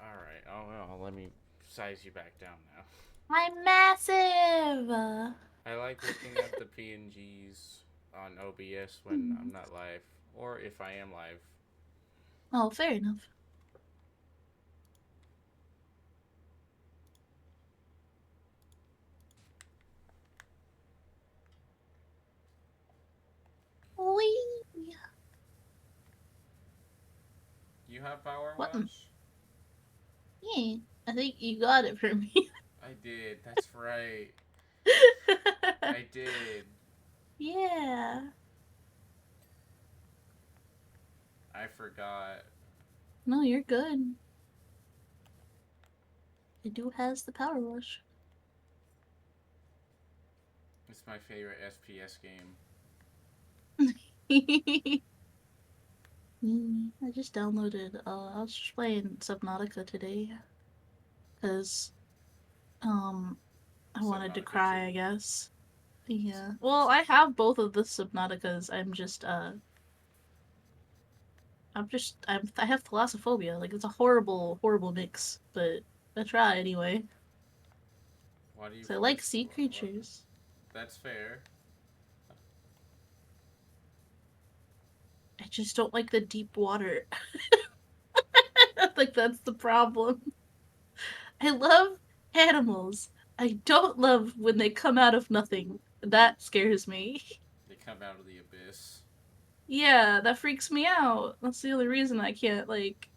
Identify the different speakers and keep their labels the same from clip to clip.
Speaker 1: Alright, oh well, let me size you back down now.
Speaker 2: I'm massive.
Speaker 1: I like looking at the PNGs on OBS when I'm not live, or if I am live.
Speaker 2: Oh, fair enough. Wee.
Speaker 1: You have Power
Speaker 2: What?
Speaker 1: Wash?
Speaker 2: Yeah, I think you got it for me.
Speaker 1: I did, that's right. I did.
Speaker 2: Yeah.
Speaker 1: I forgot.
Speaker 2: No, you're good. It do has the power wash.
Speaker 1: It's my favorite SPS game.
Speaker 2: I just downloaded. I was just playing Subnautica today because um I wanted to
Speaker 1: Subnautica
Speaker 2: cry. I
Speaker 1: 2.
Speaker 2: guess. Yeah. Well, I have both of the Subnauticas. I have thalassophobia. Like it's a horrible, horrible mix, but I try anyway.
Speaker 1: Why do you
Speaker 2: So I like
Speaker 1: force.
Speaker 2: sea
Speaker 1: What?
Speaker 2: creatures.
Speaker 1: That's fair.
Speaker 2: I just don't like the deep water. Like that's the problem. I love animals. I don't love when they come out of nothing. That scares me.
Speaker 1: They come out of the abyss.
Speaker 2: Yeah, that freaks me out. That's the only reason I can't like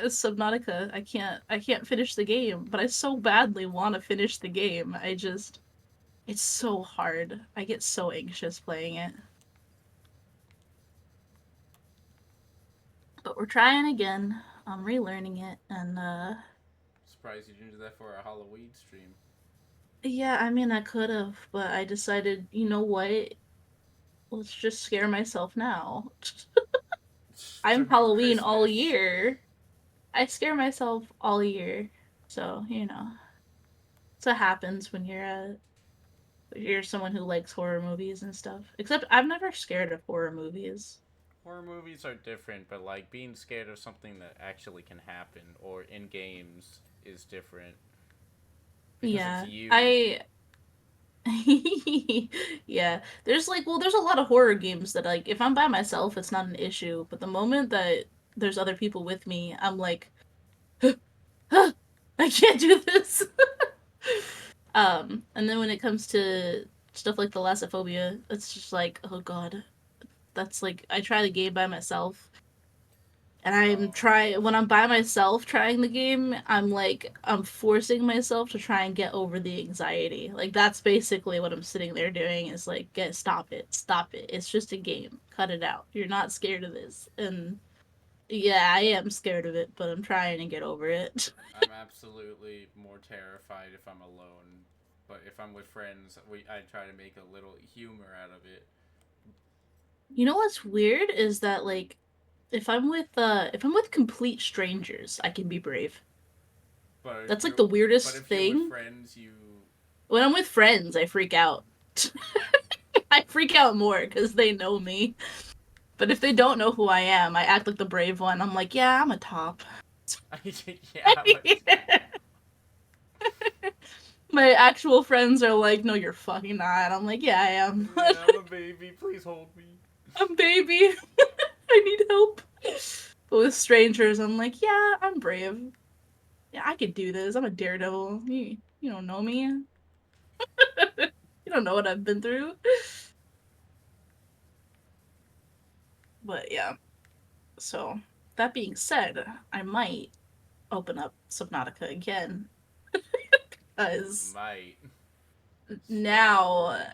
Speaker 2: Subnautica. I can't finish the game, but I so badly want to finish the game. It's so hard. I get so anxious playing it. But we're trying again. I'm relearning it and
Speaker 1: Surprised you didn't do that for a Halloween stream.
Speaker 2: yeah, I mean I could have, but I decided, you know what? Let's just scare myself now. I'm
Speaker 1: During
Speaker 2: Halloween all
Speaker 1: Christmas.
Speaker 2: year. I scare myself all year. So, it's what happens when you're someone who likes horror movies and stuff. Except I'm never scared of horror movies.
Speaker 1: Horror movies are different, but like being scared of something that actually can happen or in games is different because it's
Speaker 2: Yeah.
Speaker 1: you.
Speaker 2: I yeah. There's a lot of horror games that like if I'm by myself it's not an issue, but the moment that there's other people with me, I'm like I can't do this. And then when it comes to stuff like thalassophobia, it's just like, oh god, that's like I try the game by myself, and I'm
Speaker 1: Oh,
Speaker 2: try when I'm by myself trying the game, I'm forcing myself to try and get over the anxiety. Like that's basically what I'm sitting there doing is like, get stop it. It's just a game. Cut it out. You're not scared of this, and yeah, I am scared of it, but I'm trying to get over it.
Speaker 1: I'm absolutely more terrified if I'm alone. But if I'm with friends, I try to make a little humor out of it.
Speaker 2: You know what's weird is that like if I'm with complete strangers, I can be brave. That's like the
Speaker 1: But
Speaker 2: weirdest
Speaker 1: if you're with
Speaker 2: thing.
Speaker 1: friends, you
Speaker 2: When I'm with friends, I freak out. I freak out more because they know me. But if they don't know who I am, I act like the brave one. I'm like, yeah, I'm a top.
Speaker 1: yeah, but
Speaker 2: My actual friends are like, no, you're fucking not. I'm like, yeah, I am.
Speaker 1: yeah, I'm a baby. Please hold me.
Speaker 2: I'm baby. I need help. But with strangers, I'm like, yeah, I'm brave. Yeah, I could do this. I'm a daredevil. You don't know me. You don't know what I've been through. But yeah. So that being said, I might open up Subnautica again because
Speaker 1: Might. So
Speaker 2: now
Speaker 1: rude.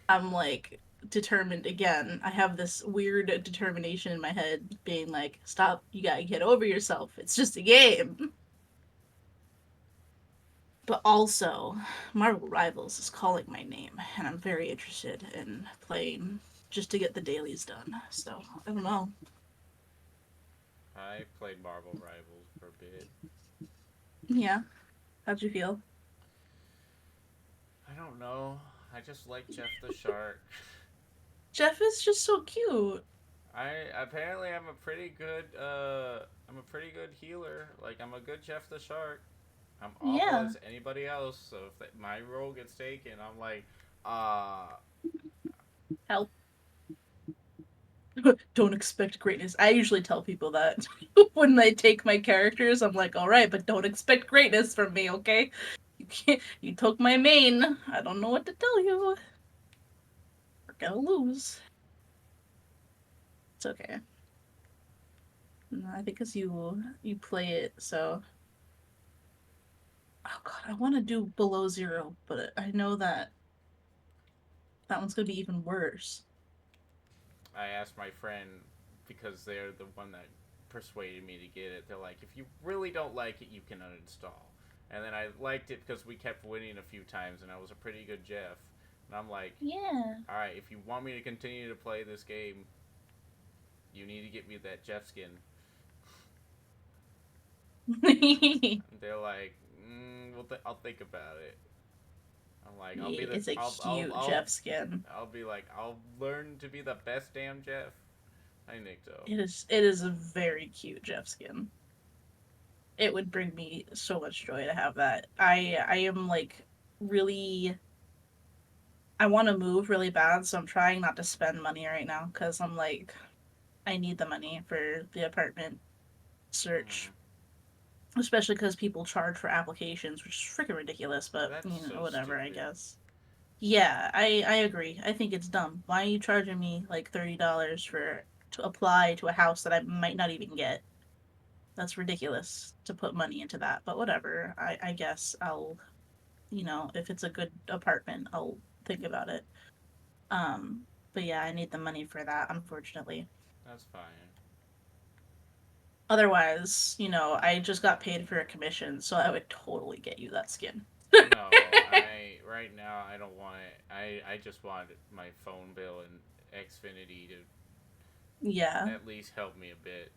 Speaker 2: I'm like determined again. I have this weird determination in my head being like, stop, you gotta get over yourself. It's just a game. But also, Marvel Rivals is calling my name, and I'm very interested in playing just to get the dailies done. So I don't know.
Speaker 1: I played Marvel Rivals for a bit.
Speaker 2: Yeah, how'd you feel?
Speaker 1: I don't know. I just like Jeff the Shark.
Speaker 2: Jeff is just so cute.
Speaker 1: I apparently I'm a pretty good healer. Like I'm a good Jeff the Shark. I'm awful
Speaker 2: Yeah,
Speaker 1: as anybody else. So if my role gets taken, I'm like, uh
Speaker 2: help. Don't expect greatness. I usually tell people that when they take my characters, I'm like, all right, but don't expect greatness from me, okay? You can't. You took my main. I don't know what to tell you. We're gonna lose. It's okay. No, I think because you play it, so oh god, I want to do below zero, but I know that that one's gonna be even worse.
Speaker 1: I asked my friend because they're the one that persuaded me to get it. They're like, if you really don't like it, you can uninstall. And then I liked it because we kept winning a few times, and I was a pretty good Jeff. And I'm like,
Speaker 2: Yeah.
Speaker 1: all right, if you want me to continue to play this game, you need to get me that Jeff skin. And they're like, I'll think about it. I'm like,
Speaker 2: Yeah, it's a cute Jeff skin.
Speaker 1: I'll be like, I'll learn to be the best damn Jeff. Hi, Nikto.
Speaker 2: It is a very cute Jeff skin. It would bring me so much joy to have that. I am like really I want to move really bad, so I'm trying not to spend money right now cuz I'm like I need the money for the apartment
Speaker 1: Mm-hmm.
Speaker 2: search, especially cuz people charge for applications, which is freaking ridiculous, but
Speaker 1: That's so
Speaker 2: whatever, I
Speaker 1: stupid.
Speaker 2: guess. Yeah, I agree. I think it's dumb. Why are you charging me like $30 for to apply to a house that I might not even get? That's ridiculous to put money into that. But whatever. I guess I'll, if it's a good apartment, I'll think about it. But yeah, I need the money for that, unfortunately.
Speaker 1: That's fine.
Speaker 2: Otherwise, I just got paid for a commission, so I would totally get you that skin.
Speaker 1: No, I right now I don't want it. I just want my phone bill and Xfinity to
Speaker 2: Yeah.
Speaker 1: at least help me a bit.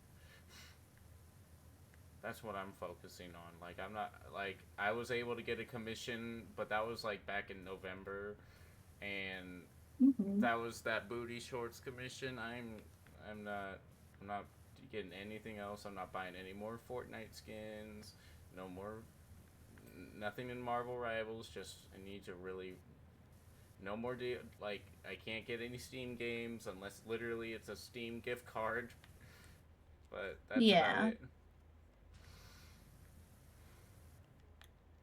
Speaker 1: That's what I'm focusing on. Like I'm not like I was able to get a commission, but that was like back in November, and
Speaker 2: Hmm.
Speaker 1: that was that booty shorts commission. I'm not I'm not getting anything else. I'm not buying any more Fortnite skins. No more nothing in Marvel Rivals. Just I need to really no more deal. Like I can't get any Steam games unless literally it's a Steam gift card. But that's about
Speaker 2: Yeah.
Speaker 1: it.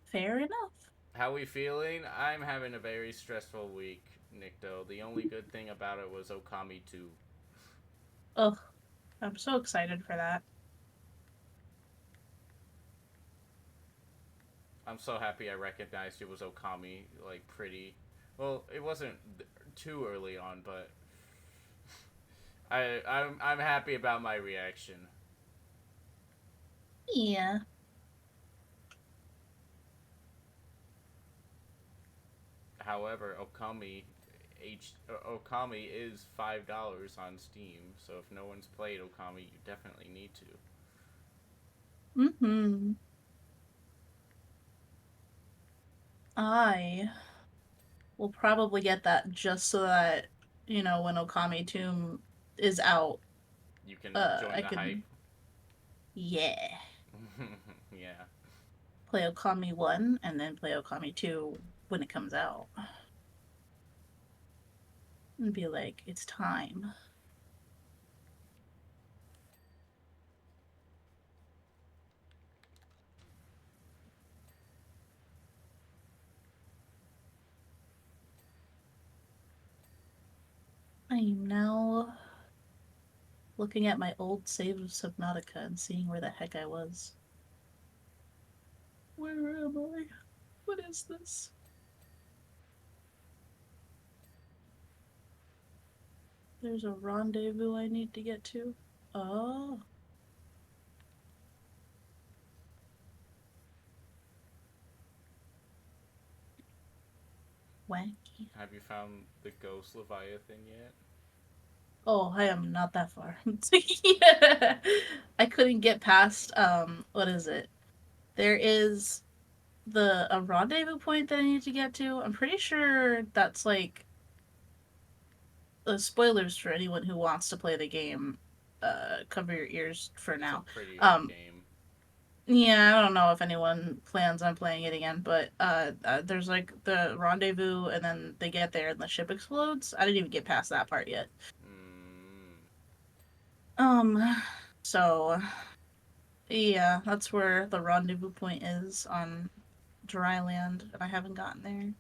Speaker 2: Fair enough.
Speaker 1: How we feeling? I'm having a very stressful week, Nikto. The only good thing about it was Okami 2.
Speaker 2: Ugh, I'm so excited for that.
Speaker 1: I'm so happy I recognized it was Okami, like pretty. Well, it wasn't too early on, but I'm happy about my reaction.
Speaker 2: Yeah.
Speaker 1: However, Okami is $5 on Steam, so if no one's played Okami, you definitely need to.
Speaker 2: Hmm. I will probably get that just so that, when Okami Tomb is out,
Speaker 1: You can join
Speaker 2: I
Speaker 1: the hype.
Speaker 2: can, yeah,
Speaker 1: Yeah,
Speaker 2: play Okami 1 and then play Okami 2 when it comes out. And be like, it's time. I am now looking at my old save of Subnautica and seeing where the heck I was. Where am I? What is this? There's a rendezvous I need to get to. Oh, Wacky.
Speaker 1: Have you found the ghost Leviathan yet?
Speaker 2: Oh, I am not that far. Yeah. I couldn't get past what is it? There is the a rendezvous point that I need to get to. I'm pretty sure that's like spoilers for anyone who wants to play the game. Cover your ears for
Speaker 1: It's a
Speaker 2: now.
Speaker 1: pretty old
Speaker 2: Um,
Speaker 1: game.
Speaker 2: yeah, I don't know if anyone plans on playing it again, but there's like the rendezvous, and then they get there and the ship explodes. I didn't even get past that part yet.
Speaker 1: Mm,
Speaker 2: Um, so yeah, that's where the rendezvous point is on dry land, and I haven't gotten there.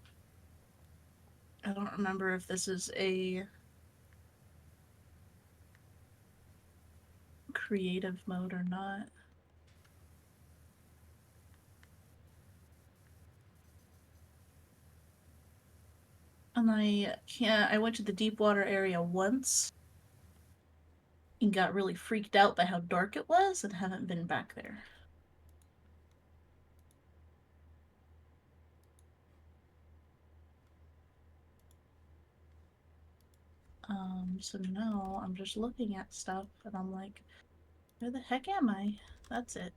Speaker 2: I don't remember if this is a creative mode or not. And I can't. I went to the deep water area once and got really freaked out by how dark it was, and haven't been back there. So now I'm just looking at stuff, and I'm like, where the heck am I? That's it.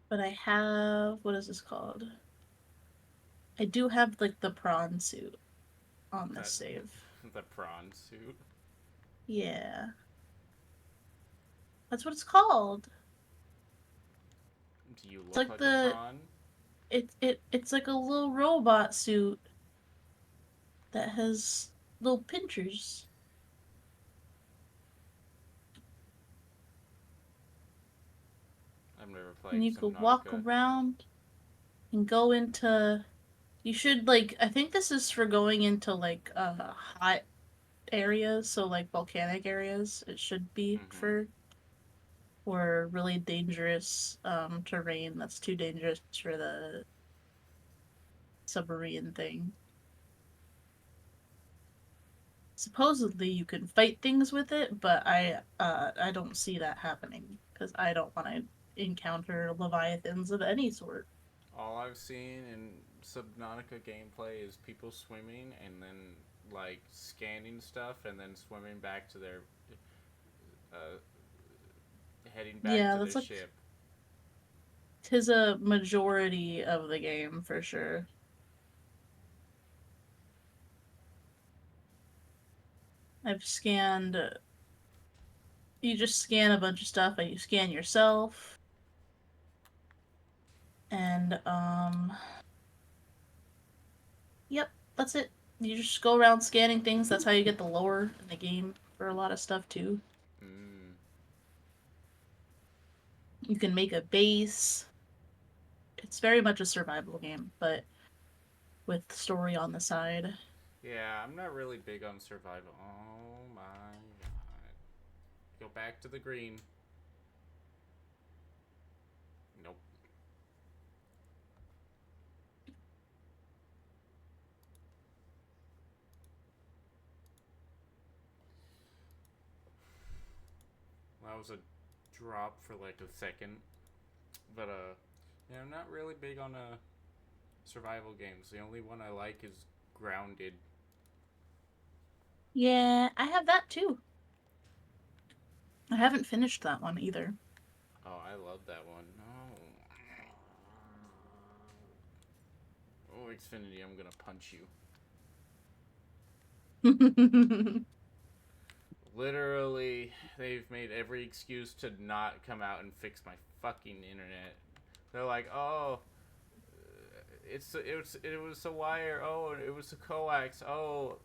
Speaker 2: But I have, what is this called? I do have like the prawn suit on this
Speaker 1: that
Speaker 2: save.
Speaker 1: the prawn suit.
Speaker 2: Yeah, that's what it's called.
Speaker 1: Do you
Speaker 2: It's
Speaker 1: look
Speaker 2: like
Speaker 1: like a
Speaker 2: the
Speaker 1: prawn?
Speaker 2: it's like a little robot suit that has little pinchers,
Speaker 1: I've never
Speaker 2: and
Speaker 1: played
Speaker 2: you could walk
Speaker 1: Subnautica.
Speaker 2: around and go into. You should like. I think this is for going into like hot areas, so like volcanic areas. It should be
Speaker 1: Mm-hmm.
Speaker 2: for or really dangerous terrain that's too dangerous for the submarine thing. Supposedly you can fight things with it, but I don't see that happening because I don't want to encounter leviathans of any sort.
Speaker 1: All I've seen in Subnautica gameplay is people swimming and then like scanning stuff and then swimming back to their uh, heading back
Speaker 2: Yeah,
Speaker 1: to the
Speaker 2: that's like
Speaker 1: ship.
Speaker 2: tis a majority of the game for sure. I've scanned. You just scan a bunch of stuff, and you scan yourself, and yep, that's it. You just go around scanning things. That's how you get the lore in the game for a lot of stuff too.
Speaker 1: Mm.
Speaker 2: You can make a base. It's very much a survival game, but with story on the side.
Speaker 1: Yeah, I'm not really big on survival. Oh my god. Go back to the green. Nope. That was a drop for like a second. But yeah, I'm not really big on survival games. The only one I like is Grounded.
Speaker 2: Yeah, I have that too. I haven't finished that one either.
Speaker 1: Oh, I love that one. Oh. Oh, Xfinity, I'm gonna punch you. Literally, they've made every excuse to not come out and fix my fucking internet. They're like, oh, it was a wire. Oh, it was a coax. Oh,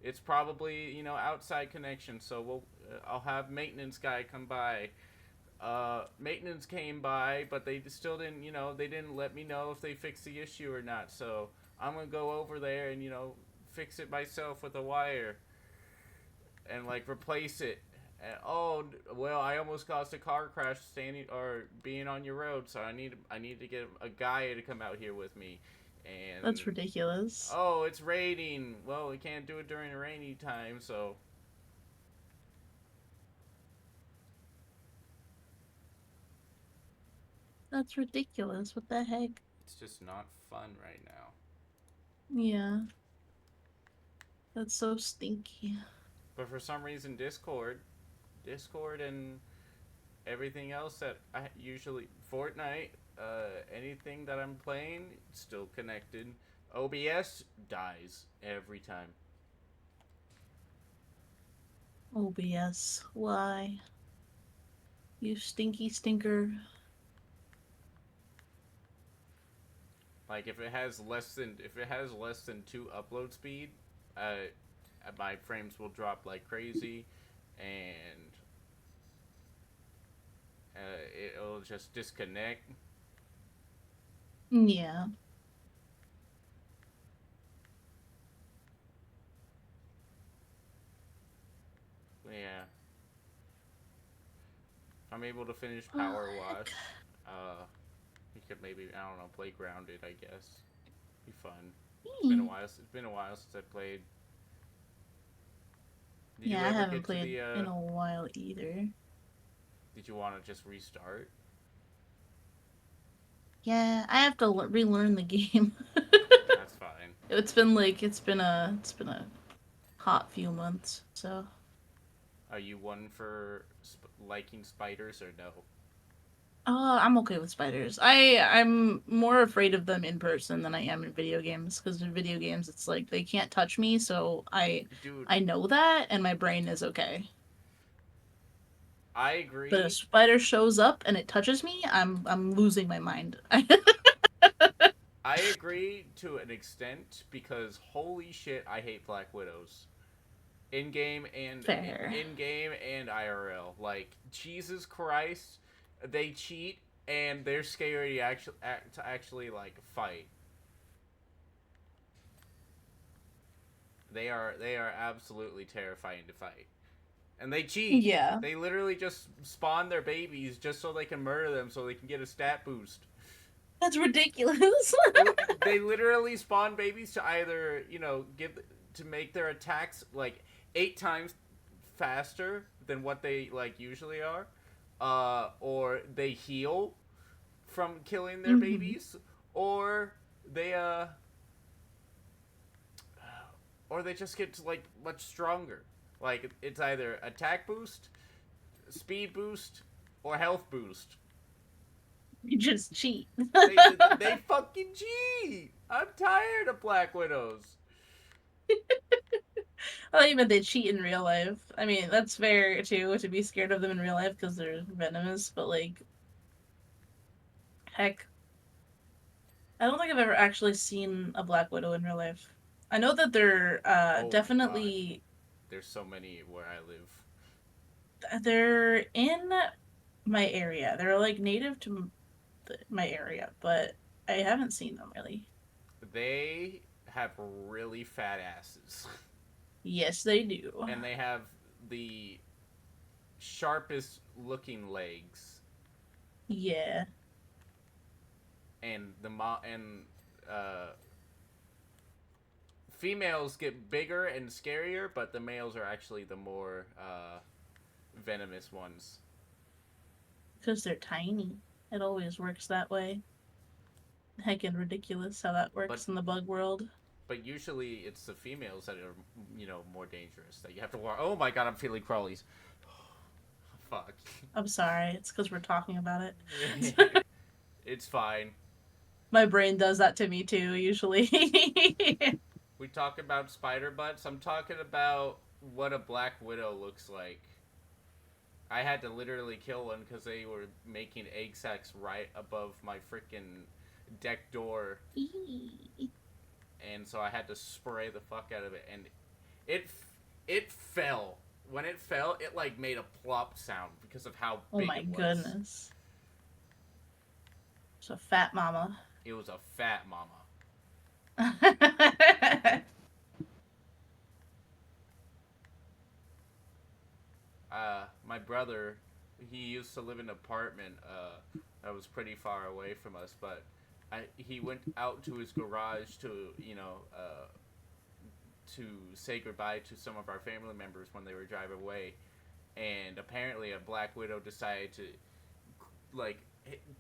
Speaker 1: it's probably outside connection. So I'll have maintenance guy come by. Maintenance came by, but they still didn't. They didn't let me know if they fixed the issue or not. So I'm gonna go over there and fix it myself with a wire and like replace it. And oh well, I almost caused a car crash standing or being on your road, so I need to get a guy to come out here with me.
Speaker 2: That's
Speaker 1: And
Speaker 2: ridiculous.
Speaker 1: oh, it's raining. Well, we can't do it during a rainy time, so
Speaker 2: That's ridiculous. What the heck?
Speaker 1: it's just not fun right now.
Speaker 2: Yeah, that's so stinky.
Speaker 1: But for some reason, Discord, and everything else that I usually Fortnite, anything that I'm playing, still connected. OBS dies every time.
Speaker 2: OBS. Why? You stinky stinker.
Speaker 1: Like if it has less than 2 upload speed, uh, my frames will drop like crazy, and it'll just disconnect.
Speaker 2: Yeah.
Speaker 1: Yeah, if I'm able to finish
Speaker 2: Well, heck.
Speaker 1: PowerWash, we could maybe I don't know play Grounded. I guess be fun. It's been a
Speaker 2: Hmm.
Speaker 1: while. It's been a while since I played. Did you
Speaker 2: Yeah, I
Speaker 1: ever
Speaker 2: haven't
Speaker 1: get to
Speaker 2: played
Speaker 1: the?
Speaker 2: in a while either.
Speaker 1: Did you want to just restart?
Speaker 2: Yeah, I have to relearn the game.
Speaker 1: That's fine.
Speaker 2: It's been a hot few months. So,
Speaker 1: Are you one for liking spiders or no?
Speaker 2: I'm okay with spiders. I'm more afraid of them in person than I am in video games because in video games it's like they can't touch me, so
Speaker 1: Dude,
Speaker 2: I know that and my brain is okay.
Speaker 1: I
Speaker 2: But if a
Speaker 1: agree.
Speaker 2: spider shows up and it touches me, I'm losing my mind.
Speaker 1: I agree to an extent because holy shit, I hate Black Widows.
Speaker 2: Fair.
Speaker 1: In game and IRL. Like Jesus Christ, they cheat and they're scary to actually like fight. They are absolutely terrifying to fight. And they cheat.
Speaker 2: Yeah.
Speaker 1: They literally just spawn their babies just so they can murder them so they can get a stat boost.
Speaker 2: That's ridiculous.
Speaker 1: They literally spawn babies to either give to make their attacks like 8 times faster than what they like usually are, or they heal from killing their
Speaker 2: hmm
Speaker 1: babies, or they or they just get like much stronger. Like it's either attack boost, speed boost, or health boost.
Speaker 2: You just cheat.
Speaker 1: They fucking cheat. I'm tired of Black Widows.
Speaker 2: Well, even they cheat in real life. I mean, that's fair too to be scared of them in real life because they're venomous. But like, heck, I don't think I've ever actually seen a Black Widow in real life. I know that they're
Speaker 1: Oh my god,
Speaker 2: definitely
Speaker 1: there's so many where I live.
Speaker 2: they're in my area. They're like native to my area, but I haven't seen them really.
Speaker 1: They have really fat asses,
Speaker 2: Yes, they do.
Speaker 1: and they have the sharpest looking legs,
Speaker 2: Yeah.
Speaker 1: and uh, females get bigger and scarier, but the males are actually the more venomous ones.
Speaker 2: Because they're tiny. It always works that way. Heckin' ridiculous how that
Speaker 1: But
Speaker 2: works in the bug world.
Speaker 1: usually it's the females that are more dangerous. That you have to war. Oh my god, I'm feeling crawlies. Fuck.
Speaker 2: I'm sorry, it's because we're talking about it.
Speaker 1: It's fine.
Speaker 2: My brain does that to me too, usually.
Speaker 1: We talk about spider butts. I'm talking about what a Black Widow looks like. I had to literally kill one because they were making egg sacs right above my freaking deck door, and so I had to spray the fuck out of it, and it it fell. When it fell, it like made a plop sound because of how
Speaker 2: Oh
Speaker 1: big
Speaker 2: my
Speaker 1: it was.
Speaker 2: goodness. It's a fat mama.
Speaker 1: It was a fat mama. My brother, he used to live in an apartment that was pretty far away from us, but he went out to his garage to to say goodbye to some of our family members when they were driving away, and apparently a black widow decided to like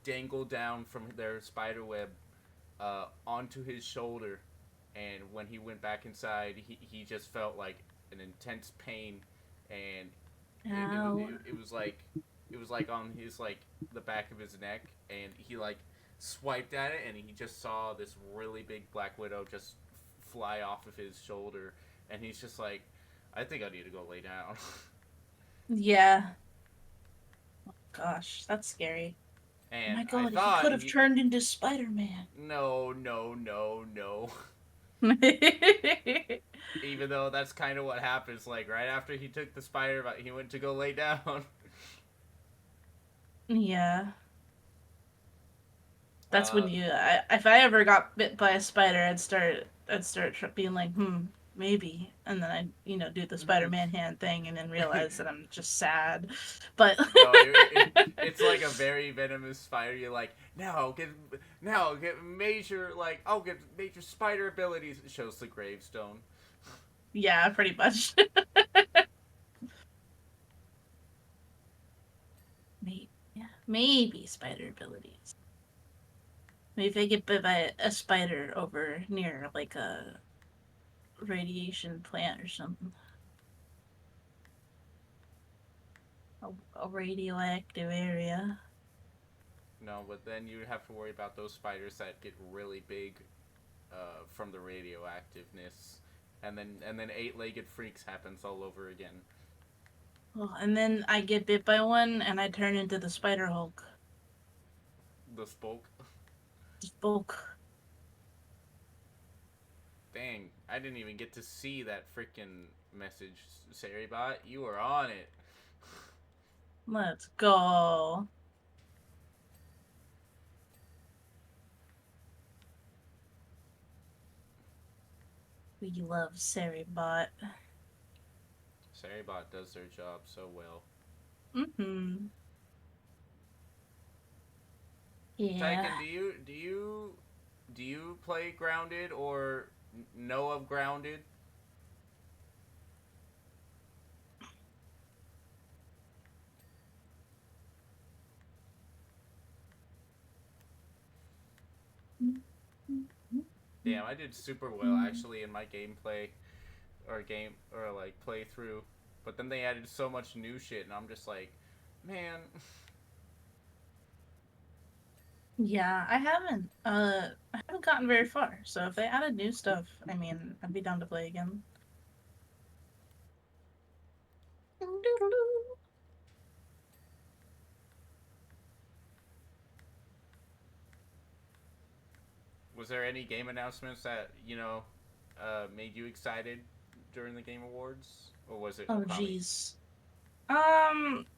Speaker 1: dangle down from their spider web onto his shoulder, and when he went back inside, he just felt like an intense pain, and
Speaker 2: Ow.
Speaker 1: it was like on his like the back of his neck, and he like swiped at it, and he just saw this really big black widow just fly off of his shoulder, and he's just like, I think I need to go lay down.
Speaker 2: Yeah. Gosh, that's scary. Oh
Speaker 1: And
Speaker 2: my
Speaker 1: I
Speaker 2: god, he
Speaker 1: thought
Speaker 2: could have turned into Spider-Man.
Speaker 1: no. Even though that's kind of what happens. Like right after he took the spider, he went to go lay down.
Speaker 2: Yeah. That's
Speaker 1: Uh,
Speaker 2: when if I ever got bit by a spider, I'd start being like, maybe, and then I'd do the Spider-Man hand thing, and then realize that I'm just sad. But
Speaker 1: no, it's like a very venomous spider. You're like, get major get major spider abilities. It shows the gravestone.
Speaker 2: yeah, pretty much. Maybe, yeah, maybe spider abilities. Maybe if I get bit by a spider over near like a radiation plant or something, a radioactive area.
Speaker 1: No, but then you have to worry about those spiders that get really big from the radioactiveness, and then eight-legged freaks happens all over again.
Speaker 2: Oh, and then I get bit by one, and I turn into the Spider Hulk.
Speaker 1: The spoke.
Speaker 2: Bulk.
Speaker 1: Dang, I didn't even get to see that freaking message, Saribot. You were on it.
Speaker 2: Let's go. We love Saribot.
Speaker 1: Saribot does their job so well.
Speaker 2: Mm-hmm. Yeah.
Speaker 1: Tyken, do you play Grounded or know of Grounded? Damn, I did super well actually in my gameplay or like playthrough, but then they added so much new shit, and I'm just like, man.
Speaker 2: Yeah, I haven't gotten very far. So if they added new stuff, I mean, I'd be down to play again.
Speaker 1: Was there any game announcements that made you excited during the Game Awards, or was it
Speaker 2: Oh
Speaker 1: Okami?
Speaker 2: jeez.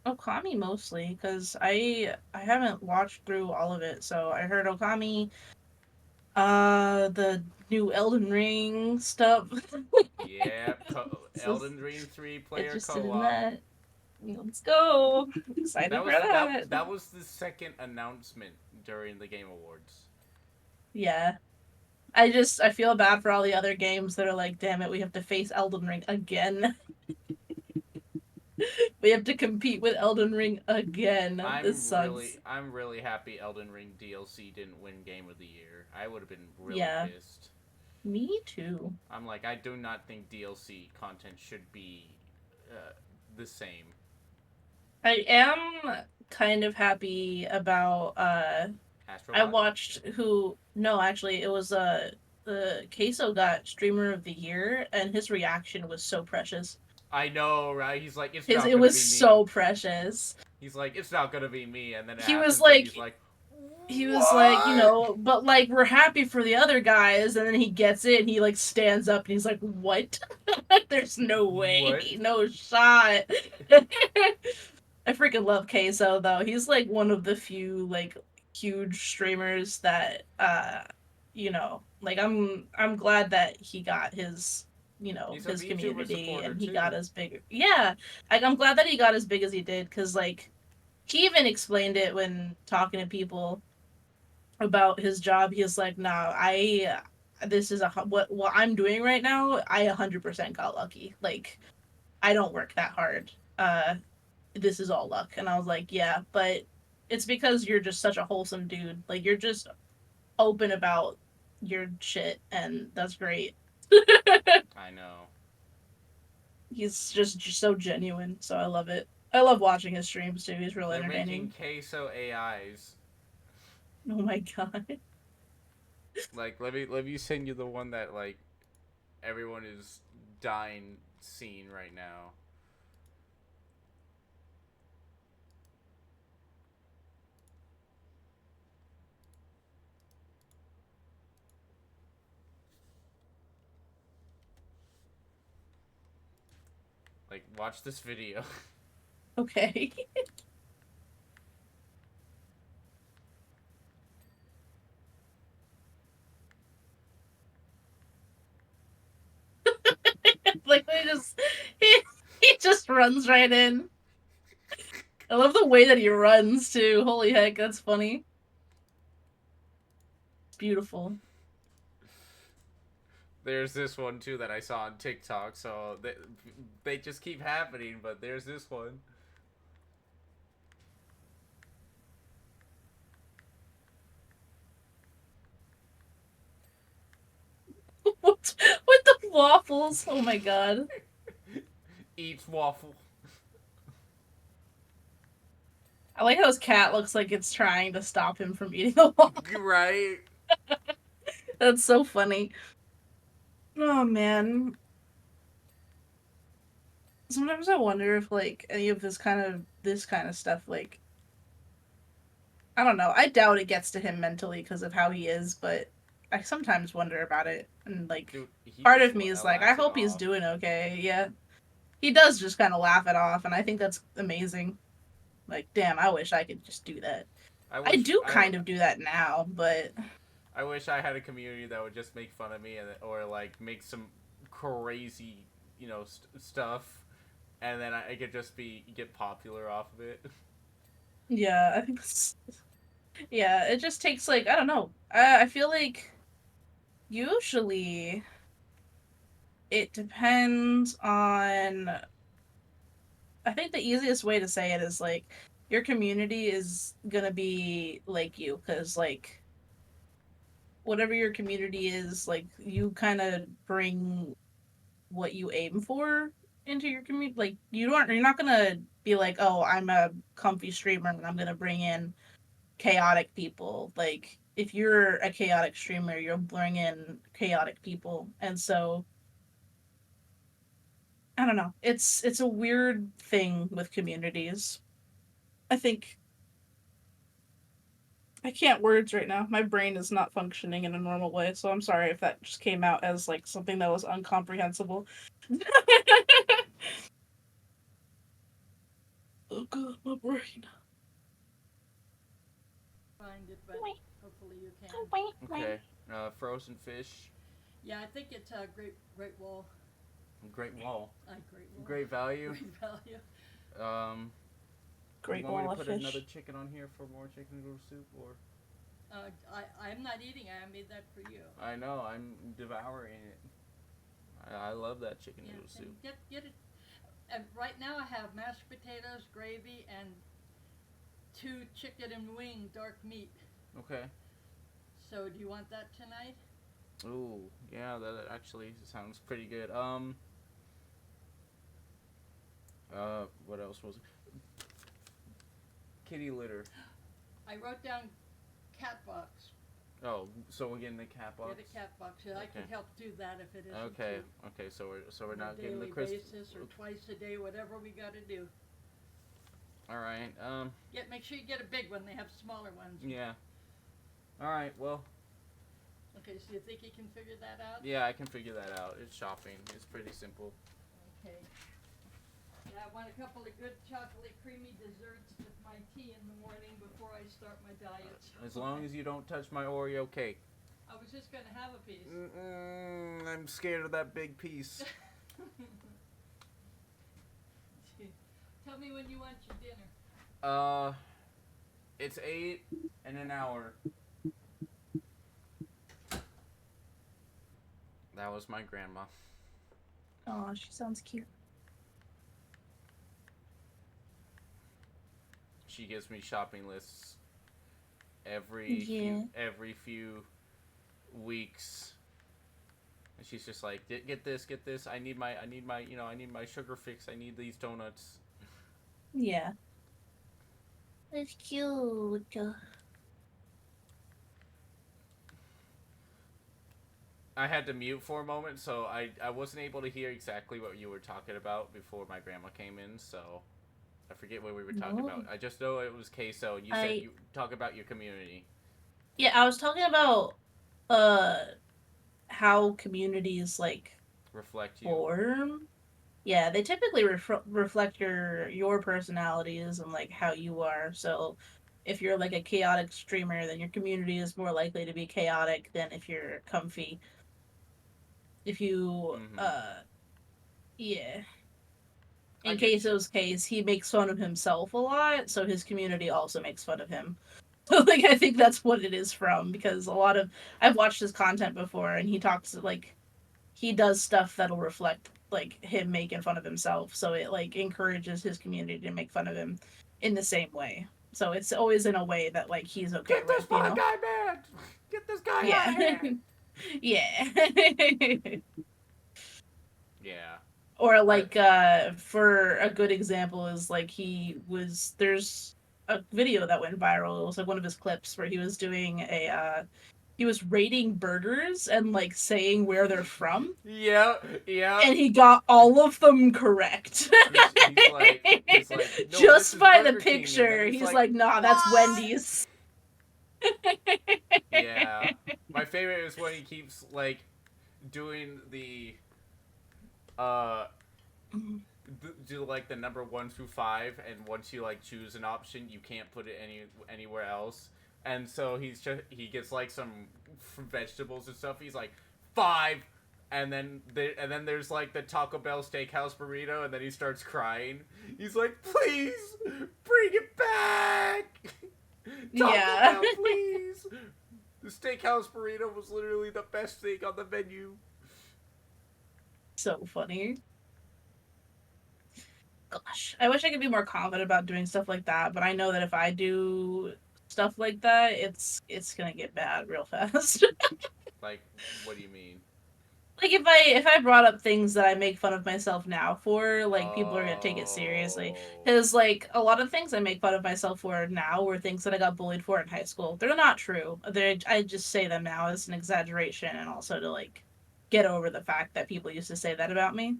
Speaker 2: Okami mostly because I haven't watched through all of it. So I heard Okami, the new Elden Ring stuff.
Speaker 1: Yeah,
Speaker 2: So
Speaker 1: Elden Ring 3 player
Speaker 2: interested in
Speaker 1: co-op.
Speaker 2: that. Let's go. Excited
Speaker 1: That
Speaker 2: for
Speaker 1: was
Speaker 2: that.
Speaker 1: that was the second announcement during the Game Awards.
Speaker 2: Yeah. I feel bad for all the other games that are like, damn it, we have to face Elden Ring again. We have to compete with Elden Ring again. This sucks.
Speaker 1: I'm really happy Elden Ring DLC didn't win Game of the Year. I would have been really
Speaker 2: Yeah,
Speaker 1: pissed.
Speaker 2: me too.
Speaker 1: I'm like, I do not think DLC content should be the same.
Speaker 2: I am kind of happy about I
Speaker 1: Astrobot.
Speaker 2: watched who no, actually it was Queso got streamer of the year and his reaction was so precious.
Speaker 1: I know, right? He's like, it's
Speaker 2: His
Speaker 1: not
Speaker 2: it
Speaker 1: gonna
Speaker 2: was
Speaker 1: be me.
Speaker 2: so precious.
Speaker 1: He's like, it's not gonna be me, and then it
Speaker 2: He was
Speaker 1: happens, and he's
Speaker 2: like
Speaker 1: like,
Speaker 2: he was like,
Speaker 1: what?
Speaker 2: but like we're happy for the other guys, and then he gets it and he like stands up and he's like, what? There's no way,
Speaker 1: What?
Speaker 2: no shot. I freaking love Queso though. He's like one of the few like huge streamers that like I'm glad that he got his
Speaker 1: He's a
Speaker 2: his
Speaker 1: VTuber
Speaker 2: community
Speaker 1: supporter
Speaker 2: and he
Speaker 1: too.
Speaker 2: got as big. Yeah, like I'm glad that he got as big as he did because like he even explained it when talking to people about his job. He's like, "No, I this is what I'm doing right now. I 100% got lucky. Like I don't work that hard. This is all luck." And I was like, "Yeah, but it's because you're just such a wholesome dude. Like you're just open about your shit, and that's great."
Speaker 1: I know.
Speaker 2: He's just so genuine, so I love it. I love watching his streams too. He's real
Speaker 1: They're making
Speaker 2: entertaining.
Speaker 1: queso AIs.
Speaker 2: Oh my god.
Speaker 1: Like, let me send you the one that like everyone is dying seeing right now. Like, watch this video.
Speaker 2: Okay. Like he he just runs right in. I love the way that he runs too. Holy heck, that's funny. It's beautiful.
Speaker 1: There's this one too that I saw on TikTok. So they just keep happening. But there's this one.
Speaker 2: What with the waffles? Oh my god.
Speaker 1: Eats waffle.
Speaker 2: I like how his cat looks like it's trying to stop him from eating the waffle.
Speaker 1: Right.
Speaker 2: That's so funny. Oh man. Sometimes I wonder if like any of this kind of stuff like I don't know. I doubt it gets to him mentally because of how he is, but I sometimes wonder about it. And like
Speaker 1: Dude, he
Speaker 2: part
Speaker 1: just
Speaker 2: of me is like I
Speaker 1: laughs it
Speaker 2: hope he's
Speaker 1: off.
Speaker 2: doing okay. Yeah. He does just kind of laugh it off, and I think that's amazing. Like, damn, I wish I could just do that.
Speaker 1: I
Speaker 2: I
Speaker 1: wish
Speaker 2: do
Speaker 1: I
Speaker 2: kind of do that now, but
Speaker 1: I wish I had a community that would just make fun of me and or like make some crazy, stuff, and then I could just be get popular off of it.
Speaker 2: yeah, I think yeah, it just takes like I don't know. I feel like usually it depends on. I think the easiest way to say it is like your community is gonna be like you because like whatever your community is, like you kind of bring what you aim for into your community. Like you're not gonna be like, oh, I'm a comfy streamer and I'm gonna bring in chaotic people. Like if you're a chaotic streamer, you'll bring in chaotic people, and so I don't know. It's a weird thing with communities. I think I can't words right now. My brain is not functioning in a normal way, so I'm sorry if that just came out as like something that was incomprehensible. Oh god, my brain.
Speaker 3: Find it, but hopefully you can.
Speaker 1: Okay, frozen fish,
Speaker 3: Yeah, I think it's a Great Wall.
Speaker 1: Great Wall,
Speaker 3: Great Wall.
Speaker 1: great value.
Speaker 3: Great value.
Speaker 1: Um, you
Speaker 2: Great
Speaker 1: want me
Speaker 2: wall
Speaker 1: to
Speaker 2: of
Speaker 1: put another
Speaker 2: fish.
Speaker 1: chicken on here for more chicken noodle soup, or
Speaker 3: I'm not eating. I made that for you.
Speaker 1: I know I'm devouring it. I love that chicken
Speaker 3: Yeah,
Speaker 1: noodle
Speaker 3: and
Speaker 1: soup.
Speaker 3: get it. And right now I have mashed potatoes, gravy, and 2 chicken and wing dark meat.
Speaker 1: Okay.
Speaker 3: So do you want that tonight?
Speaker 1: Ooh, yeah, that actually sounds pretty good. What else was it? Kitty litter.
Speaker 3: I wrote down cat box.
Speaker 1: Oh, so we're getting the cat box.
Speaker 3: Get a cat box. Yeah, I can
Speaker 1: Okay.
Speaker 3: help do that if it isn't
Speaker 1: Okay,
Speaker 3: too.
Speaker 1: okay, so we're
Speaker 3: On
Speaker 1: not
Speaker 3: a
Speaker 1: getting the
Speaker 3: daily
Speaker 1: Christmas.
Speaker 3: basis or twice a day, whatever we got to do.
Speaker 1: All right.
Speaker 3: Make sure you get a big one. They have smaller ones.
Speaker 1: Yeah. All right. Well.
Speaker 3: Okay, so you think you can figure that out?
Speaker 1: Yeah, I can figure that out. It's shopping. It's pretty simple.
Speaker 3: Okay. Yeah, I want a couple of good chocolate creamy desserts with my tea in the morning before I start my diet.
Speaker 1: As long as you don't touch my Oreo cake.
Speaker 3: I was just gonna have a piece.
Speaker 1: I'm scared of that big piece.
Speaker 3: Tell me when you want your dinner.
Speaker 1: It's 8 in an hour. That was my grandma.
Speaker 2: Oh, she sounds cute.
Speaker 1: She gives me shopping lists
Speaker 2: Yeah.
Speaker 1: every few weeks, and she's just like, get this, get this. I need my, I need my sugar fix. I need these donuts.
Speaker 2: Yeah. It's cute.
Speaker 1: I had to mute for a moment, so I wasn't able to hear exactly what you were talking about before my grandma came in. So I forget what we were talking
Speaker 2: No.
Speaker 1: about. I just know it was queso, and you said
Speaker 2: I
Speaker 1: you talk about your community.
Speaker 2: Yeah, I was talking about uh how communities like
Speaker 1: Reflect you.
Speaker 2: form. Yeah, they typically reflect your personalities and like how you are. So if you're like a chaotic streamer, then your community is more likely to be chaotic than if you're comfy. If you
Speaker 1: Mm-hmm.
Speaker 2: yeah.
Speaker 1: I
Speaker 2: In
Speaker 1: get you.
Speaker 2: Queso's case, he makes fun of himself a lot, so his community also makes fun of him. So like I think that's what it is from because a lot of I've watched his content before and he talks like he does stuff that'll reflect like him making fun of himself. So it like encourages his community to make fun of him in the same way. So it's always in a way that like he's okay
Speaker 1: Get this
Speaker 2: with, you
Speaker 1: fat
Speaker 2: know?
Speaker 1: guy mad. Get this guy out
Speaker 2: Yeah.
Speaker 1: of here.
Speaker 2: Yeah.
Speaker 1: Yeah.
Speaker 2: Or
Speaker 1: I.
Speaker 2: like for a good example is like there's a video that went viral. It was like one of his clips where he was doing a he was rating burgers and like saying where they're from
Speaker 1: Yeah. Yeah.
Speaker 2: and he got all of them correct.
Speaker 1: He's like no, this
Speaker 2: Just
Speaker 1: is
Speaker 2: by the
Speaker 1: Burger King, and then
Speaker 2: picture,
Speaker 1: he's
Speaker 2: he's
Speaker 1: like,
Speaker 2: like, "Nah, that's
Speaker 1: what?
Speaker 2: Wendy's."
Speaker 1: Yeah. My favorite is when he keeps like doing the uh do like the number 1 through 5, and once you like choose an option, you can't put it anywhere else. And so he gets like some vegetables and stuff. He's like 5, and then there's like the Taco Bell steakhouse burrito, and then he starts crying. He's like, please bring it back, Taco
Speaker 2: Yeah.
Speaker 1: Bell, please. The steakhouse burrito was literally the best thing on the menu.
Speaker 2: So funny. Gosh, I wish I could be more confident about doing stuff like that, but I know that if I do stuff like that, it's gonna get bad real fast.
Speaker 1: Like, what do you mean?
Speaker 2: Like if I brought up things that I make fun of myself now for, like people are gonna take it seriously.
Speaker 1: Oh.
Speaker 2: Because like a lot of things I make fun of myself for now were things that I got bullied for in high school. They're not true. I just say them now as an exaggeration and also to like get over the fact that people used to say that about me,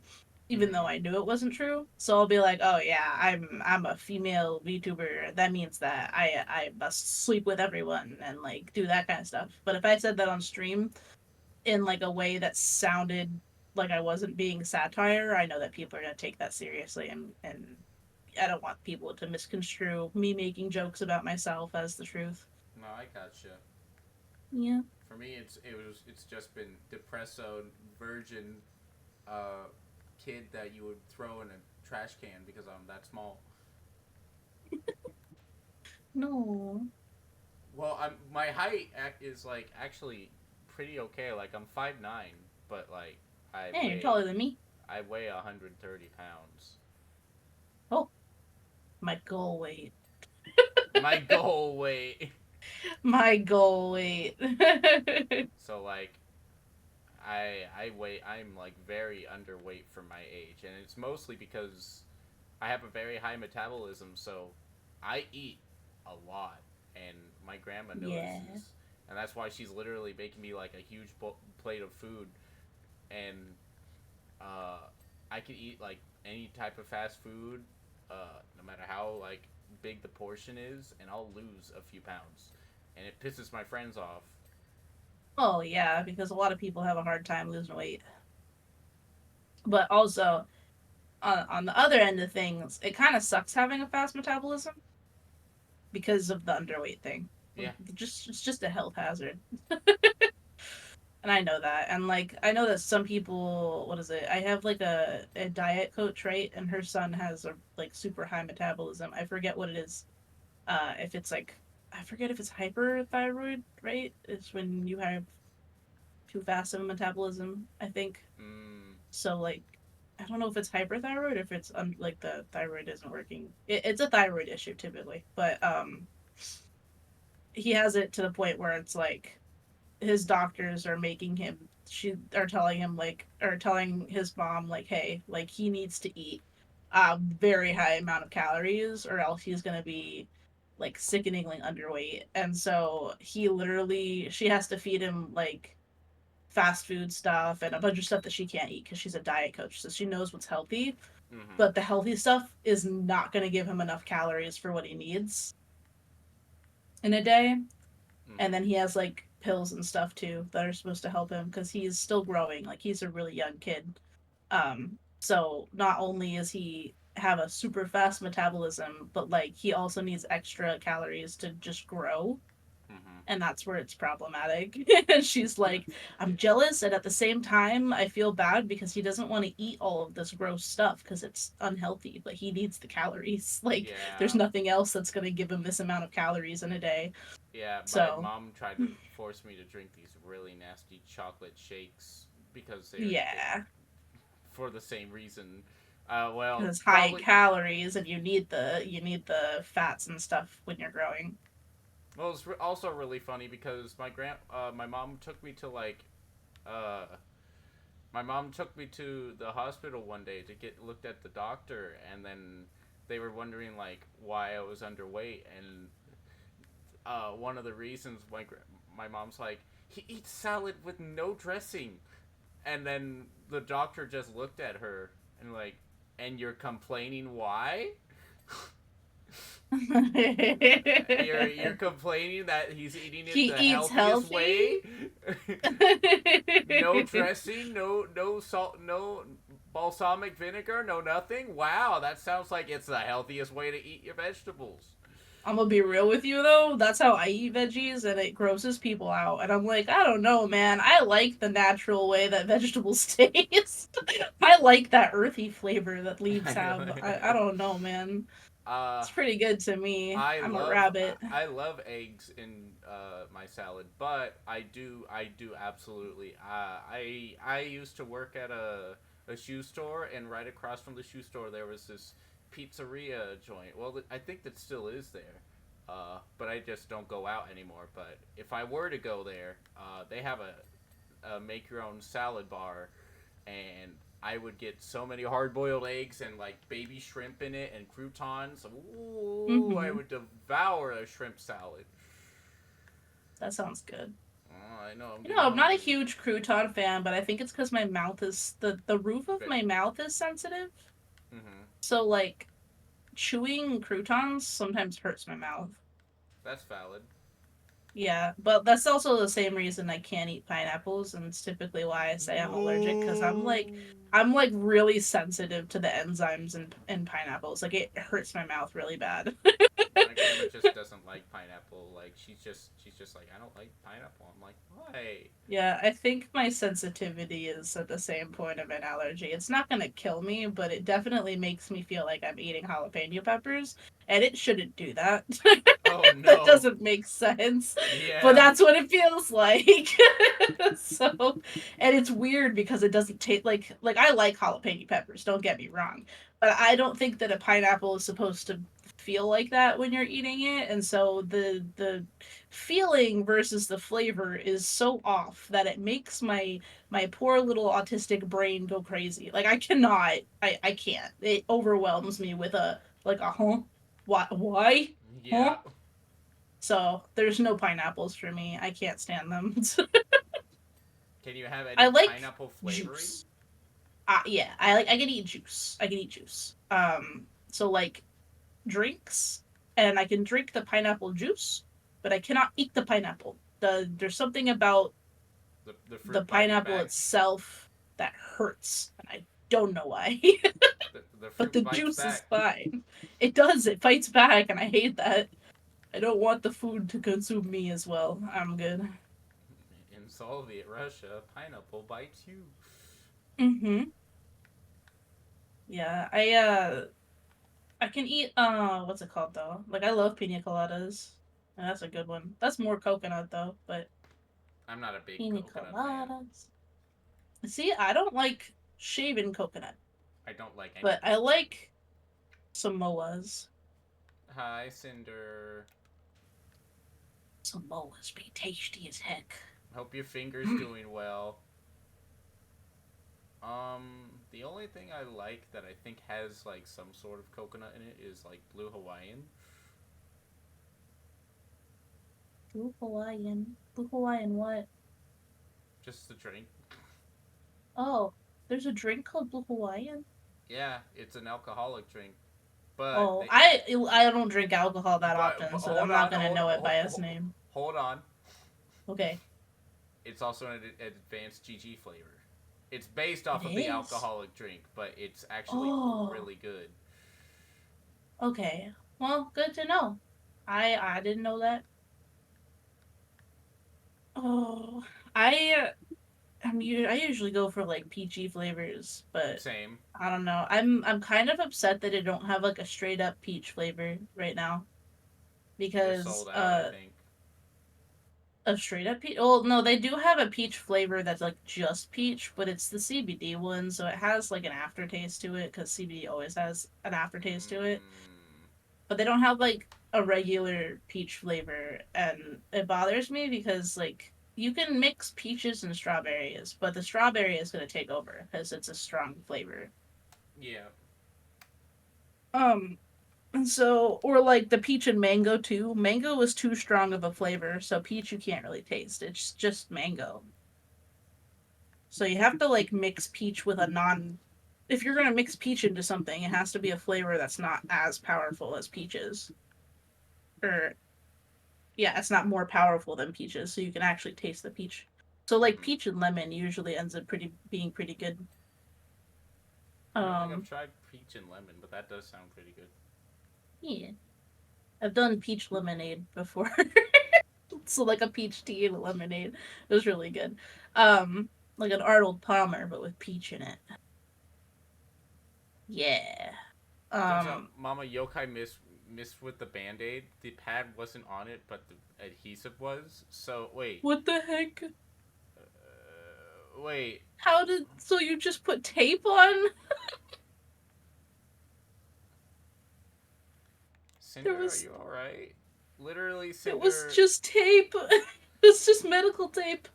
Speaker 2: even though
Speaker 1: Mm-hmm.
Speaker 2: I knew it wasn't true. So I'll be like, oh yeah, I'm a female VTuber. That means that I must sleep with everyone and like do that kind of stuff. But if I said that on stream in like a way that sounded like I wasn't being satire, I know that people are gonna take that seriously, and I don't want people to misconstrue me making jokes about myself as the truth.
Speaker 1: No, I gotcha.
Speaker 2: Yeah.
Speaker 1: For me, it's just been depresso virgin, uh, kid that you would throw in a trash can because I'm that small.
Speaker 2: No.
Speaker 1: Well, my height is like actually pretty okay. Like I'm 5'9", but like I
Speaker 2: Yeah, you're
Speaker 1: weigh
Speaker 2: taller than me.
Speaker 1: I weigh 130 pounds.
Speaker 2: Oh, my goal weight.
Speaker 1: My goal weight.
Speaker 2: My goal weight.
Speaker 1: So like I'm like very underweight for my age, and it's mostly because I have a very high metabolism, so I eat a lot, and my grandma
Speaker 2: Yeah.
Speaker 1: notices, and that's why she's literally making me like a huge plate of food, and uh, I can eat like any type of fast food, no matter how like big the portion is, and I'll lose a few pounds, and it pisses my friends off.
Speaker 2: Oh yeah, because a lot of people have a hard time losing weight. But also on the other end of things, it kind of sucks having a fast metabolism because of the underweight thing.
Speaker 1: Yeah.
Speaker 2: Just it's just a health hazard. And I know that. And like I know that some people what is it? I have like a diet coach, right? And her son has a like super high metabolism. I forget what it is. If it's like I forget if it's hyperthyroid, right? It's when you have too fast of a metabolism, I think.
Speaker 1: Mm.
Speaker 2: So like I don't know if it's hyperthyroid or if it's like the thyroid isn't working. It's a thyroid issue typically, but he has it to the point where it's like his doctors are making him she are telling him like or telling his mom like hey like he needs to eat a very high amount of calories or else he's gonna be like sickeningly underweight and so he literally she has to feed him like fast food stuff and a bunch of stuff that she can't eat because she's a diet coach so she knows what's healthy
Speaker 1: Mm-hmm.
Speaker 2: but the healthy stuff is not going to give him enough calories for what he needs in a day and
Speaker 1: Mm-hmm.
Speaker 2: then he has like pills and stuff too that are supposed to help him because he's still growing like he's a really young kid so not only is he have a super fast metabolism but like he also needs extra calories to just grow
Speaker 1: Mm-hmm.
Speaker 2: and that's where it's problematic. And she's like, I'm jealous, and at the same time, I feel bad because he doesn't want to eat all of this gross stuff because it's unhealthy, but he needs the calories. Like, there's
Speaker 1: Yeah.
Speaker 2: nothing else that's going to give him this amount of calories in a day.
Speaker 1: Yeah, my
Speaker 2: So,
Speaker 1: mom tried to force me to drink these really nasty chocolate shakes because they
Speaker 2: yeah,
Speaker 1: for the same reason. Well,
Speaker 2: because high
Speaker 1: probably.
Speaker 2: calories, and you need the fats and stuff when you're growing.
Speaker 1: Well, it's also really funny because my mom took me to uh, my mom took me to the hospital one day to get looked at the doctor, and then they were wondering like why I was underweight, and one of the reasons my mom's like he eats salad with no dressing, and then the doctor just looked at her and like, and you're complaining why? You're complaining that he's eating it
Speaker 2: He
Speaker 1: the
Speaker 2: eats
Speaker 1: healthiest
Speaker 2: healthy.
Speaker 1: way. No dressing, no salt, no balsamic vinegar, no nothing. Wow, that sounds like it's the healthiest way to eat your vegetables.
Speaker 2: I'm gonna be real with you though. That's how I eat veggies, and it grosses people out. And I'm like, I don't know, man. I like the natural way that vegetables taste. I like that earthy flavor that leaves
Speaker 1: I know.
Speaker 2: have. I don't know, man.
Speaker 1: uh,
Speaker 2: It's pretty good to me. I'm a rabbit.
Speaker 1: I love eggs in my salad, but I do absolutely. I used to work at a shoe store, and right across from the shoe store there was this pizzeria joint. Well, I think that still is there, but I just don't go out anymore. But if I were to go there, they have a make your own salad bar, and I would get so many hard boiled eggs and like baby shrimp in it and croutons. Ooh, I
Speaker 2: Hmm.
Speaker 1: would devour a shrimp salad.
Speaker 2: That sounds good.
Speaker 1: Oh, I know, I'm
Speaker 2: You know,
Speaker 1: getting
Speaker 2: I'm not a
Speaker 1: hungry.
Speaker 2: huge crouton fan, but I think it's because my mouth is the roof of
Speaker 1: But,
Speaker 2: my mouth is sensitive.
Speaker 1: mm-hmm.
Speaker 2: So like chewing croutons sometimes hurts my mouth.
Speaker 1: That's valid.
Speaker 2: Yeah, but that's also the same reason I can't eat pineapples, and it's typically why I say I'm allergic because
Speaker 1: No.
Speaker 2: I'm like really sensitive to the enzymes in pineapples. Like it hurts my mouth really bad.
Speaker 1: My grandma just doesn't like pineapple. Like she's just like I don't like pineapple. I'm like why?
Speaker 2: Yeah, I think my sensitivity is at the same point of an allergy. It's not gonna kill me, but it definitely makes me feel like I'm eating jalapeno peppers, and it shouldn't do that.
Speaker 1: Oh
Speaker 2: That
Speaker 1: no.
Speaker 2: doesn't make sense, but
Speaker 1: Yeah.
Speaker 2: that's what it feels like. So, and it's weird because it doesn't taste like I like jalapeno peppers. Don't get me wrong, but I don't think that a pineapple is supposed to feel like that when you're eating it, and so the feeling versus the flavor is so off that it makes my poor little autistic brain go crazy. Like I cannot, I can't. It overwhelms me with a like a huh, why, huh.
Speaker 1: Yeah.
Speaker 2: So there's no pineapples for me. I can't stand them.
Speaker 1: Can you have
Speaker 2: I
Speaker 1: any
Speaker 2: like
Speaker 1: pineapple flavoring?
Speaker 2: juice. Yeah, I can eat juice. I can eat juice. So like drinks, and I can drink the pineapple juice, but I cannot eat the pineapple. There's something about
Speaker 1: The
Speaker 2: the
Speaker 1: fruit biting
Speaker 2: pineapple
Speaker 1: back.
Speaker 2: itself that hurts, and I don't know why.
Speaker 1: The
Speaker 2: But
Speaker 1: fruit
Speaker 2: the
Speaker 1: bites
Speaker 2: juice is
Speaker 1: back.
Speaker 2: fine. It does. It fights back, and I hate that. I don't want the food to consume me as well. I'm good.
Speaker 1: In Soviet Russia, pineapple bites you.
Speaker 2: Mm-hmm. Yeah, I can eat what's it called though? Like I love pina coladas. And that's a good one. That's more coconut though, but
Speaker 1: I'm not a big
Speaker 2: Pina
Speaker 1: coconut fan.
Speaker 2: coladas. See, I don't like shaven coconut,
Speaker 1: I don't like
Speaker 2: but
Speaker 1: anything.
Speaker 2: I like Samoas.
Speaker 1: Hi, Cinder.
Speaker 2: Samoas be tasty as heck.
Speaker 1: Hope your finger's doing well. The only thing I like that I think has like some sort of coconut in it is like Blue Hawaiian.
Speaker 2: Blue Hawaiian. Blue Hawaiian what?
Speaker 1: Just the drink.
Speaker 2: Oh, there's a drink called Blue Hawaiian?
Speaker 1: Yeah, it's an alcoholic drink, but
Speaker 2: Oh,
Speaker 1: they.
Speaker 2: I don't drink alcohol that
Speaker 1: But
Speaker 2: often, so I'm
Speaker 1: hold
Speaker 2: not
Speaker 1: on,
Speaker 2: gonna know it by its name.
Speaker 1: hold on.
Speaker 2: Okay.
Speaker 1: It's also an advanced GG flavor. It's based off
Speaker 2: It
Speaker 1: of the
Speaker 2: is?
Speaker 1: alcoholic drink, but it's actually
Speaker 2: Oh,
Speaker 1: really good.
Speaker 2: okay. Well, good to know. I didn't know that. Oh, I I usually go for like peachy flavors, but
Speaker 1: Same.
Speaker 2: I don't know. I'm kind of upset that I don't have like a straight up peach flavor right now
Speaker 1: They're
Speaker 2: because
Speaker 1: sold out, I think.
Speaker 2: a straight up peach. Well, no, they do have a peach flavor that's like just peach, but it's the CBD one, so it has like an aftertaste to it because CBD always has an aftertaste to it.
Speaker 1: Mm,
Speaker 2: But they don't have like a regular peach flavor, and it bothers me because like you can mix peaches and strawberries, but the strawberry is going to take over because it's a strong flavor.
Speaker 1: yeah.
Speaker 2: Um, and so or like the peach and mango too. Mango is too strong of a flavor, so peach you can't really taste. It's just mango. So you have to like mix peach with a non. If you're gonna mix peach into something, it has to be a flavor that's not as powerful as peaches, or yeah, it's not more powerful than peaches, so you can actually taste the peach. So like
Speaker 1: Mm-hmm.
Speaker 2: peach and lemon usually ends up being pretty good.
Speaker 1: I don't think I've
Speaker 2: Um,
Speaker 1: tried peach and lemon, but that does sound pretty good.
Speaker 2: yeah, I've done peach lemonade before. So like a peach tea and a lemonade. It was really good. Um, like an Arnold Palmer but with peach in it. Yeah.
Speaker 1: Turns out
Speaker 2: Um,
Speaker 1: Mama Yokai missed with the band aid. The pad wasn't on it, but the adhesive was. So wait,
Speaker 2: what the heck?
Speaker 1: wait.
Speaker 2: How did so you just put tape on? There
Speaker 1: Cinder, are
Speaker 2: was
Speaker 1: you all right? Literally,
Speaker 2: it was
Speaker 1: Cinder.
Speaker 2: just tape. It's just medical tape.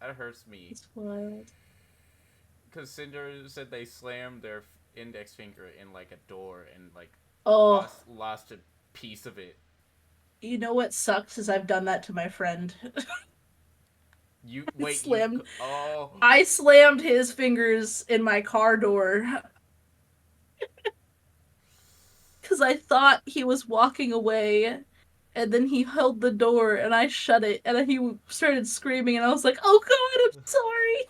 Speaker 1: That hurts me
Speaker 2: It's wild.
Speaker 1: because Cinder said they slammed their index finger in like a door and like
Speaker 2: Oh,
Speaker 1: lost a piece of it.
Speaker 2: you know what sucks is I've done that to my friend.
Speaker 1: You
Speaker 2: I
Speaker 1: wait, you
Speaker 2: slammed
Speaker 1: oh
Speaker 2: I slammed his fingers in my car door because I thought he was walking away, and then he held the door and I shut it, and then he started screaming, and I was like, "Oh God, I'm sorry!"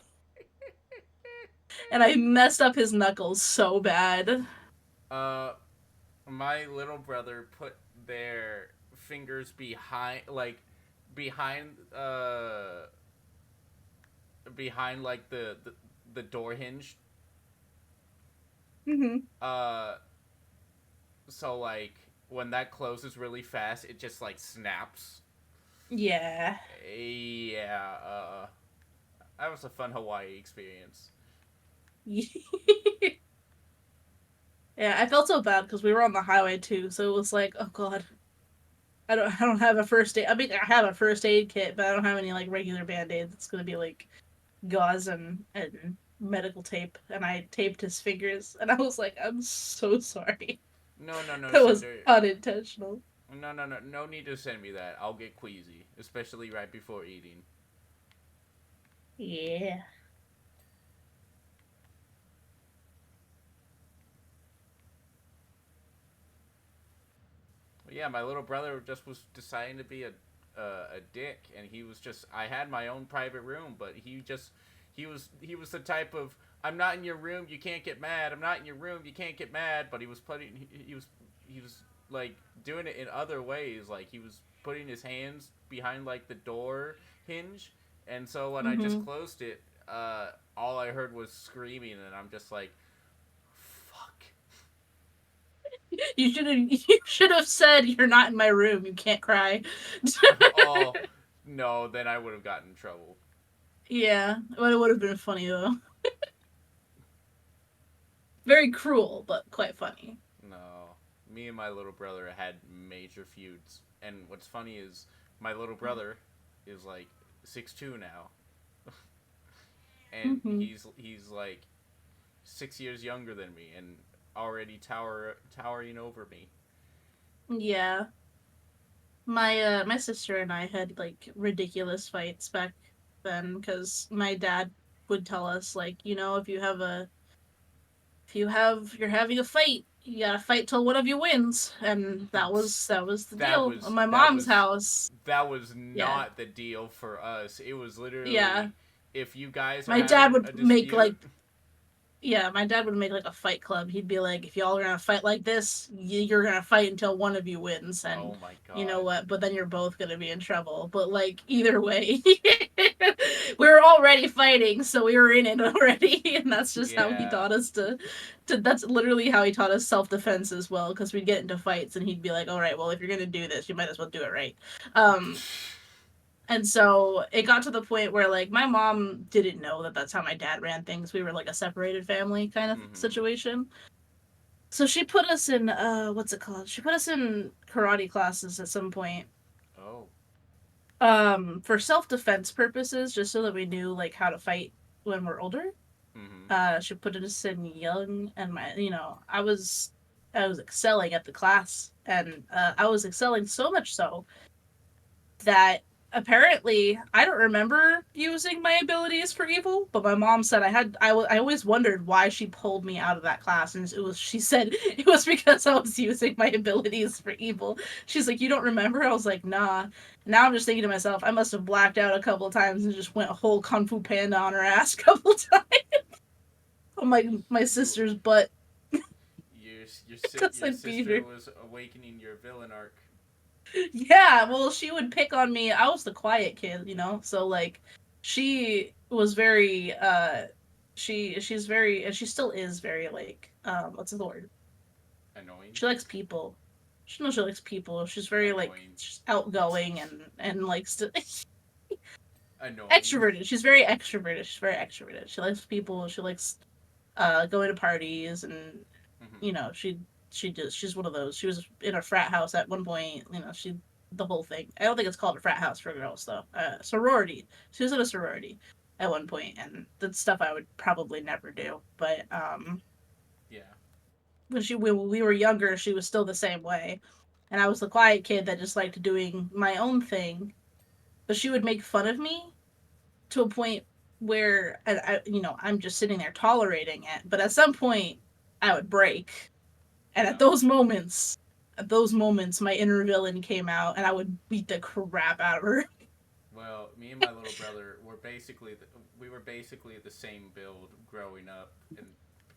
Speaker 2: And I messed up his knuckles so bad.
Speaker 1: uh my little brother put their fingers behind behind like the door hinge.
Speaker 2: Hmm.
Speaker 1: uh so like when that closes really fast it just like snaps.
Speaker 2: Yeah.
Speaker 1: Yeah, that was a fun Hawaii experience.
Speaker 2: Yeah, I felt so bad because we were on the highway too, so it was like, oh God, I don't have a first aid. I mean, I have a first aid kit, but I don't have any like regular band aids. It's gonna be like gauze and medical tape, and I taped his fingers, and I was like, I'm so sorry.
Speaker 1: No,
Speaker 2: That was
Speaker 1: Cinder.
Speaker 2: unintentional.
Speaker 1: No need to send me that. I'll get queasy, especially right before eating.
Speaker 2: Yeah.
Speaker 1: But yeah, my little brother just was deciding to be a dick, and he was just. I had my own private room, but he was the type of I'm not in your room, you can't get mad. I'm not in your room, you can't get mad. But he was like doing it in other ways. Like he was putting his hands behind like the door hinge, and so when I just
Speaker 2: Mm-hmm.
Speaker 1: closed it, all I heard was screaming, and I'm just like, fuck.
Speaker 2: You should have said you're not in my room. You can't cry.
Speaker 1: Oh. No, then I would have gotten in trouble.
Speaker 2: Yeah, but it would have been funny though. Very cruel, but quite funny.
Speaker 1: No, me and my little brother had major feuds, and what's funny is my little brother is like 6'2" now, and
Speaker 2: Hmm.
Speaker 1: he's like 6 years younger than me, and already towering over me.
Speaker 2: Yeah, my sister and I had like ridiculous fights back then because my dad would tell us like, if you're having a fight, you gotta fight till one of you wins, and that was the
Speaker 1: that
Speaker 2: deal. On
Speaker 1: was
Speaker 2: my
Speaker 1: that
Speaker 2: mom's
Speaker 1: was
Speaker 2: house,
Speaker 1: that was
Speaker 2: yeah,
Speaker 1: not the deal for us. It was
Speaker 2: yeah.
Speaker 1: literally, if you guys are
Speaker 2: My dad
Speaker 1: having a
Speaker 2: would make
Speaker 1: dispute.
Speaker 2: like Yeah, my dad would make like a fight club. He'd be like, if y'all are gonna fight like this, you're gonna fight until one of you wins,
Speaker 1: Oh
Speaker 2: and
Speaker 1: my
Speaker 2: you know
Speaker 1: god.
Speaker 2: what? But then you're both gonna be in trouble. But like either way, we were already fighting, so we were in it already, and that's just how he
Speaker 1: Yeah.
Speaker 2: taught us to. That's literally how he taught us self defense as well, because we'd get into fights, and he'd be like, "All right, well, if you're gonna do this, you might as well do it right." Um, and so it got to the point where like my mom didn't know that that's how my dad ran things. We were like a separated family kind of
Speaker 1: Mm-hmm.
Speaker 2: situation. So she put us in what's it called? She put us in karate classes at some point.
Speaker 1: Oh.
Speaker 2: For self-defense purposes, just so that we knew like how to fight when we're older.
Speaker 1: Mm-hmm.
Speaker 2: She put us in young, and I was excelling at the class, and I was excelling so much so that apparently I don't remember using my abilities for evil, but my mom said I always wondered why she pulled me out of that class, and she said it was because I was using my abilities for evil. She's like, "You don't remember?" I was like, "Nah." Now I'm just thinking to myself, I must have blacked out a couple of times and just went a whole kung fu panda on her ass a couple of times on my
Speaker 1: You
Speaker 2: sister's butt because
Speaker 1: your
Speaker 2: I beat her.
Speaker 1: sister was awakening your villain arc.
Speaker 2: Yeah, well, she would pick on me. I was the quiet kid, so like she was very she's very, and she still is very like what's the word?
Speaker 1: Annoying.
Speaker 2: She likes people. She knows she likes people. She's very like
Speaker 1: Annoying.
Speaker 2: she's outgoing and like
Speaker 1: Annoying.
Speaker 2: extroverted. She's very extroverted. She's very extroverted. She likes people. She likes going to parties, and
Speaker 1: Mm-hmm.
Speaker 2: you know she's one of those. She was in a frat house at one point. She the whole thing. I don't think it's called a frat house for girls though. Sorority. She was in a sorority at one point, and that's stuff I would probably never do. But
Speaker 1: Yeah.
Speaker 2: when we were younger, she was still the same way, and I was the quiet kid that just liked doing my own thing. But she would make fun of me to a point where I'm just sitting there tolerating it. But at some point, I would break, and
Speaker 1: Yeah.
Speaker 2: at those moments, my inner villain came out, and I would beat the crap out of her.
Speaker 1: Well, me and my little brother we were basically the same build growing up, and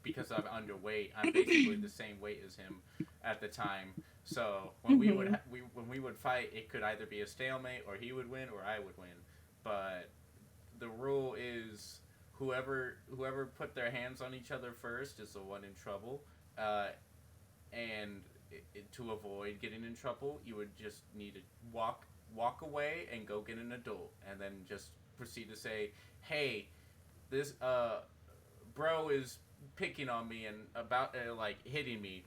Speaker 1: because I'm underweight, I'm basically the same weight as him at the time. So
Speaker 2: Hmm.
Speaker 1: when we would fight, it could either be a stalemate, or he would win, or I would win. But the rule is whoever put their hands on each other first is the one in trouble. Uh, and to avoid getting in trouble, you would just need to walk away and go get an adult, and then just proceed to say, "Hey, this bro is picking on me and about like hitting me."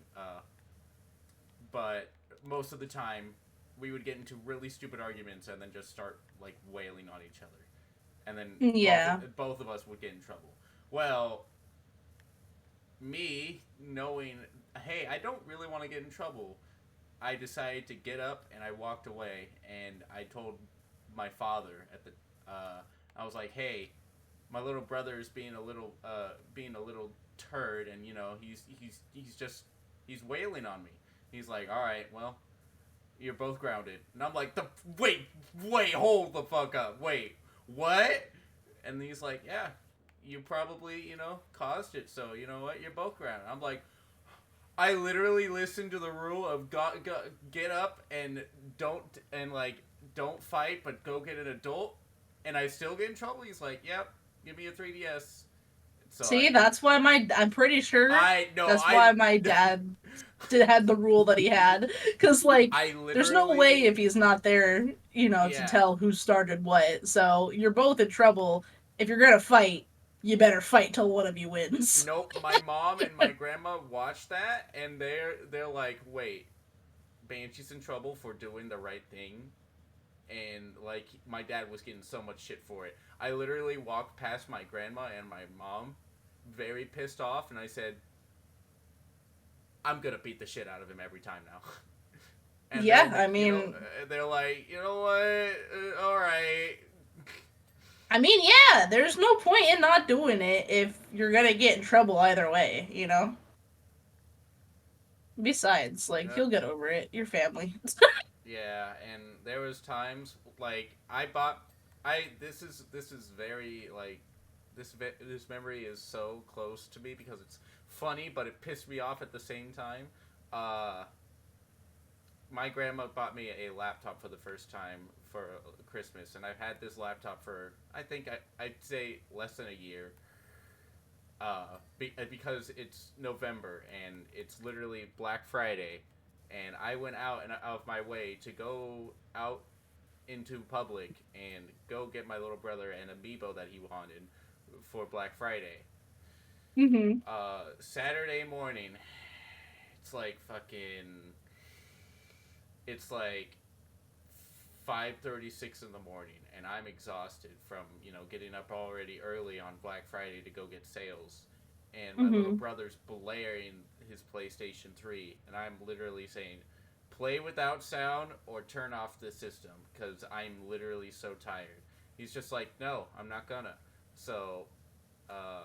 Speaker 1: But most of the time, we would get into really stupid arguments and then just start like wailing on each other, and then
Speaker 2: Yeah.
Speaker 1: both of us would get in trouble. Well, me knowing, hey, I don't really want to get in trouble, I decided to get up and I walked away, and I told my father at the I was like, "Hey, my little brother is being a little turd, and he's just he's wailing on me." He's like, "All right, well, you're both grounded." And I'm like, "The wait, hold the fuck up. Wait, what?" And he's like, "Yeah, you probably, caused it, so you know what? You're both grounded." I'm like, I literally listened to the rule of get up and don't fight, but go get an adult, and I still get in trouble. He's like, "Yep, give me a 3DS." So
Speaker 2: See, I'm pretty sure
Speaker 1: I no,
Speaker 2: that's why my dad. had the rule that he had. Because, like,
Speaker 1: I
Speaker 2: there's no way
Speaker 1: literally,
Speaker 2: if he's not there, to
Speaker 1: yeah.
Speaker 2: tell who started what. So you're both in trouble. If you're gonna fight, you better fight till one of you wins.
Speaker 1: Nope, my mom and my grandma watched that, and they're like, wait, Banshee's in trouble for doing the right thing, and like my dad was getting so much shit for it. I literally walked past my grandma and my mom, very pissed off, and I said, I'm gonna beat the shit out of him every time now. And
Speaker 2: Yeah,
Speaker 1: then
Speaker 2: I mean,
Speaker 1: they're like, you know what, all right.
Speaker 2: yeah, there's no point in not doing it if you're gonna get in trouble either way. Besides, like,
Speaker 1: Yep.
Speaker 2: you'll get over it. Your family.
Speaker 1: Yeah, and there was times like I bought I this is very like this memory is so close to me because it's funny but it pissed me off at the same time. Uh my grandma bought me a laptop for the first time for Christmas, and I've had this laptop for I think I'd say less than a year. Because it's November and it's literally Black Friday, and I went out and out of my way to go out into public and go get my little brother an amiibo that he wanted for Black Friday.
Speaker 2: Mm-hmm.
Speaker 1: Saturday morning, it's like fucking, it's like 5:36 in the morning, and I'm exhausted from getting up already early on Black Friday to go get sales, and my little
Speaker 2: Mm-hmm.
Speaker 1: brother's blaring his PlayStation 3, and I'm literally saying, "Play without sound or turn off the system," because I'm literally so tired. He's just like, "No, I'm not gonna." So, uh,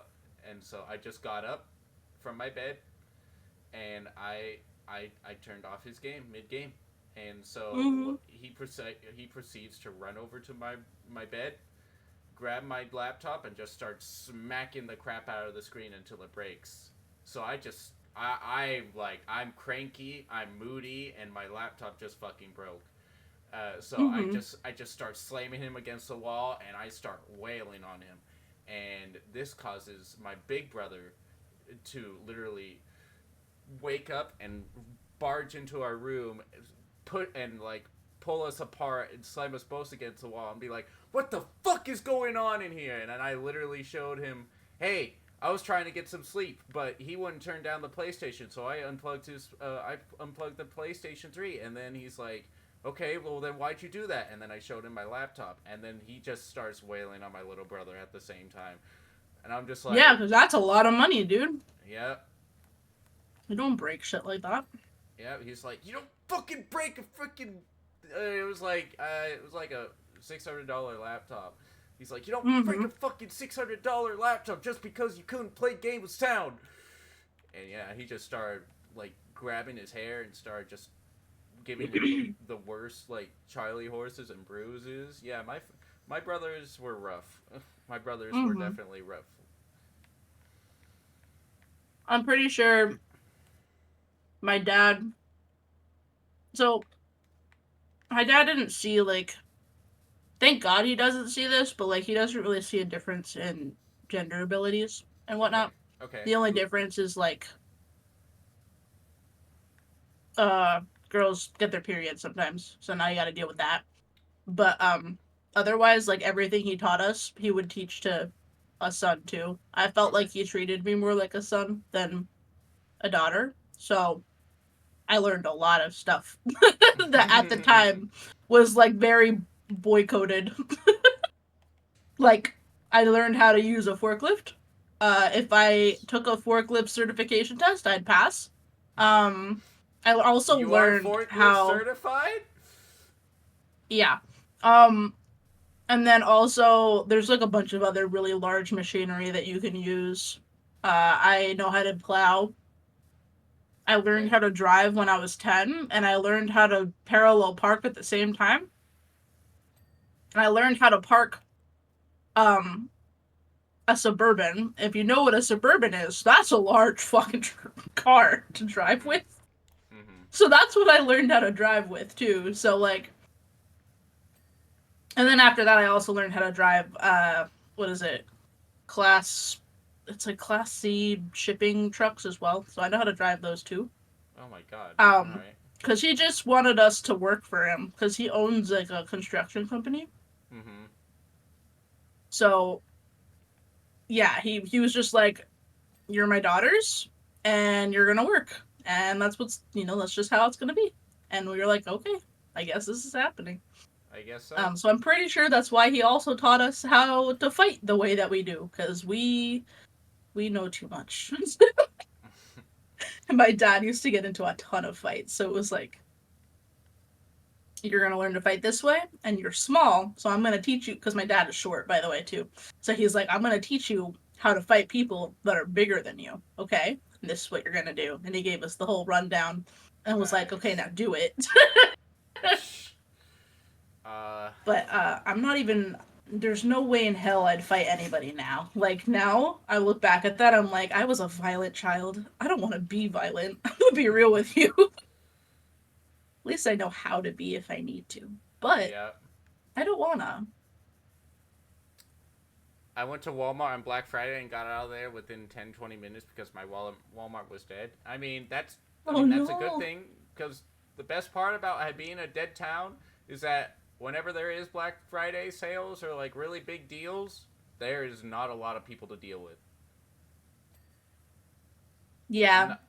Speaker 1: and so I just got up from my bed, and I turned off his game mid game, and so
Speaker 2: Mm-hmm.
Speaker 1: he proceeds to run over to my bed, grab my laptop, and just start smacking the crap out of the screen until it breaks. So I'm cranky, I'm moody, and my laptop just fucking broke. So
Speaker 2: Mm-hmm.
Speaker 1: I just start slamming him against the wall, and I start wailing on him, and this causes my big brother to literally wake up and barge into our room, put and like pull us apart and slam us both against the wall and be like, "What the fuck is going on in here?" And then I literally showed him, "Hey, I was trying to get some sleep, but he wouldn't turn down the PlayStation, so I unplugged the PlayStation 3." And then he's like, "Okay, well then why'd you do that?" And then I showed him my laptop, and then he just starts wailing on my little brother at the same time, and I'm just
Speaker 2: Yeah,
Speaker 1: like,
Speaker 2: because that's a lot of money, dude.
Speaker 1: "Yeah,
Speaker 2: You don't break shit like that.
Speaker 1: yeah." He's like, "You don't fucking break a freaking." It was like a $600 laptop. He's like, "You don't break
Speaker 2: Mm-hmm.
Speaker 1: a fucking $600 laptop just because you couldn't play game with sound." And yeah, he just started like grabbing his hair and started just giving him the worst like Charlie horses and bruises. Yeah, my brothers were rough. My brothers were
Speaker 2: Mm-hmm.
Speaker 1: definitely rough.
Speaker 2: I'm pretty sure my dad. So my dad didn't see, like. Thank God he doesn't see this, but like he doesn't really see a difference in gender abilities and
Speaker 1: Okay,
Speaker 2: whatnot.
Speaker 1: okay.
Speaker 2: The only difference is like uh girls get their periods sometimes, so now you got to deal with that. But otherwise, like everything he taught us, he would teach to a son too. I felt
Speaker 1: Okay.
Speaker 2: like he treated me more like a son than a daughter. So I learned a lot of stuff that at the time was like very boycotted. Like I learned how to use a forklift. If I took a forklift certification test, I'd pass. Um, I also
Speaker 1: You are
Speaker 2: learned
Speaker 1: forklift
Speaker 2: how,
Speaker 1: certified?
Speaker 2: yeah. Um, and then also there's like a bunch of other really large machinery that you can use. I know how to plow. I learned
Speaker 1: Okay.
Speaker 2: how to drive when I was 10, and I learned how to parallel park at the same time. And I learned how to park um a suburban. If you know what a suburban is, that's a large fucking car to drive
Speaker 1: Mhm.
Speaker 2: with.
Speaker 1: Mhm.
Speaker 2: So that's what I learned how to drive with too. So like, and then after that, I also learned how to drive. What is it? Class. It's like Class C shipping trucks as well. So I know how to drive those too.
Speaker 1: Oh my god. All
Speaker 2: Um,
Speaker 1: right.
Speaker 2: because he just wanted us to work for him because he owns like a construction company.
Speaker 1: Mm-hmm.
Speaker 2: So yeah, he was just like, "You're my daughters, and you're gonna work, and that's what's that's just how it's gonna be." And we were like, "Okay, I guess this is happening."
Speaker 1: I guess so.
Speaker 2: So I'm pretty sure that's why he also taught us how to fight the way that we do, because we know too much. And my dad used to get into a ton of fights, so it was like, you're gonna learn to fight this way, and you're small, so I'm gonna teach you. Because my dad is short, by the way, too. So he's like, I'm gonna teach you how to fight people that are bigger than you. Okay, and this is what you're gonna do. And he gave us the whole rundown, and was like, okay,
Speaker 1: Nice.
Speaker 2: now do it.
Speaker 1: uh,
Speaker 2: But I'm not even. There's no way in hell I'd fight anybody now. Like now, I look back at that, I'm like, I was a violent child. I don't want to be violent. I'm gonna be real with you. At least I know how to be if I need to. But
Speaker 1: yeah.
Speaker 2: I don't wanna.
Speaker 1: I went to Walmart on Black Friday and got out of there within 10, 20 minutes because my Walmart was dead. I
Speaker 2: Oh
Speaker 1: mean that's a good
Speaker 2: no.
Speaker 1: thing because the best part about being a dead town is that whenever there is Black Friday sales or like really big deals, there is not a lot of people to deal with. I'm
Speaker 2: Yeah,
Speaker 1: not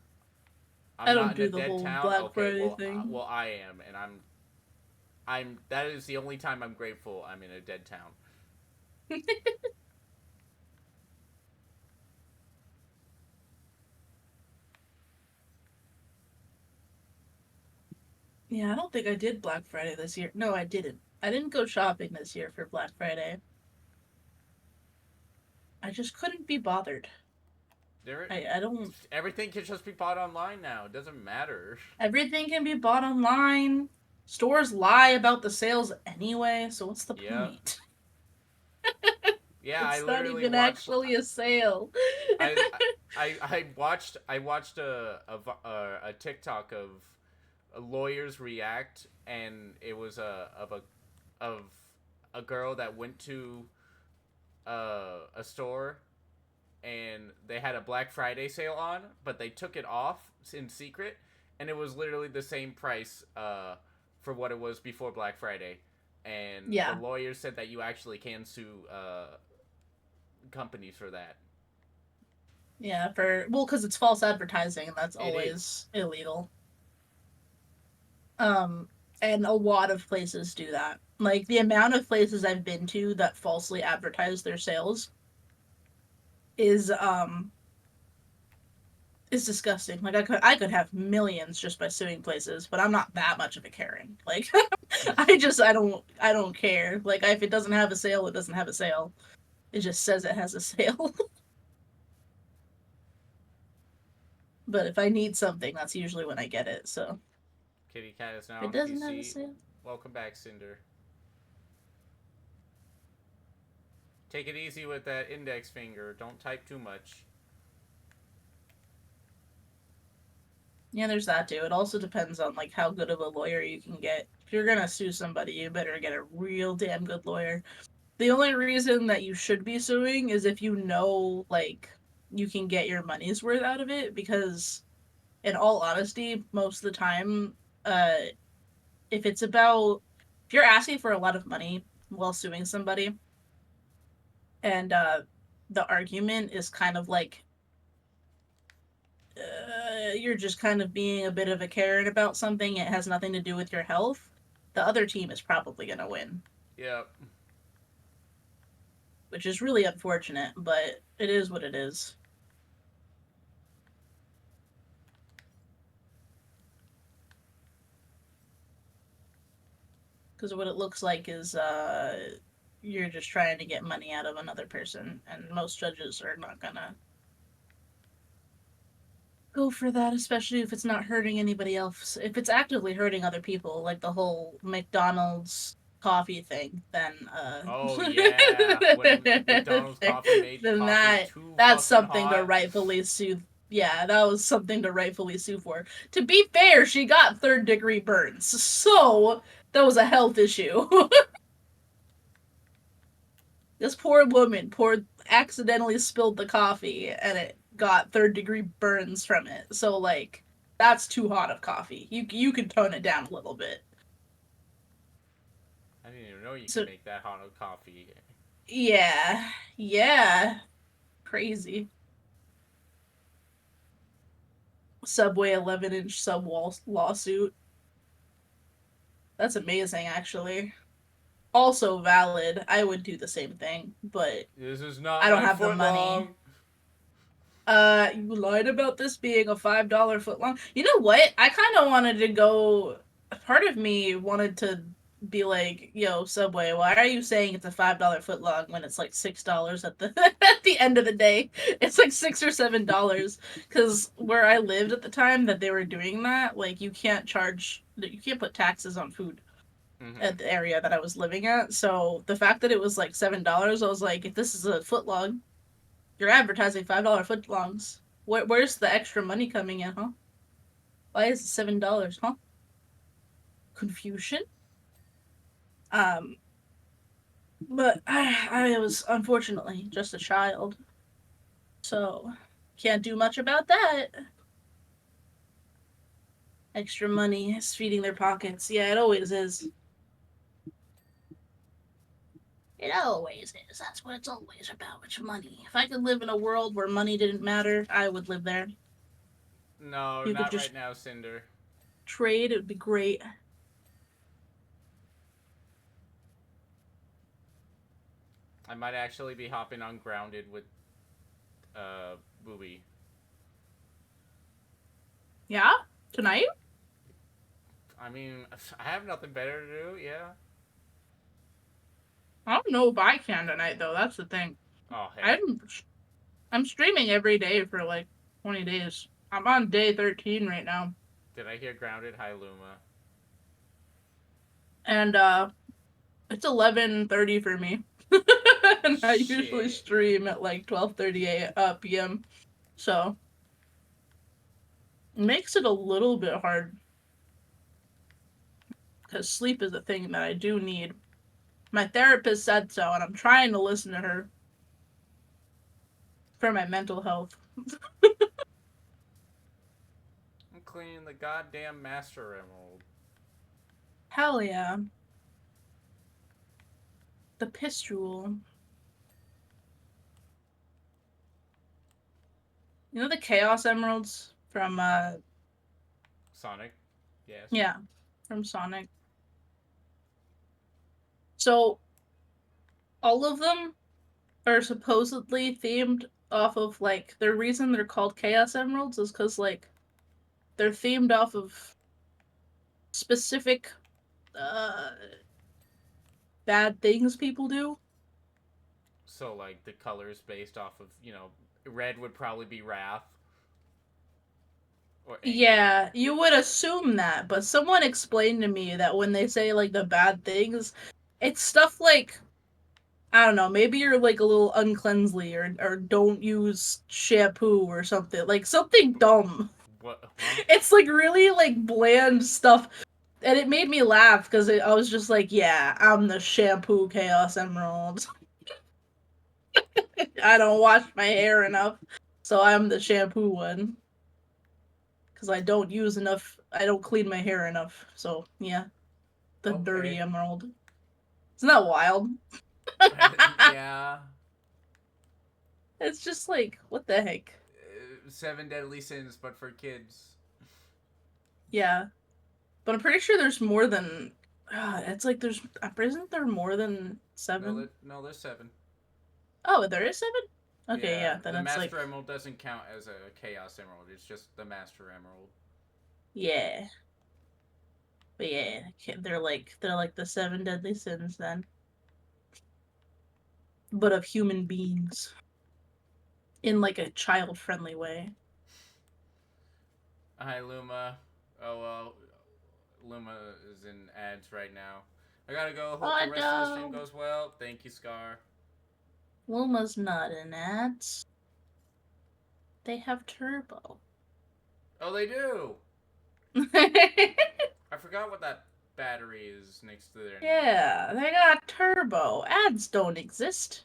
Speaker 2: I
Speaker 1: I'm
Speaker 2: don't
Speaker 1: not in a
Speaker 2: do the
Speaker 1: dead
Speaker 2: whole
Speaker 1: town.
Speaker 2: Black
Speaker 1: Okay,
Speaker 2: Friday thing.
Speaker 1: well I am and I'm that is the only time I'm grateful I'm in a dead town.
Speaker 2: Yeah, I don't think I did Black Friday this year. No, I didn't. I didn't go shopping this year for Black Friday. I just couldn't be bothered.
Speaker 1: There
Speaker 2: I don't.
Speaker 1: everything can just be bought online now. It doesn't matter.
Speaker 2: Everything can be bought online. Stores lie about the sales anyway, so what's the
Speaker 1: Yep.
Speaker 2: point?
Speaker 1: Yeah, I
Speaker 2: It's not
Speaker 1: literally
Speaker 2: even
Speaker 1: watched.
Speaker 2: actually a sale.
Speaker 1: I I watched a TikTok of lawyers react, and it was of a girl that went to a store and they had a Black Friday sale on, but they took it off in secret, and it was literally the same price for what it was before Black Friday. And the
Speaker 2: Yeah.
Speaker 1: lawyers said that you actually can sue companies for that.
Speaker 2: Yeah, because it's false advertising and that's
Speaker 1: It is.
Speaker 2: always illegal. Um, and a lot of places do that. Like the amount of places I've been to that falsely advertise their sales is um is disgusting. Like I could have millions just by suing places, but I'm not that much of a Karen. Like I don't care. Like if it doesn't have a sale, it doesn't have a sale. It just says it has a sale. But if I need something, that's usually when I get it. So
Speaker 1: Kitty Cat is
Speaker 2: if
Speaker 1: now
Speaker 2: it
Speaker 1: on
Speaker 2: doesn't have a
Speaker 1: PC.
Speaker 2: sale,
Speaker 1: Welcome back, Cinder. Take it easy with that index finger. Don't type too much.
Speaker 2: yeah, there's that too. It also depends on like how good of a lawyer you can get. If you're gonna sue somebody, you better get a real damn good lawyer. The only reason that you should be suing is if you know like you can get your money's worth out of it, because in all honesty, most of the time, uh if it's about if you're asking for a lot of money while suing somebody, and the argument is kind of like you're just kind of being a bit of a Karen about something, it has nothing to do with your health, the other team is probably going to win,
Speaker 1: Yep.
Speaker 2: which is really unfortunate, but it is what it is. Because what it looks like is you're just trying to get money out of another person, and most judges are not gonna go for that, especially if it's not hurting anybody else. If it's actively hurting other people, like the whole McDonald's coffee thing, then
Speaker 1: Oh yeah. When McDonald's coffee made
Speaker 2: then
Speaker 1: coffee
Speaker 2: that
Speaker 1: too
Speaker 2: that's
Speaker 1: fucking
Speaker 2: something to
Speaker 1: hot.
Speaker 2: rightfully sue. Yeah, that was something to rightfully sue for. To be fair, she got third-degree burns, so that was a health issue. This poor woman accidentally spilled the coffee and it got third-degree burns from it. So like That's too hot of coffee. You can tone it down a little bit.
Speaker 1: I didn't even know you
Speaker 2: So
Speaker 1: could make that hot of coffee.
Speaker 2: yeah, crazy. Subway 11-inch subwall lawsuit. That's amazing, actually. Also valid. I would do the same thing, but
Speaker 1: This is
Speaker 2: I
Speaker 1: not
Speaker 2: don't
Speaker 1: my
Speaker 2: have the
Speaker 1: foot
Speaker 2: money.
Speaker 1: long.
Speaker 2: You lied about this being a $5 foot long. You know what? I kind of wanted to go. Part of me wanted to be like, "Yo, Subway, why are you saying it's a $5 foot long when it's like $6 at the at the end of the day? It's like $6 or $7." Because where I lived at the time that they were doing that, like you can't put taxes on food
Speaker 1: Mm-hmm.
Speaker 2: at the area that I was living at. So the fact that it was like $7, I was like, if this is a foot long, you're advertising $5 footlongs. Where's the extra money coming in, huh? Why is it $7, huh? Confusion. Um, but I was unfortunately just a child, so can't do much about that. Extra money is feeding their pockets. Yeah, it always is. It always is. That's what it's always about. It's money. If I could live in a world where money didn't matter, I would live there.
Speaker 1: No,
Speaker 2: You could
Speaker 1: not
Speaker 2: just
Speaker 1: right now, Cinder.
Speaker 2: trade. It would be great.
Speaker 1: I might actually be hopping on Grounded with Booby.
Speaker 2: Yeah, tonight.
Speaker 1: I mean, I have nothing better to do. Yeah.
Speaker 2: I don't know if I can tonight though. That's the thing.
Speaker 1: Oh hey,
Speaker 2: I'm I'm streaming every day for like 20 days. I'm on day 13 right now.
Speaker 1: did I hear Grounded? Hi Luma.
Speaker 2: And it's 11:30 for me. And I usually
Speaker 1: Shit.
Speaker 2: stream at like 12:30 p.m. So, it makes it a little bit hard cuz sleep is a thing that I do need. My therapist said so, and I'm trying to listen to her for my mental health.
Speaker 1: I'm cleaning the goddamn Master Emerald.
Speaker 2: Hell yeah. The pistol. You know the Chaos Emeralds from
Speaker 1: Sonic. Yes.
Speaker 2: yeah, from Sonic. So all of them are supposedly themed off of like the reason they're called Chaos Emeralds is because like they're themed off of specific uh bad things people do.
Speaker 1: So like the colors based off of red would probably be wrath or anger.
Speaker 2: Yeah, you would assume that, but someone explained to me that when they say like the bad things, it's stuff like I don't know, maybe you're like a little uncleansly or don't use shampoo or something. Like something dumb.
Speaker 1: What? Huh?
Speaker 2: It's like really like bland stuff. And it made me laugh because I was just like, yeah, I'm the shampoo Chaos Emerald. I don't wash my hair enough, so I'm the shampoo one. Because I don't use enough, I don't clean my hair enough. So, yeah, the dirty
Speaker 1: Okay.
Speaker 2: emerald. Isn't that wild?
Speaker 1: Yeah.
Speaker 2: It's just like, what the heck?
Speaker 1: Seven deadly sins, but for kids.
Speaker 2: Yeah. But I'm pretty sure there's more than. It's like there's. Isn't there more than
Speaker 1: No,
Speaker 2: 7?
Speaker 1: no, there's seven.
Speaker 2: Oh, there is 7? Okay,
Speaker 1: Yeah,
Speaker 2: yeah, then
Speaker 1: the
Speaker 2: it's like.
Speaker 1: Master Emerald doesn't count as a Chaos Emerald. It's just the Master Emerald.
Speaker 2: Yeah. But yeah, they're like the 7 deadly sins then. But of human beings. In like a child friendly way.
Speaker 1: Hi, Luma. Oh well, Luma is in ads right now. I gotta go. Hope the
Speaker 2: Oh
Speaker 1: rest of the stream
Speaker 2: no!
Speaker 1: goes well. Thank you, Scar.
Speaker 2: Luma's not in ads. They have turbo.
Speaker 1: Oh, they do. I forgot what that battery is next to their name.
Speaker 2: Yeah, they got turbo. Ads don't exist.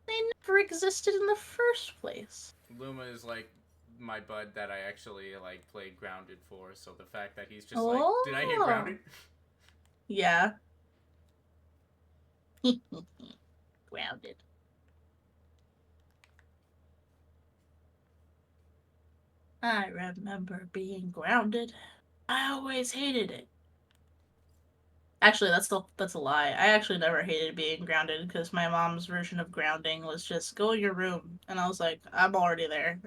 Speaker 2: They never existed in the first place.
Speaker 1: Luma is like my bud that I actually like played Grounded for. So the fact that he's just like, did I hit
Speaker 2: Oh.
Speaker 1: Grounded?
Speaker 2: Yeah. Grounded. I remember being grounded. I always hated it. Actually, that's a lie. I actually never hated being grounded because my mom's version of grounding was just go in your room, and I was like, I'm already there.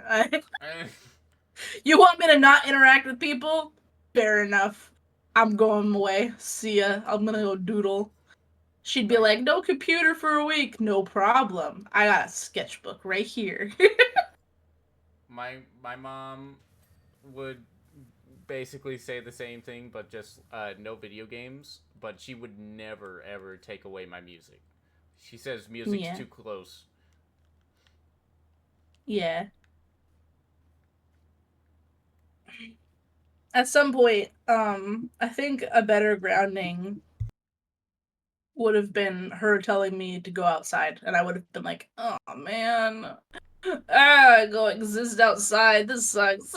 Speaker 2: You want me to not interact with people? Fair enough. I'm going away. See ya. I'm gonna go doodle. She'd be
Speaker 1: like
Speaker 2: like, no computer for a week. No problem. I got a sketchbook right here.
Speaker 1: my mom would basically say the same thing, but just no video games. But she would never ever take away my music. She says music's
Speaker 2: Yeah.
Speaker 1: too close.
Speaker 2: Yeah. At some point, I think a better grounding would have been her telling me to go outside, and I would have been like, oh man. Go exist outside. This sucks.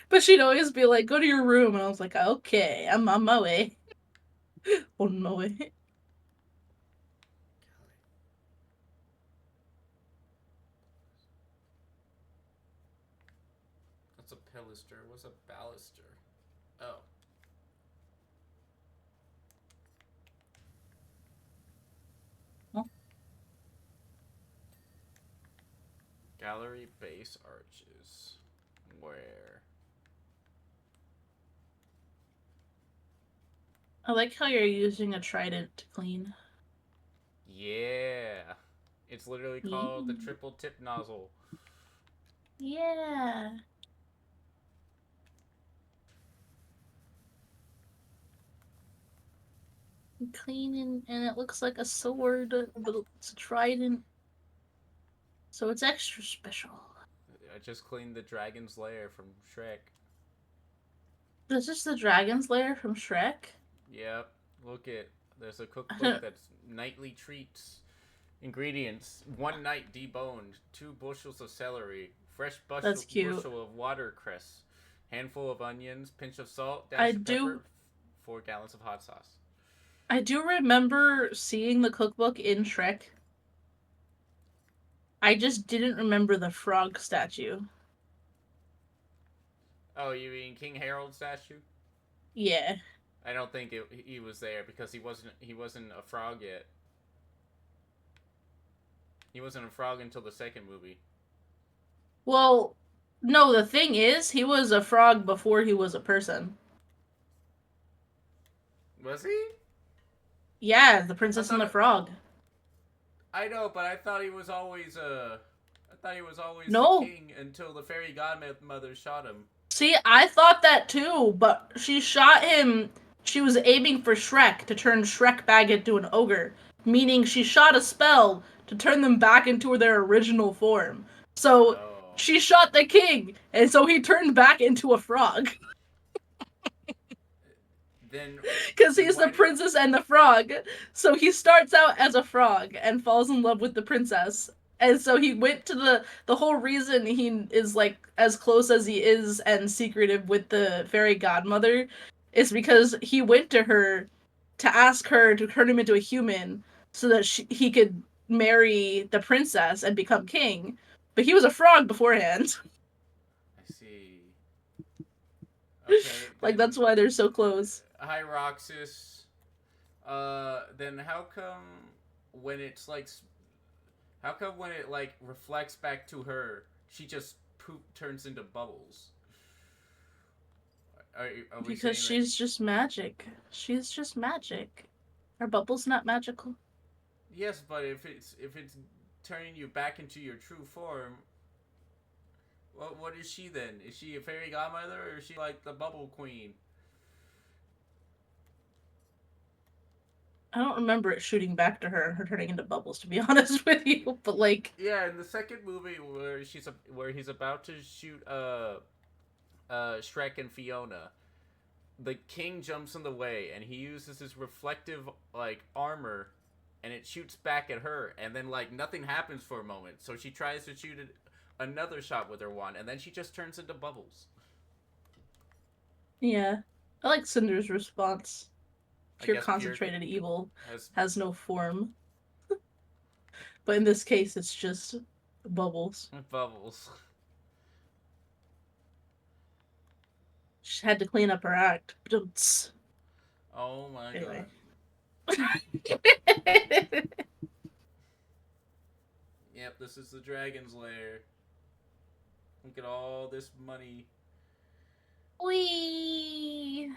Speaker 2: But she'd always be like, go to your room. And I was like, okay, I'm on my way. On my way.
Speaker 1: What's a pilaster? What's a baluster? Oh. Gallery base arches. Where?
Speaker 2: I like how you're using a trident to clean.
Speaker 1: Yeah. It's literally called the triple tip nozzle.
Speaker 2: Yeah. Cleaning, and it looks like a sword, but it's a trident. So it's extra special.
Speaker 1: I just cleaned the dragon's lair from Shrek.
Speaker 2: This is the dragon's lair from Shrek.
Speaker 1: Yep. Look at there's a cookbook that's nightly treats. Ingredients: 1 night deboned, 2 bushels of celery, fresh
Speaker 2: That's cute.
Speaker 1: bushel of watercress, handful of onions, pinch of salt,
Speaker 2: I
Speaker 1: dash of
Speaker 2: do
Speaker 1: pepper, 4 gallons of hot sauce.
Speaker 2: I do remember seeing the cookbook in Shrek. I just didn't remember the frog statue.
Speaker 1: Oh, you mean King Harold statue?
Speaker 2: Yeah.
Speaker 1: I don't think he was there because he wasn't a frog yet. He wasn't a frog until the second movie.
Speaker 2: Well, no, the thing is, he was a frog before he was a person.
Speaker 1: Was he?
Speaker 2: Yeah, the
Speaker 1: I
Speaker 2: Princess and
Speaker 1: thought
Speaker 2: the Frog.
Speaker 1: I know, but I thought he was always the
Speaker 2: No.
Speaker 1: king until the fairy godmother shot him.
Speaker 2: See, I thought that too, but she shot him. She was aiming for Shrek to turn Shrek back into an ogre, meaning she shot a spell to turn them back into their original form. So
Speaker 1: Oh.
Speaker 2: she shot the king, and so he turned back into a frog.
Speaker 1: Then
Speaker 2: Because he's
Speaker 1: why
Speaker 2: the princess and the frog. So he starts out as a frog and falls in love with the princess. And so he went to the whole reason he is like as close as he is and secretive with the fairy godmother is because he went to her to ask her to turn him into a human so that he could marry the princess and become king. But he was a frog beforehand.
Speaker 1: I see. Okay,
Speaker 2: Like
Speaker 1: then
Speaker 2: that's why they're so close.
Speaker 1: hi Roxas. Then how come when it's like how come when it like reflects back to her, she just poop turns into bubbles? Are we
Speaker 2: Because
Speaker 1: saying that?
Speaker 2: she's just magic. She's just magic. Are bubbles not magical?
Speaker 1: Yes, but if it's turning you back into your true form, what is she then? Is she a fairy godmother or is she like the bubble queen?
Speaker 2: I don't remember it shooting back to her and her turning into bubbles, to be honest with you. But like,
Speaker 1: Yeah, in the second movie where he's about to shoot Shrek and Fiona, the king jumps in the way and he uses his reflective like armor and it shoots back at her, and then like nothing happens for a moment. So she tries to shoot it another shot with her wand, and then she just turns into bubbles.
Speaker 2: Yeah. I like Cinder's response.
Speaker 1: I
Speaker 2: Pure
Speaker 1: guess pure
Speaker 2: concentrated evil
Speaker 1: has
Speaker 2: has no form. But in this case, it's just bubbles.
Speaker 1: bubbles.
Speaker 2: She had to clean up her act.
Speaker 1: Oh my
Speaker 2: Anyway.
Speaker 1: god. Yep, this is the dragon's lair. Look at all this money.
Speaker 2: Whee!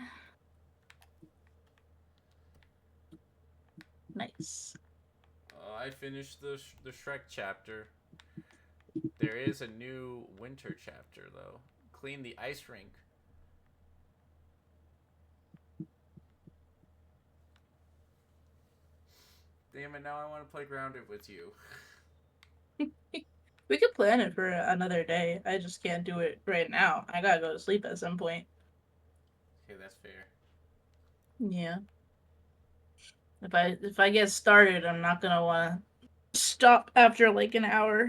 Speaker 2: Nice.
Speaker 1: I finished the Shrek chapter. There is a new winter chapter though. Clean the ice rink. Damn it! Now I want to play Grounded with you.
Speaker 2: We could plan it for another day. I just can't do it right now. I gotta go to sleep at some point.
Speaker 1: Okay, that's fair.
Speaker 2: Yeah. If I get started, I'm not gonna wanna stop after like an hour.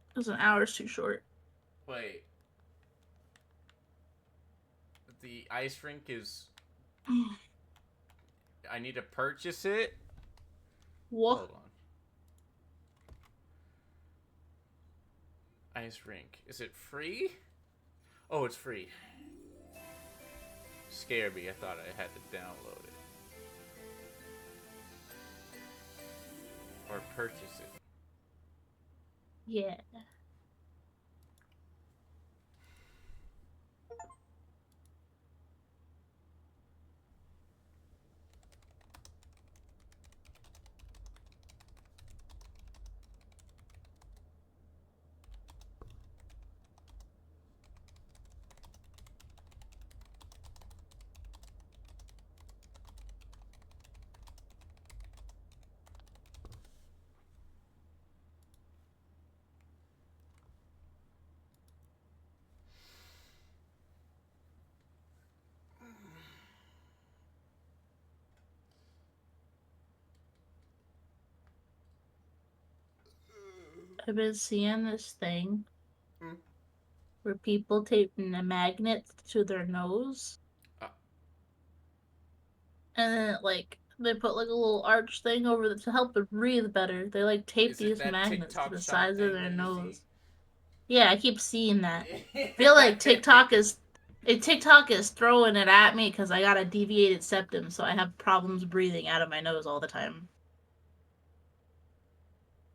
Speaker 2: Because an hour's too short.
Speaker 1: Wait. The ice rink is. I need to purchase it?
Speaker 2: What?
Speaker 1: Hold on. Ice rink. Is it free? Oh, it's free. Scared me. I thought I had to download it. Or purchase it.
Speaker 2: Yeah. I've been seeing this thing
Speaker 1: Hmm?
Speaker 2: where people tape magnets to their nose,
Speaker 1: Uh,
Speaker 2: and then like they put like a little arch thing over to help it breathe better. They like tape
Speaker 1: is it
Speaker 2: these
Speaker 1: that
Speaker 2: magnets to
Speaker 1: TikTok
Speaker 2: the
Speaker 1: shop
Speaker 2: sides of
Speaker 1: thing
Speaker 2: their
Speaker 1: that you see?
Speaker 2: nose. Yeah, I keep seeing that. I feel like TikTok is throwing it at me because I got a deviated septum, so I have problems breathing out of my nose all the time.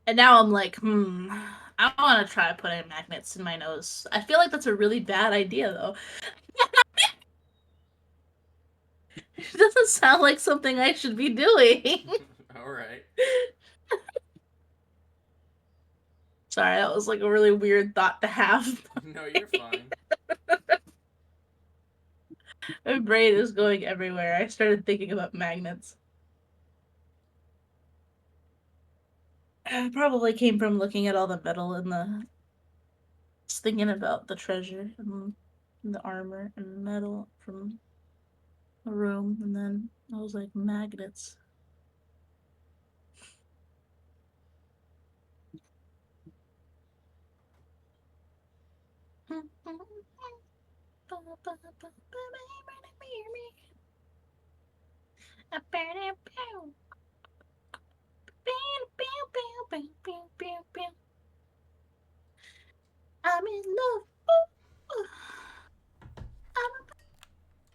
Speaker 2: And now I'm like, I want to try putting magnets in my nose. I feel like that's a really bad idea, though. It doesn't sound like something I should be doing.
Speaker 1: Alright.
Speaker 2: Sorry, that was like a really weird thought to have.
Speaker 1: No, you're fine.
Speaker 2: My brain is going everywhere. I started thinking about magnets. It probably came from looking at all the metal in the. Just thinking about the treasure and the armor and metal from a room, and then I was like, magnets. I'm in love.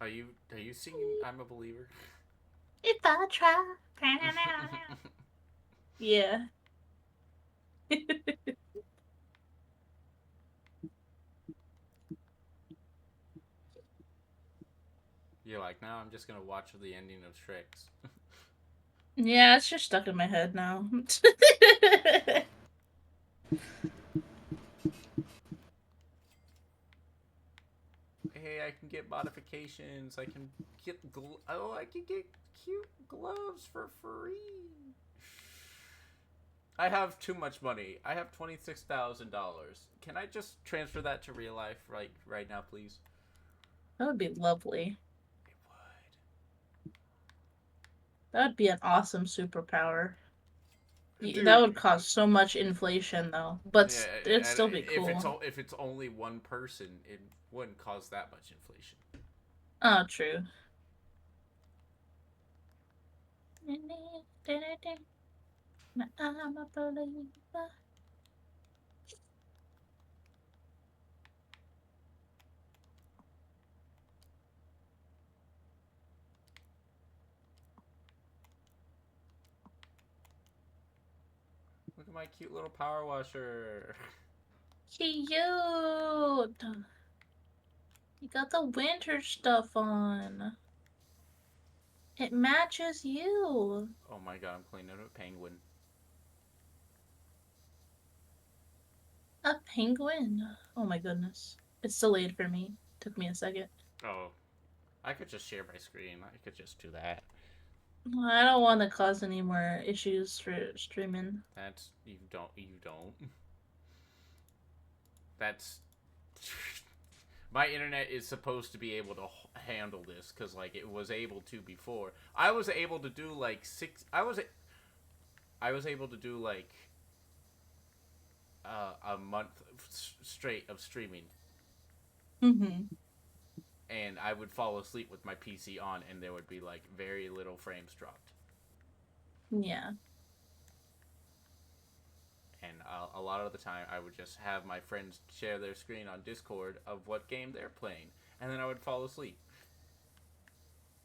Speaker 1: Are you singing I'm a Believer?
Speaker 2: If I try. Yeah.
Speaker 1: You're like, now I'm just gonna watch the ending of Shrek's.
Speaker 2: Yeah, it's just stuck in my head now.
Speaker 1: Hey, I can get modifications. I can get I can get cute gloves for free. I have too much money. I have $26,000. Can I just transfer that to real life right now, please?
Speaker 2: That would be lovely.
Speaker 1: It would.
Speaker 2: That would be an awesome superpower. That
Speaker 1: Dude.
Speaker 2: would cause so much inflation, though. But
Speaker 1: Yeah,
Speaker 2: it'd
Speaker 1: and
Speaker 2: still be
Speaker 1: if it's
Speaker 2: cool.
Speaker 1: if it's only one person, it wouldn't cause that much inflation.
Speaker 2: Oh, true. I'm a believer.
Speaker 1: Look at my cute little power washer.
Speaker 2: Cute. You got the winter stuff on. It matches you.
Speaker 1: Oh my god, I'm cleaning a penguin.
Speaker 2: A penguin. Oh my goodness. It's delayed for me. Took me a second.
Speaker 1: Oh, I could just share my screen. I could just do that.
Speaker 2: I don't want to cause any more issues for streaming.
Speaker 1: That's you don't. That's my internet is supposed to be able to handle this because like it was able to before. I was able to do like I was able to do like a month straight of streaming,
Speaker 2: Mm-hmm.
Speaker 1: and I would fall asleep with my PC on, and there would be like very little frames dropped.
Speaker 2: Yeah.
Speaker 1: And a lot of the time, I would just have my friends share their screen on Discord of what game they're playing, and then I would fall asleep.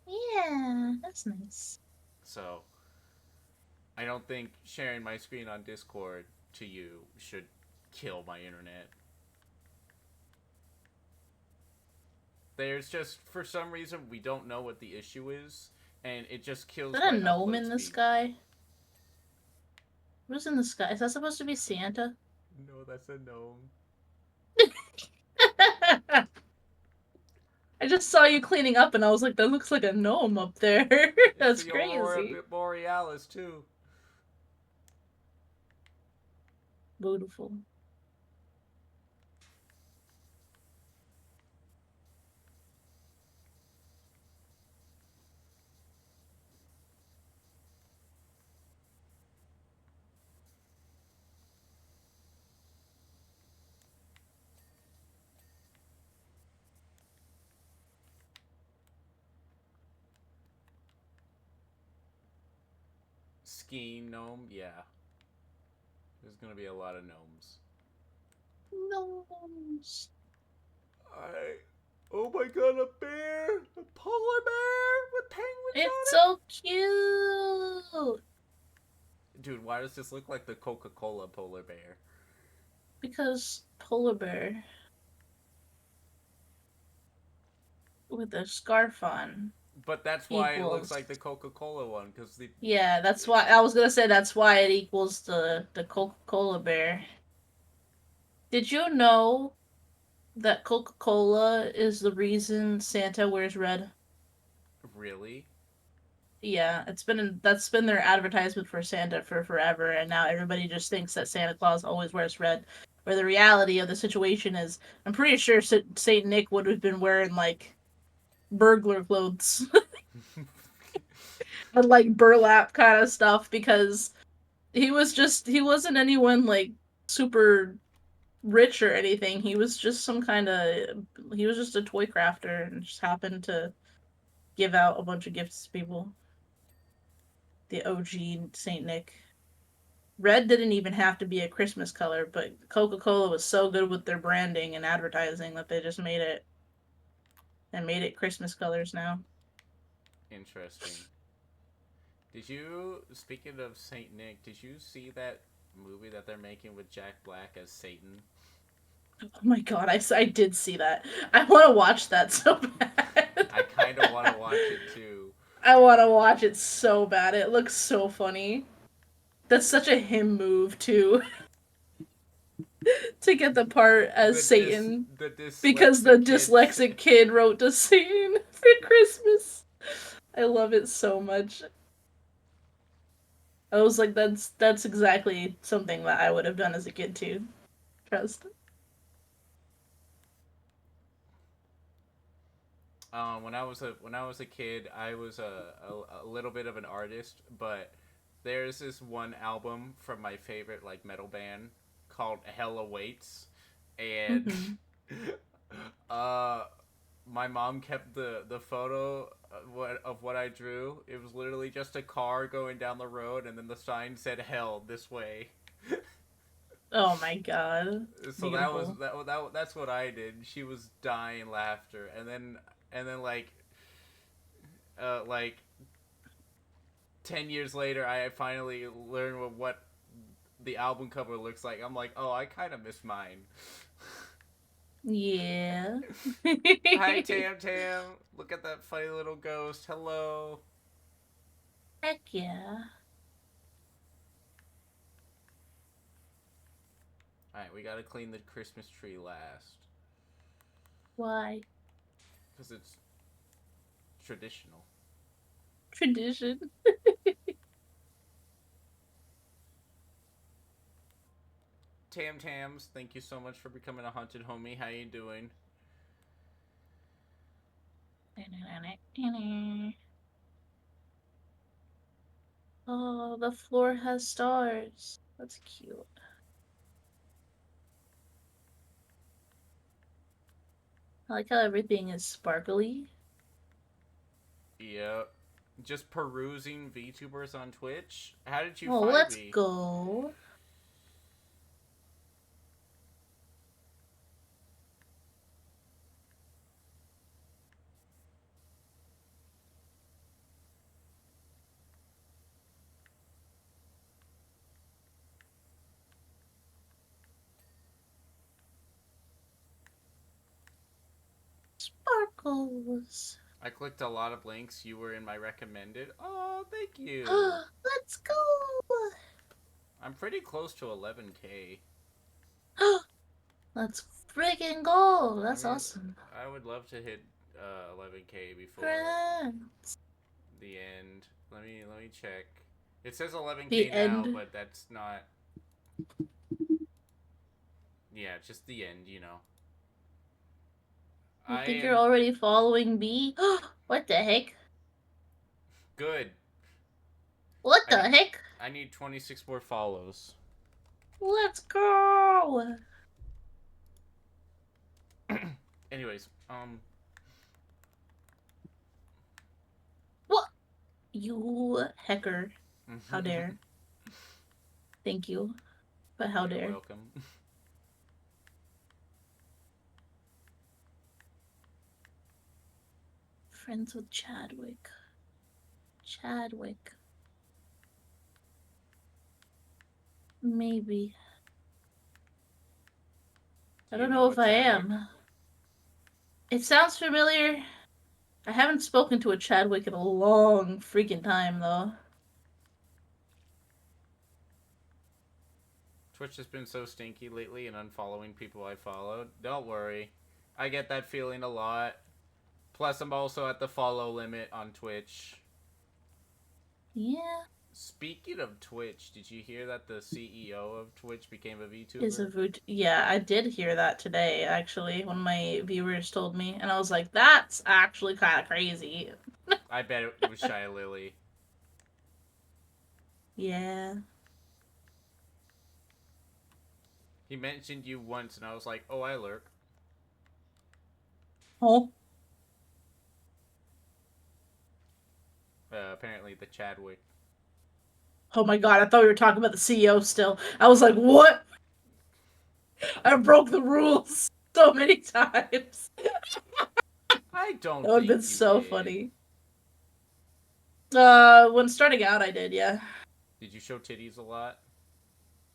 Speaker 2: Yeah, that's nice.
Speaker 1: So I don't think sharing my screen on Discord to you should kill my internet. There's just for some reason we don't know what the issue is, and it just
Speaker 2: Is
Speaker 1: kills
Speaker 2: that
Speaker 1: my
Speaker 2: a gnome
Speaker 1: upload
Speaker 2: in the
Speaker 1: speed.
Speaker 2: sky? What's in the sky? Is that supposed to be Santa?
Speaker 1: No, that's a gnome.
Speaker 2: I just saw you cleaning up and I was like, that looks like a gnome up there.
Speaker 1: It's
Speaker 2: That's
Speaker 1: the Aurora
Speaker 2: crazy.
Speaker 1: Borealis too.
Speaker 2: Beautiful.
Speaker 1: Skiing gnome, yeah. There's gonna be a lot of gnomes.
Speaker 2: Gnomes.
Speaker 1: I. Oh my god, a bear! A polar bear with penguins
Speaker 2: It's
Speaker 1: on
Speaker 2: so cute.
Speaker 1: it! Dude, why does this look like the Coca Cola polar bear?
Speaker 2: Because polar bear with a scarf on
Speaker 1: But that's why it looks
Speaker 2: equals.
Speaker 1: like the Coca Cola one, because the.
Speaker 2: Yeah, that's why I was gonna say that's why it equals the Coca-Cola bear. Did you know that Coca-Cola is the reason Santa wears red?
Speaker 1: Really?
Speaker 2: Yeah, that's been their advertisement for Santa for forever, and now everybody just thinks that Santa Claus always wears red. Where the reality of the situation is, I'm pretty sure Saint Nick would have been wearing like burglar clothes and like burlap kind of stuff because he wasn't anyone like super rich or anything. He was just he was just a toy crafter and just happened to give out a bunch of gifts to people. The OG Saint Nick. Red didn't even have to be a Christmas color, but Coca-Cola was so good with their branding and advertising that they just made it Christmas colors now.
Speaker 1: Interesting. Did you, speaking of Saint Nick, did you see that movie that they're making with Jack Black as Satan?
Speaker 2: Oh my god, I did see that. I want to watch that so bad.
Speaker 1: I kind of want to watch it too.
Speaker 2: I want to watch it so bad. It looks so funny. That's such a him move too, to get the part as Satan
Speaker 1: The
Speaker 2: because the
Speaker 1: dyslexic kids.
Speaker 2: dyslexic kid wrote to Satan for Christmas. I love it so much. I was like, that's exactly something that I would have done as a kid too. Trust.
Speaker 1: When I was a kid, I was a little bit of an artist, but there's this one album from my favorite like metal band called Hell Awaits, and
Speaker 2: Mm-hmm.
Speaker 1: uh, my mom kept the photo of what I drew. It was literally just a car going down the road, and then the sign said "Hell this way."
Speaker 2: Oh my god.
Speaker 1: So that was
Speaker 2: Beautiful.
Speaker 1: that's what I did. She was dying laughter, and then like 10 years later, I finally learned what the album cover looks like. I'm like, oh, I kind of miss mine.
Speaker 2: Yeah.
Speaker 1: Hi, Tam Tam. Look at that funny little ghost. Hello.
Speaker 2: Heck yeah.
Speaker 1: All right, we gotta clean the Christmas tree last
Speaker 2: Why?
Speaker 1: because it's traditional.
Speaker 2: Tradition.
Speaker 1: Tam Tams, thank you so much for becoming a haunted homie. How you doing?
Speaker 2: Oh, the floor has stars. That's cute. I like how everything is sparkly.
Speaker 1: Yep. Just perusing VTubers on Twitch. How did you
Speaker 2: Oh,
Speaker 1: find
Speaker 2: let's
Speaker 1: me?
Speaker 2: go. Sparkles.
Speaker 1: I clicked a lot of links. You were in my recommended. Oh, thank you.
Speaker 2: Let's go.
Speaker 1: I'm pretty close to 11K.
Speaker 2: Let's friggin' go.
Speaker 1: I
Speaker 2: That's
Speaker 1: mean,
Speaker 2: awesome.
Speaker 1: I would love to hit 11K before
Speaker 2: Friend.
Speaker 1: the end. Let me check. It says
Speaker 2: The
Speaker 1: 11K now,
Speaker 2: end.
Speaker 1: but that's not. Yeah, just the end. You know.
Speaker 2: You
Speaker 1: I
Speaker 2: think you're
Speaker 1: am
Speaker 2: already following me? What the heck?
Speaker 1: good.
Speaker 2: What
Speaker 1: I
Speaker 2: the
Speaker 1: need
Speaker 2: heck?
Speaker 1: I need 26 more follows.
Speaker 2: Let's go.
Speaker 1: Anyways,
Speaker 2: What? You hacker. How dare. Thank you. But how
Speaker 1: You're
Speaker 2: dare.
Speaker 1: welcome.
Speaker 2: Friends with Chadwick. Chadwick. Maybe. I
Speaker 1: Do you
Speaker 2: don't
Speaker 1: know
Speaker 2: know if
Speaker 1: a
Speaker 2: I
Speaker 1: Chadwick?
Speaker 2: am. It sounds familiar. I haven't spoken to a Chadwick in a long freaking time, though.
Speaker 1: Twitch has been so stinky lately and unfollowing people I followed. Don't worry. I get that feeling a lot. Plus, I'm also at the follow limit on Twitch.
Speaker 2: Yeah.
Speaker 1: Speaking of Twitch, did you hear that the CEO of Twitch became a
Speaker 2: Is a
Speaker 1: VTuber?
Speaker 2: voot. Yeah, I did hear that today, actually. One of my viewers told me, and I was like, that's actually kind of crazy.
Speaker 1: I bet it was Shy Lily.
Speaker 2: Yeah.
Speaker 1: He mentioned you once, and I was like, oh, I lurk.
Speaker 2: Oh.
Speaker 1: Apparently, the Chadwick.
Speaker 2: Oh my god, I thought we were talking about the CEO still. I was like, what? I broke the rules so many times.
Speaker 1: I
Speaker 2: That
Speaker 1: don't
Speaker 2: would have been
Speaker 1: think you
Speaker 2: so
Speaker 1: did.
Speaker 2: funny. When starting out, I did, yeah.
Speaker 1: Did you show titties a lot?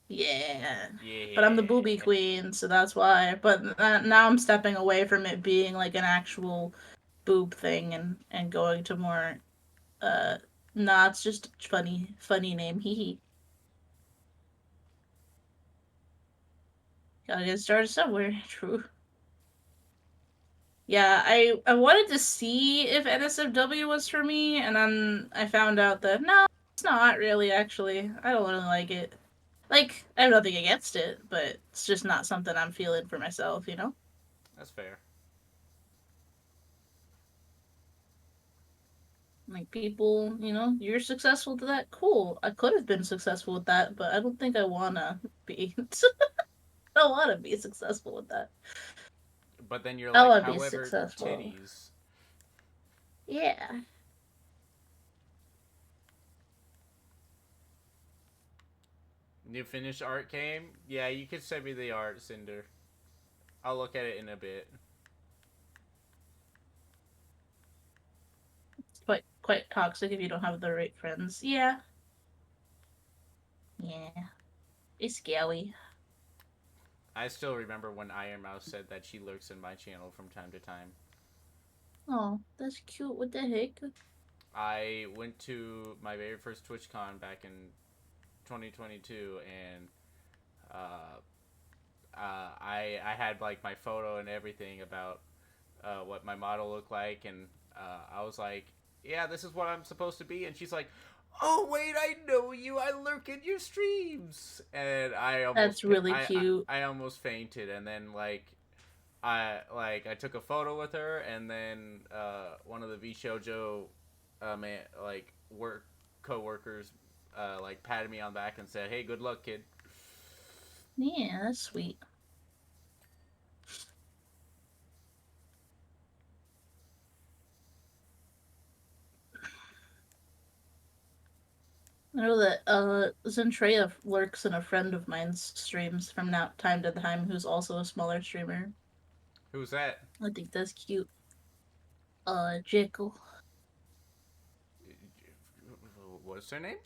Speaker 2: Yeah. But I'm the booby
Speaker 1: Yeah.
Speaker 2: queen, so that's why. But now I'm stepping away from it being like an actual boob thing and going to more uh nah, it's just a funny name. Hee hee. Gotta get started somewhere. True. Yeah, I wanted to see if NSFW was for me, and then I found out that no, it's not really actually. I don't really like it. Like, I have nothing against it, but it's just not something I'm feeling for myself, you know?
Speaker 1: That's fair.
Speaker 2: Like people, you're successful with that. Cool. I could have been successful with that, but I don't think I wanna be. I don't wanna be successful with that.
Speaker 1: But then you're
Speaker 2: I
Speaker 1: like,
Speaker 2: wanna be
Speaker 1: however,
Speaker 2: successful.
Speaker 1: titties.
Speaker 2: Yeah.
Speaker 1: New finished art game? Yeah, you could send me the art, Cinder. I'll look at it in a bit.
Speaker 2: It's quite toxic if you don't have the right friends. Yeah. Yeah. It's scary.
Speaker 1: I still remember when Iron Mouse said that she lurks in my channel from time to time.
Speaker 2: Oh, that's cute. What the heck?
Speaker 1: I went to my very first TwitchCon back in 2022, and uh, I had like my photo and everything about what my model looked like, and I was like, "Yeah, this is what I'm supposed to be," and she's like, "Oh wait, I know you. I lurk in your streams," and
Speaker 2: That's really cute.
Speaker 1: I almost fainted, and then I took a photo with her, and then one of the V Shoujo man like work coworkers like patted me on the back and said, "Hey, good luck, kid."
Speaker 2: Yeah, that's sweet. I know that Zentreya lurks in a friend of mine's streams from now time to time who's also a smaller streamer.
Speaker 1: Who's that?
Speaker 2: I think that's cute. Jekyll.
Speaker 1: What's her name?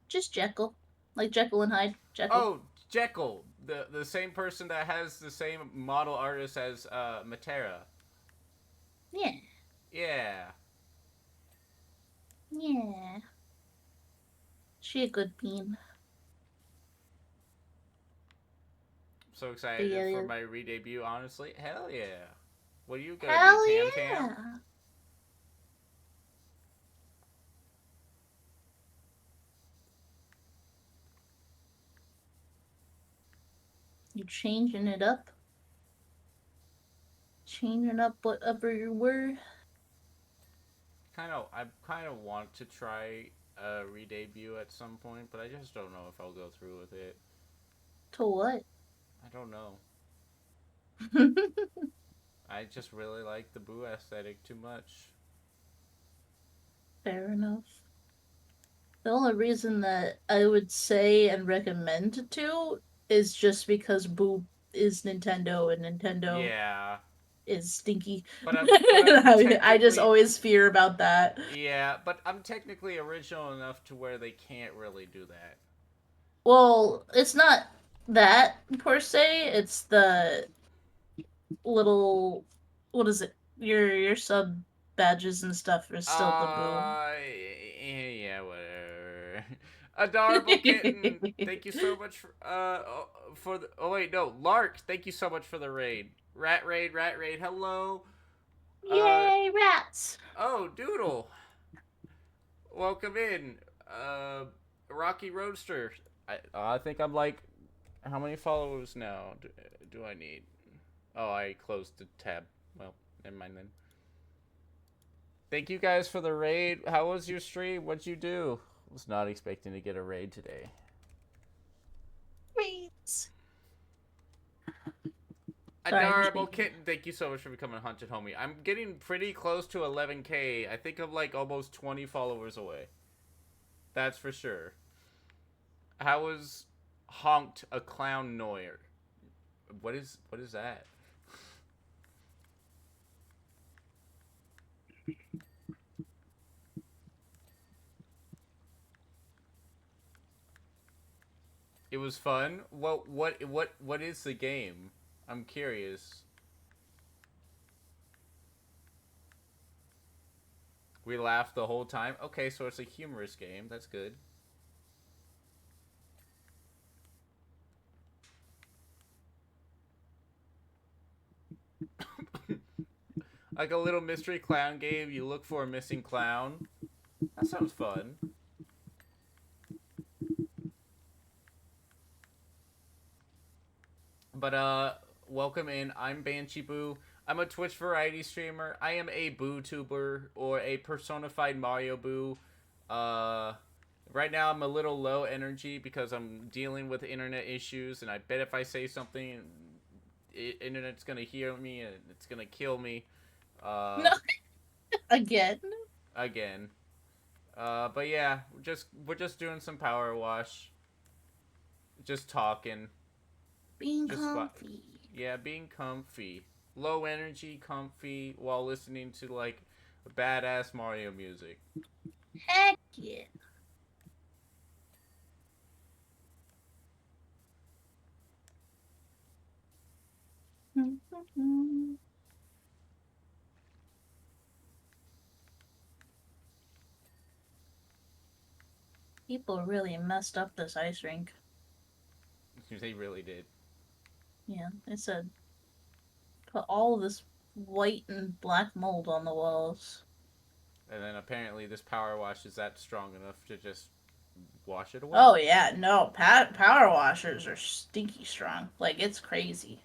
Speaker 2: Just Jekyll. Like Jekyll and Hyde. Jekyll.
Speaker 1: Oh, Jekyll, the same person that has the same model artist as Matera.
Speaker 2: Yeah.
Speaker 1: Yeah.
Speaker 2: Yeah. She a good bean.
Speaker 1: I'm so
Speaker 2: But
Speaker 1: excited
Speaker 2: yeah,
Speaker 1: for
Speaker 2: yeah.
Speaker 1: my re-debut. Honestly, hell yeah. What are you gonna be,
Speaker 2: Hell
Speaker 1: Tam Tam?
Speaker 2: yeah. You changing it up? Changing up whatever you were?
Speaker 1: I kind of want to try a re-debut at some point, but I just don't know if I'll go through with it.
Speaker 2: To what?
Speaker 1: I don't know. I just really like the Boo aesthetic too much.
Speaker 2: Fair enough. The only reason that I would say and recommend to is just because Boo is Nintendo and Nintendo
Speaker 1: Yeah,
Speaker 2: is stinky.
Speaker 1: but I'm
Speaker 2: I just
Speaker 1: technically
Speaker 2: always fear about that.
Speaker 1: yeah, but I'm technically original enough to where they can't really do that.
Speaker 2: Well, it's not that per se. It's the little what is it? Your sub badges and stuff are still the Boo.
Speaker 1: Yeah, whatever. Adorable kitten. Thank you so much for the. Oh wait, no, Lark. Thank you so much for the raid. Rat raid, rat raid. Hello. Uh
Speaker 2: Yay, rats!
Speaker 1: oh, Doodle. Welcome in. Rocky Roadster. I think I'm like, how many followers now do I need? Oh, I closed the tab. Well, never mind then. Thank you guys for the raid. How was your stream? What'd you do? Was not expecting to get a raid today.
Speaker 2: Rats. Sorry, I'm just
Speaker 1: Adorable
Speaker 2: making.
Speaker 1: kitten. Thank you so much for becoming a haunted homie. I'm getting pretty close to 11K. I think I'm like almost 20 followers away. That's for sure. How was honked a clown noir? What is that? It was fun. What is the game? I'm curious. We laughed the whole time. Okay, so it's a humorous game. That's good. Like a little mystery clown game. You look for a missing clown. That sounds fun. But welcome in. I'm Banshee Boo. I'm a Twitch variety streamer. I am a Boo tuber or a personified Mario Boo. Uh, right now I'm a little low energy because I'm dealing with internet issues, and I bet if I say something, internet's gonna hear me and it's gonna kill me.
Speaker 2: No,
Speaker 1: Uh,
Speaker 2: again.
Speaker 1: again. But yeah, we're just doing some power wash, just talking,
Speaker 2: Being
Speaker 1: just
Speaker 2: comfy.
Speaker 1: yeah, being comfy, low energy, comfy, while listening to like badass Mario music.
Speaker 2: Heck yeah. People really messed up this ice rink.
Speaker 1: They really did.
Speaker 2: Yeah, they said put all this white and black mold on the walls.
Speaker 1: And then apparently this power wash is that strong enough to just wash it away.
Speaker 2: Oh yeah, no, power washers are stinky strong. Like it's crazy.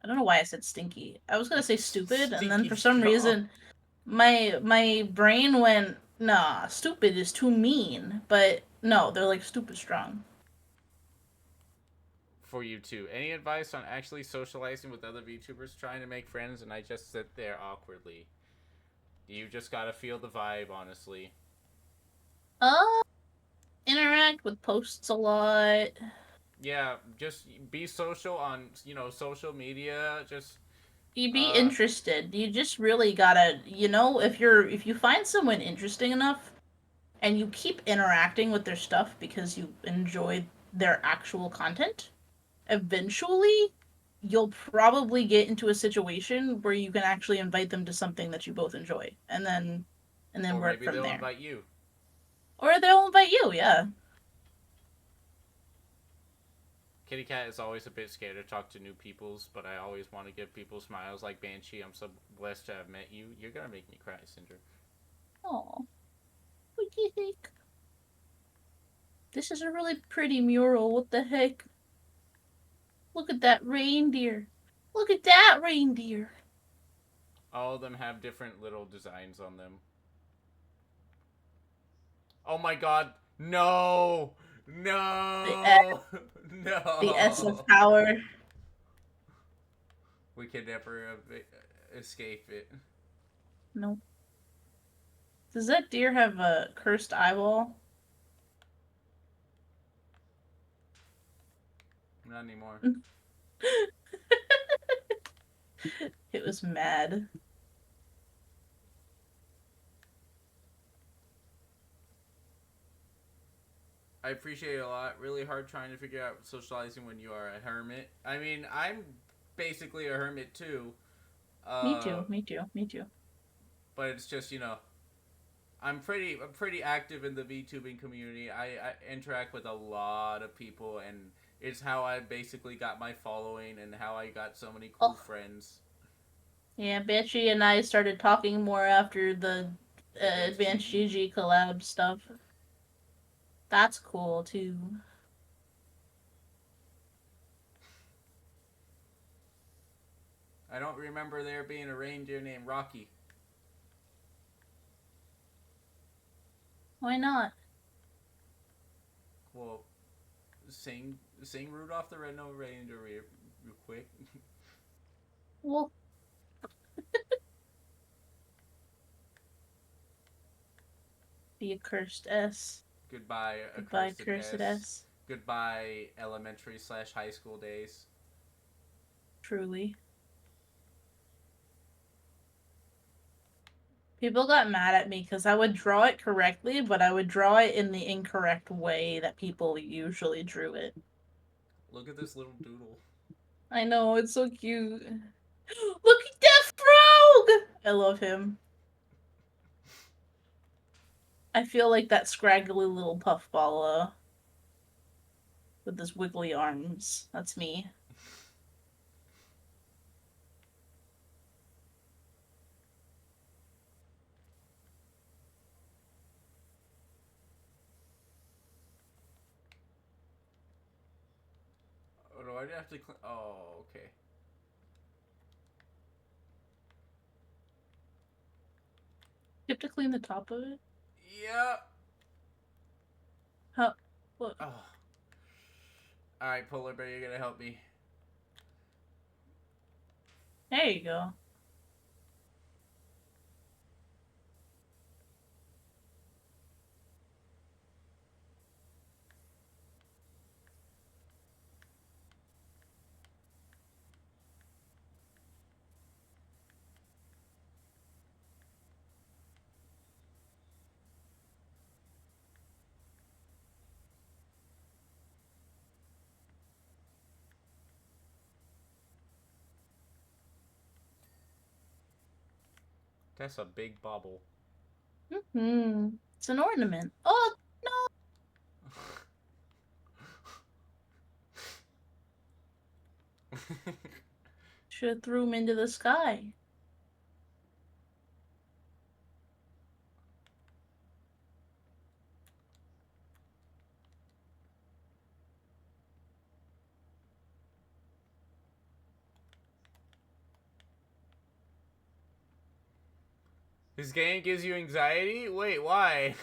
Speaker 2: I don't know why I said stinky. I was gonna say stupid, and then
Speaker 1: Stinky
Speaker 2: for some
Speaker 1: strong.
Speaker 2: reason, my brain went, nah, stupid is too mean. But no, they're like stupid strong.
Speaker 1: For you too. Any advice on actually socializing with other VTubers trying to make friends and I just sit there awkwardly? You just gotta feel the vibe, honestly.
Speaker 2: Uh, interact with posts a lot.
Speaker 1: Yeah, just be social on, social media. Just,
Speaker 2: You be
Speaker 1: uh,
Speaker 2: interested. You just really gotta, if you find someone interesting enough and you keep interacting with their stuff because you enjoy their actual content, eventually you'll probably get into a situation where you can actually invite them to something that you both enjoy and then
Speaker 1: or
Speaker 2: work
Speaker 1: maybe
Speaker 2: from
Speaker 1: they'll
Speaker 2: there.
Speaker 1: invite you.
Speaker 2: Or they'll invite you, yeah.
Speaker 1: Kitty Cat is always a bit scared to talk to new peoples, but I always want to give people smiles like Banshee. I'm so blessed to have met you. You're gonna make me cry, Cinder.
Speaker 2: Oh, what do you think? This is a really pretty mural. What the heck? Look at that reindeer. Look at that reindeer.
Speaker 1: All of them have different little designs on them. Oh my god. No!
Speaker 2: The
Speaker 1: No!
Speaker 2: the S of
Speaker 1: No!
Speaker 2: power.
Speaker 1: We can never escape it.
Speaker 2: No. Does that deer have a cursed eyeball?
Speaker 1: Not anymore.
Speaker 2: It was mad.
Speaker 1: I appreciate it a lot. Really hard trying to figure out socializing when you are a hermit. I mean, I'm basically a hermit too.
Speaker 2: Me
Speaker 1: Uh,
Speaker 2: too. Me too. Me too.
Speaker 1: but it's just I'm pretty active in the VTubing community. I interact with a lot of people, and it's how I basically got my following and how I got so many cool
Speaker 2: Oh,
Speaker 1: friends.
Speaker 2: yeah. Banshee and I started talking more after the
Speaker 1: Advanced
Speaker 2: Advanced
Speaker 1: GG.
Speaker 2: GG collab stuff. That's cool too.
Speaker 1: I don't remember there being a reindeer named Rocky.
Speaker 2: Why not?
Speaker 1: Well, sing Rudolph the Red-Nosed Reindeer real quick.
Speaker 2: Well, be a cursed S.
Speaker 1: Goodbye,
Speaker 2: Goodbye,
Speaker 1: accursed
Speaker 2: cursed
Speaker 1: S.
Speaker 2: S.
Speaker 1: Goodbye, elementary/high school days.
Speaker 2: Truly. People got mad at me because I would draw it correctly, but I would draw it in the incorrect way that people usually drew it.
Speaker 1: Look at this little doodle.
Speaker 2: I know, it's so cute. Look at that frog! I love him. I feel like that scraggly little puffball with his wiggly arms. That's me.
Speaker 1: Oh, do I have to? Oh, okay.
Speaker 2: You have to clean the top of it?
Speaker 1: Yep.
Speaker 2: How? What?
Speaker 1: Oh. Alright, Polar Bear, you're gonna help me.
Speaker 2: There you go.
Speaker 1: That's a big bobble.
Speaker 2: Hmm. It's an ornament. Oh no! Should have threw him into the sky.
Speaker 1: This game gives you anxiety? Wait, why?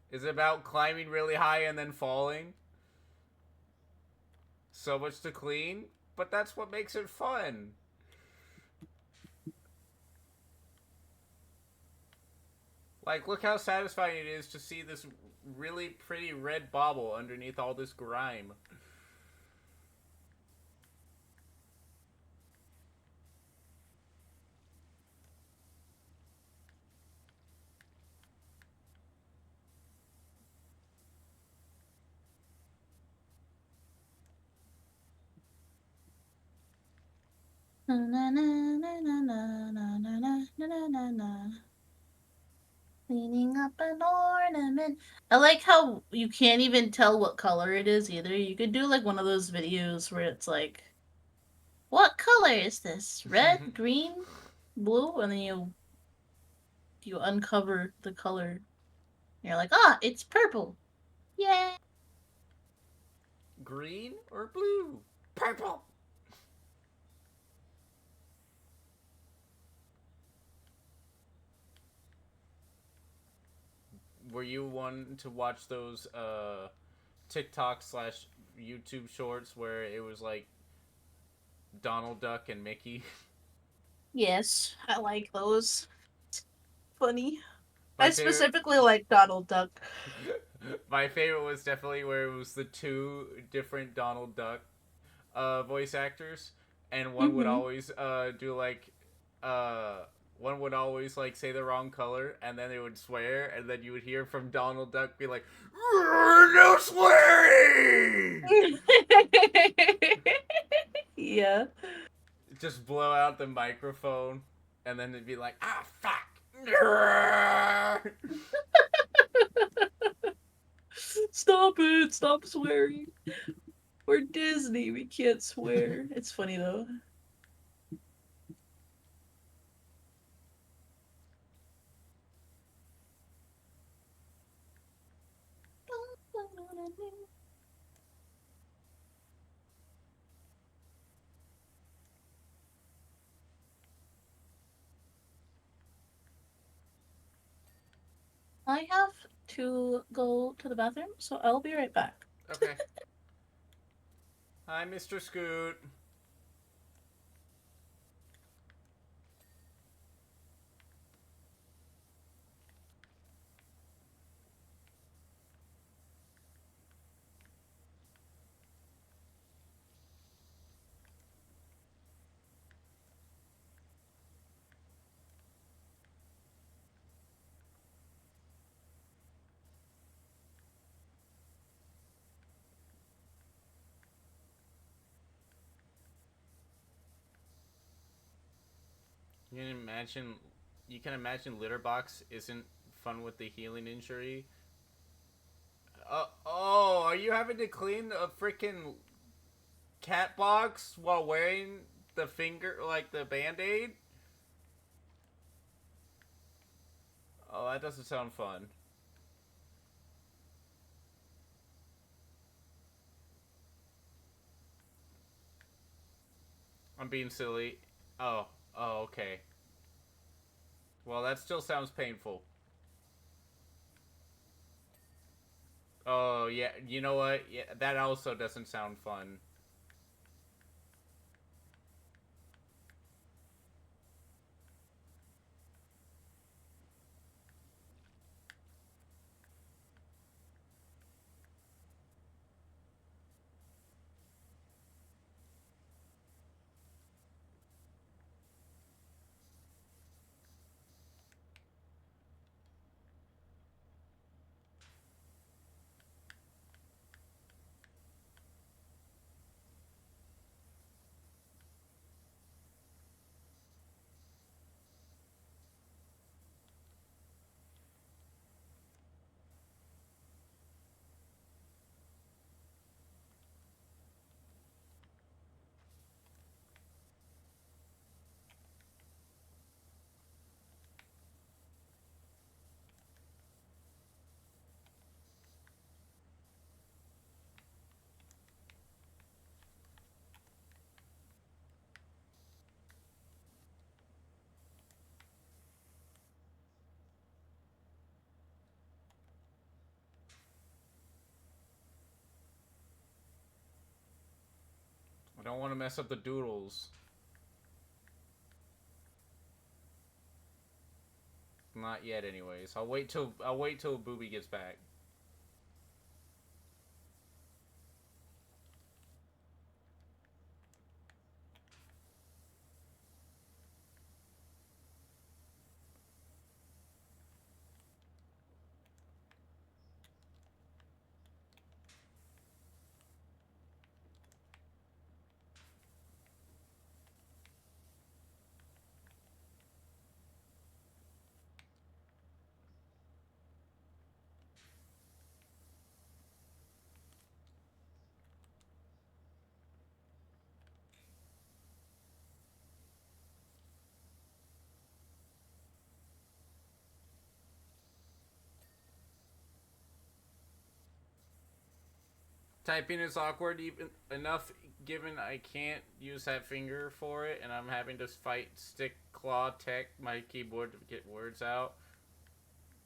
Speaker 1: Is it about climbing really high and then falling? So much to clean? But that's what makes it fun. Like, look how satisfying it is to see this really pretty red bauble underneath all this grime.
Speaker 2: Na na na na na na na na na na na. Cleaning up an ornament. I like how you can't even tell what color it is either. You could do like one of those videos where it's like, what color is this? Red, green, blue? And then you uncover the color. And you're like, ah, it's purple. Yay!
Speaker 1: Green or blue? Purple! Were you one to watch those TikTok slash YouTube shorts where it was like Donald Duck and Mickey?
Speaker 2: Yes, I like those. Funny. I
Speaker 1: My favorite
Speaker 2: specifically like Donald Duck.
Speaker 1: My favorite was definitely where it was the two different Donald Duck voice actors, and one would
Speaker 2: Mm-hmm.
Speaker 1: always do like uh one would always like say the wrong color, and then they would swear, and then you would hear from Donald Duck be like, "No swearing!"
Speaker 2: Yeah.
Speaker 1: Just blow out the microphone, and then it'd be like, "Ah, fuck."
Speaker 2: Stop it! Stop swearing. We're Disney. We can't swear. It's funny though. I have to go to the bathroom, so I'll be right back.
Speaker 1: Okay. Hi, Mr. Scoot. You can imagine, you can imagine Litterbox isn't fun with the healing injury. Oh, are you having to clean a freaking cat box while wearing the finger, like the band-aid? Oh, that doesn't sound fun. I'm being silly. Oh, oh, okay. Well, that still sounds painful. Oh, yeah, you know what? Yeah, that also doesn't sound fun. I don't want to mess up the doodles. Not yet, anyways. I'll wait till Booby gets back. Typing is awkward even enough given I can't use that finger for it and I'm having to fight stick claw tech my keyboard to get words out.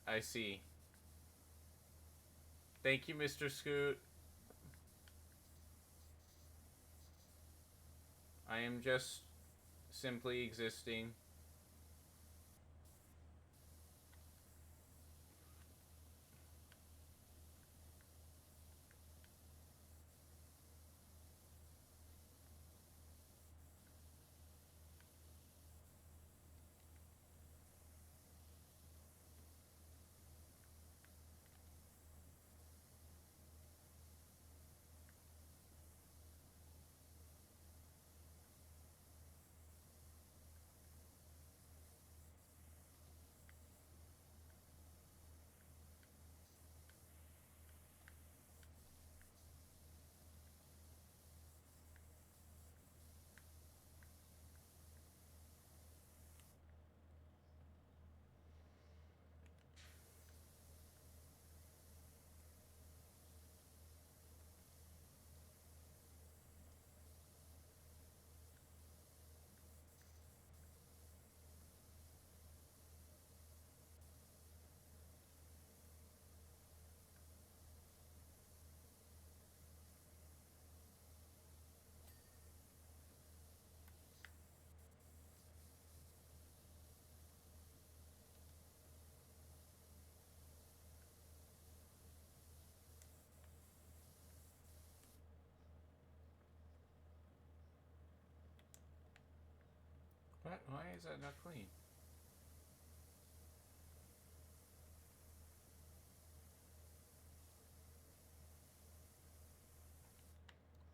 Speaker 1: I see. Thank you, Mr. Scoot. I am just simply existing. What? Why is that not clean?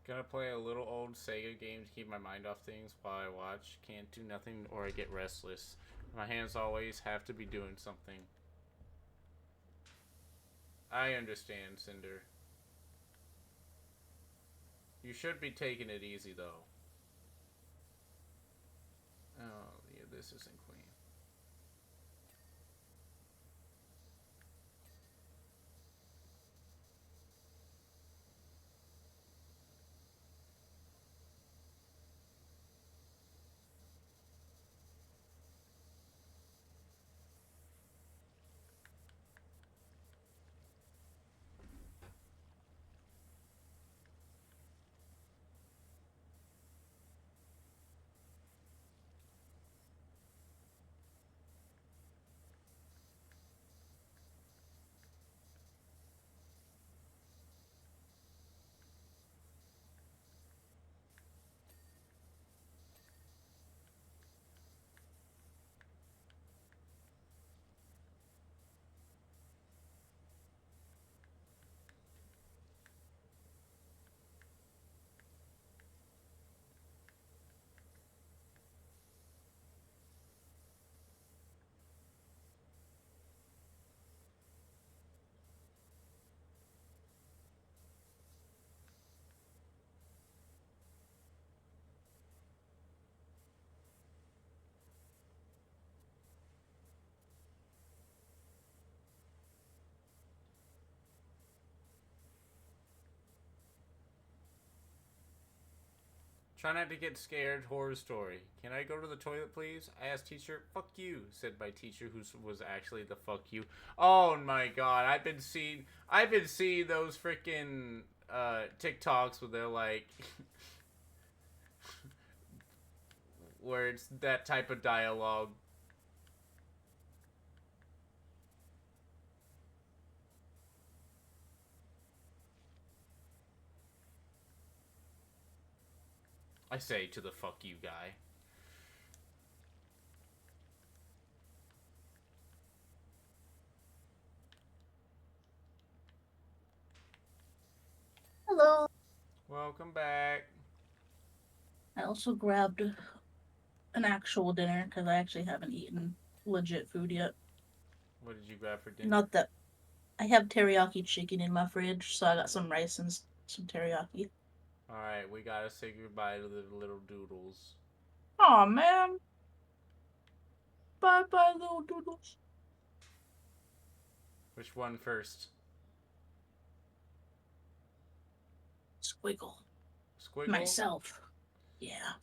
Speaker 1: Gonna play a little old Sega game to keep my mind off things while I watch. Can't do nothing or I get restless. My hands always have to be doing something. I understand, Cinder. You should be taking it easy, though. Oh, yeah, this isn't clean. Try not to get scared. Horror story. Can I go to the toilet, please? I asked teacher. Fuck you, said my teacher, who was actually the fuck you. Oh my god, I've been seeing those freaking TikToks where they're like, where it's that type of dialogue. I say to the fuck you guy.
Speaker 2: Hello.
Speaker 1: Welcome back.
Speaker 2: I also grabbed an actual dinner because I actually haven't eaten legit food yet.
Speaker 1: What did you grab for dinner?
Speaker 2: Not that I have teriyaki chicken in my fridge, so I got some rice and some teriyaki.
Speaker 1: Alright, we gotta say goodbye to the little doodles.
Speaker 2: Aw, man. Bye bye, little doodles.
Speaker 1: Which one first?
Speaker 2: Squiggle.
Speaker 1: Squiggle?
Speaker 2: Myself. Yeah.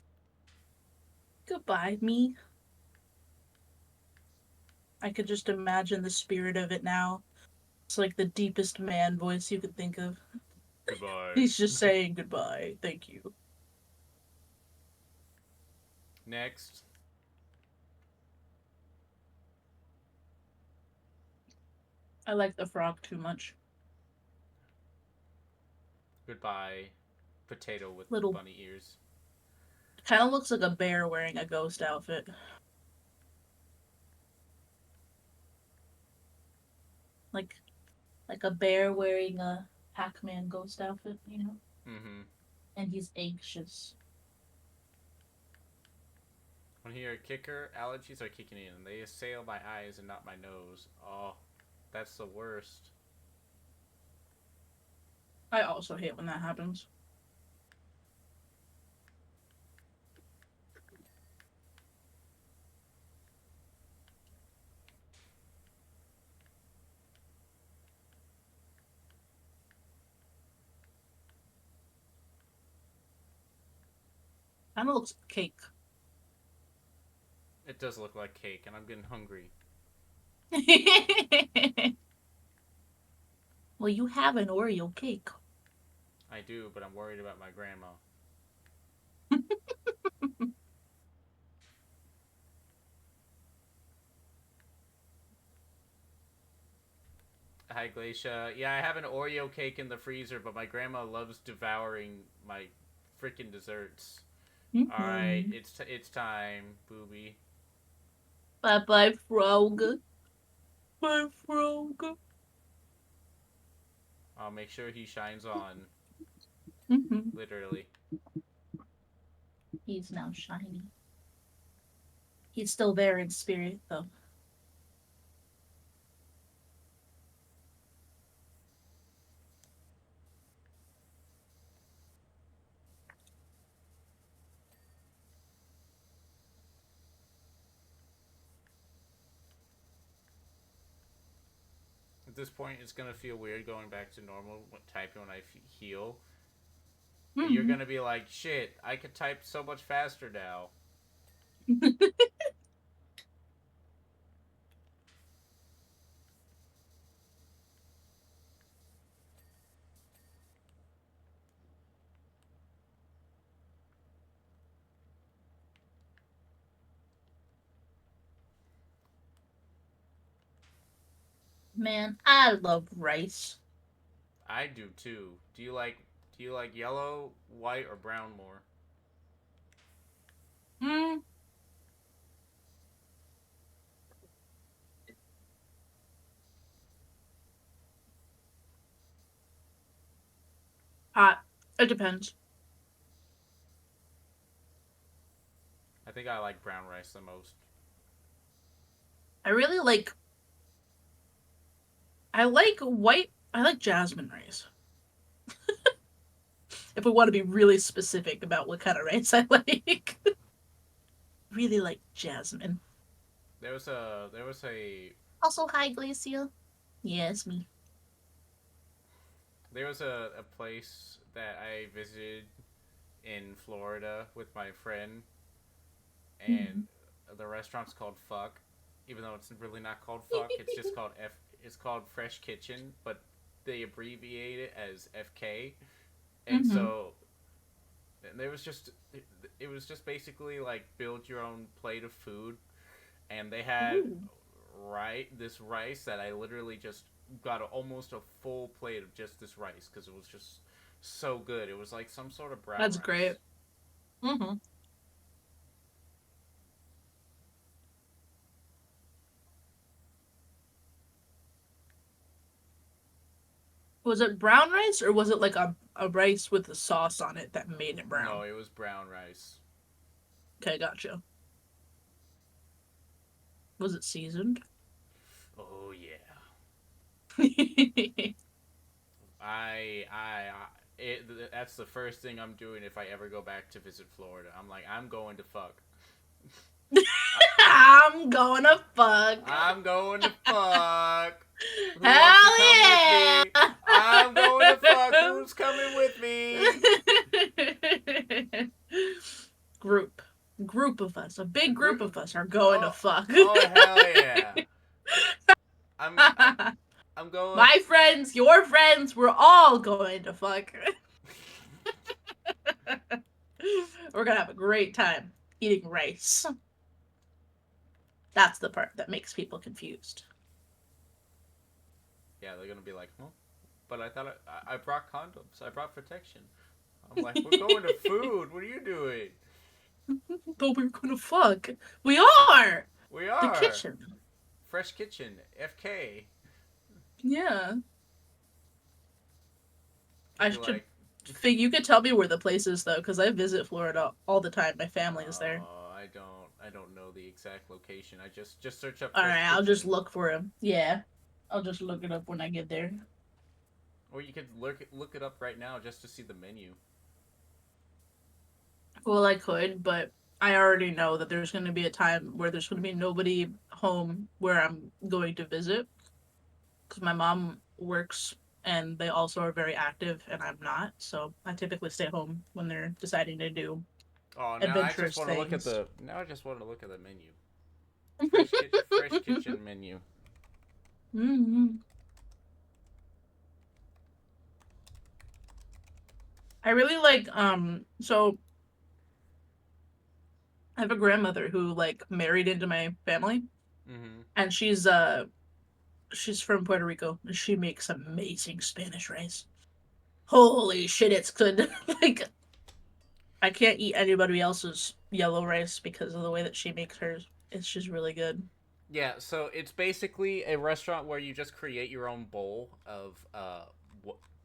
Speaker 2: Goodbye, me. I could just imagine the spirit of it now. It's like the deepest man voice you could think of.
Speaker 1: Goodbye.
Speaker 2: He's just saying goodbye. Thank you.
Speaker 1: Next.
Speaker 2: I like the frog too much.
Speaker 1: Goodbye. Potato with
Speaker 2: Little
Speaker 1: bunny ears.
Speaker 2: kind of looks like a bear wearing a ghost outfit. Like a bear wearing a Pac-Man ghost outfit, you know?
Speaker 1: Mm-hmm.
Speaker 2: And he's anxious.
Speaker 1: When you're a kicker, allergies are kicking in. They assail my eyes and not my nose. Oh, that's the worst.
Speaker 2: I also hate when that happens. Kind of looks like cake.
Speaker 1: It does look like cake, and I'm getting hungry.
Speaker 2: Well, you have an Oreo cake.
Speaker 1: I do, but I'm worried about my grandma. Hi, Glacia. Yeah, I have an Oreo cake in the freezer, but my grandma loves devouring my freaking desserts. Alright, it's time, booby.
Speaker 2: Bye bye, frog. Bye, frog.
Speaker 1: I'll make sure he shines on. Literally.
Speaker 2: He's now shiny. He's still there in spirit, though.
Speaker 1: At this point, it's gonna feel weird going back to normal typing when I heal. You're gonna be like, shit, I could type so much faster now.
Speaker 2: Man, I love rice.
Speaker 1: I do too. Do you like yellow, white, or brown more?
Speaker 2: Mm. Hot. It depends.
Speaker 1: I think I like brown rice the most.
Speaker 2: I really like. I like white. I like jasmine rice. If we want to be really specific about what kind of rice I like. Really like jasmine.
Speaker 1: There was a
Speaker 2: Also, hi, Glacia. Yes, me.
Speaker 1: there was a place that I visited in Florida with my friend, and
Speaker 2: Mhm.
Speaker 1: the restaurant's called Fuck, even though it's really not called Fuck. It's just called F. It's called Fresh Kitchen, but they abbreviate it as FK, and
Speaker 2: Mhm.
Speaker 1: so and there was just it was just basically like build your own plate of food, and they had
Speaker 2: Ooh,
Speaker 1: this rice that I literally just got almost a full plate of just this rice because it was just so good. It was like some sort of brown
Speaker 2: that's great.
Speaker 1: rice.
Speaker 2: Mhm. Was it brown rice or was it like a rice with a sauce on it that made it
Speaker 1: No,
Speaker 2: brown?
Speaker 1: it was brown rice.
Speaker 2: Okay, gotcha. Was it seasoned?
Speaker 1: Oh yeah.
Speaker 2: Ah,
Speaker 1: That's the first thing I'm doing if I ever go back to visit Florida. I'm like, I'm going to fuck. I,
Speaker 2: I'm gonna fuck.
Speaker 1: I'm going to fuck. Who wants to
Speaker 2: Hell
Speaker 1: come with me?
Speaker 2: yeah!
Speaker 1: I'm going to fuck. Who's coming with me?
Speaker 2: group. Group of us. A
Speaker 1: A
Speaker 2: big group
Speaker 1: group.
Speaker 2: of us are going to
Speaker 1: Oh,
Speaker 2: fuck.
Speaker 1: oh hell yeah! I'm I'm I'm going.
Speaker 2: My friends, your friends, we're all going to fuck. We're gonna have a great time eating rice. That's the part that makes people confused.
Speaker 1: Yeah, they're gonna be like, huh? But I thought I brought condoms. I brought protection. I'm like, we're going to food. What are you doing?
Speaker 2: But we're gonna fuck. We are!
Speaker 1: We
Speaker 2: The
Speaker 1: are
Speaker 2: kitchen.
Speaker 1: Fresh Kitchen, FK.
Speaker 2: Yeah.
Speaker 1: You'd
Speaker 2: I
Speaker 1: be
Speaker 2: should
Speaker 1: like,
Speaker 2: think you could tell me where the place is though, because I visit Florida all the time. My family is there.
Speaker 1: oh, I don't know the exact location. I just search up Fresh
Speaker 2: Alright, I'll just
Speaker 1: Kitchen,
Speaker 2: look for him. Yeah. I'll just look it up when I get there.
Speaker 1: or you could look it up right now just to see the menu.
Speaker 2: Well, I could, but I already know that there's going to be a time where there's going to be nobody home where I'm going to visit because my mom works and they also are very active and I'm not. So I typically stay home when they're deciding to do
Speaker 1: Oh,
Speaker 2: adventurous things.
Speaker 1: now I just want to look at the menu.
Speaker 2: hmm
Speaker 1: Fresh Kitchen menu.
Speaker 2: I really like so I have a grandmother who like married into my family
Speaker 1: Mm-hmm.
Speaker 2: and she's from Puerto Rico and she makes amazing Spanish rice. Holy shit, it's good. like I can't eat anybody else's yellow rice because of the way that she makes hers. It's just really good.
Speaker 1: Yeah, so it's basically a restaurant where you just create your own bowl of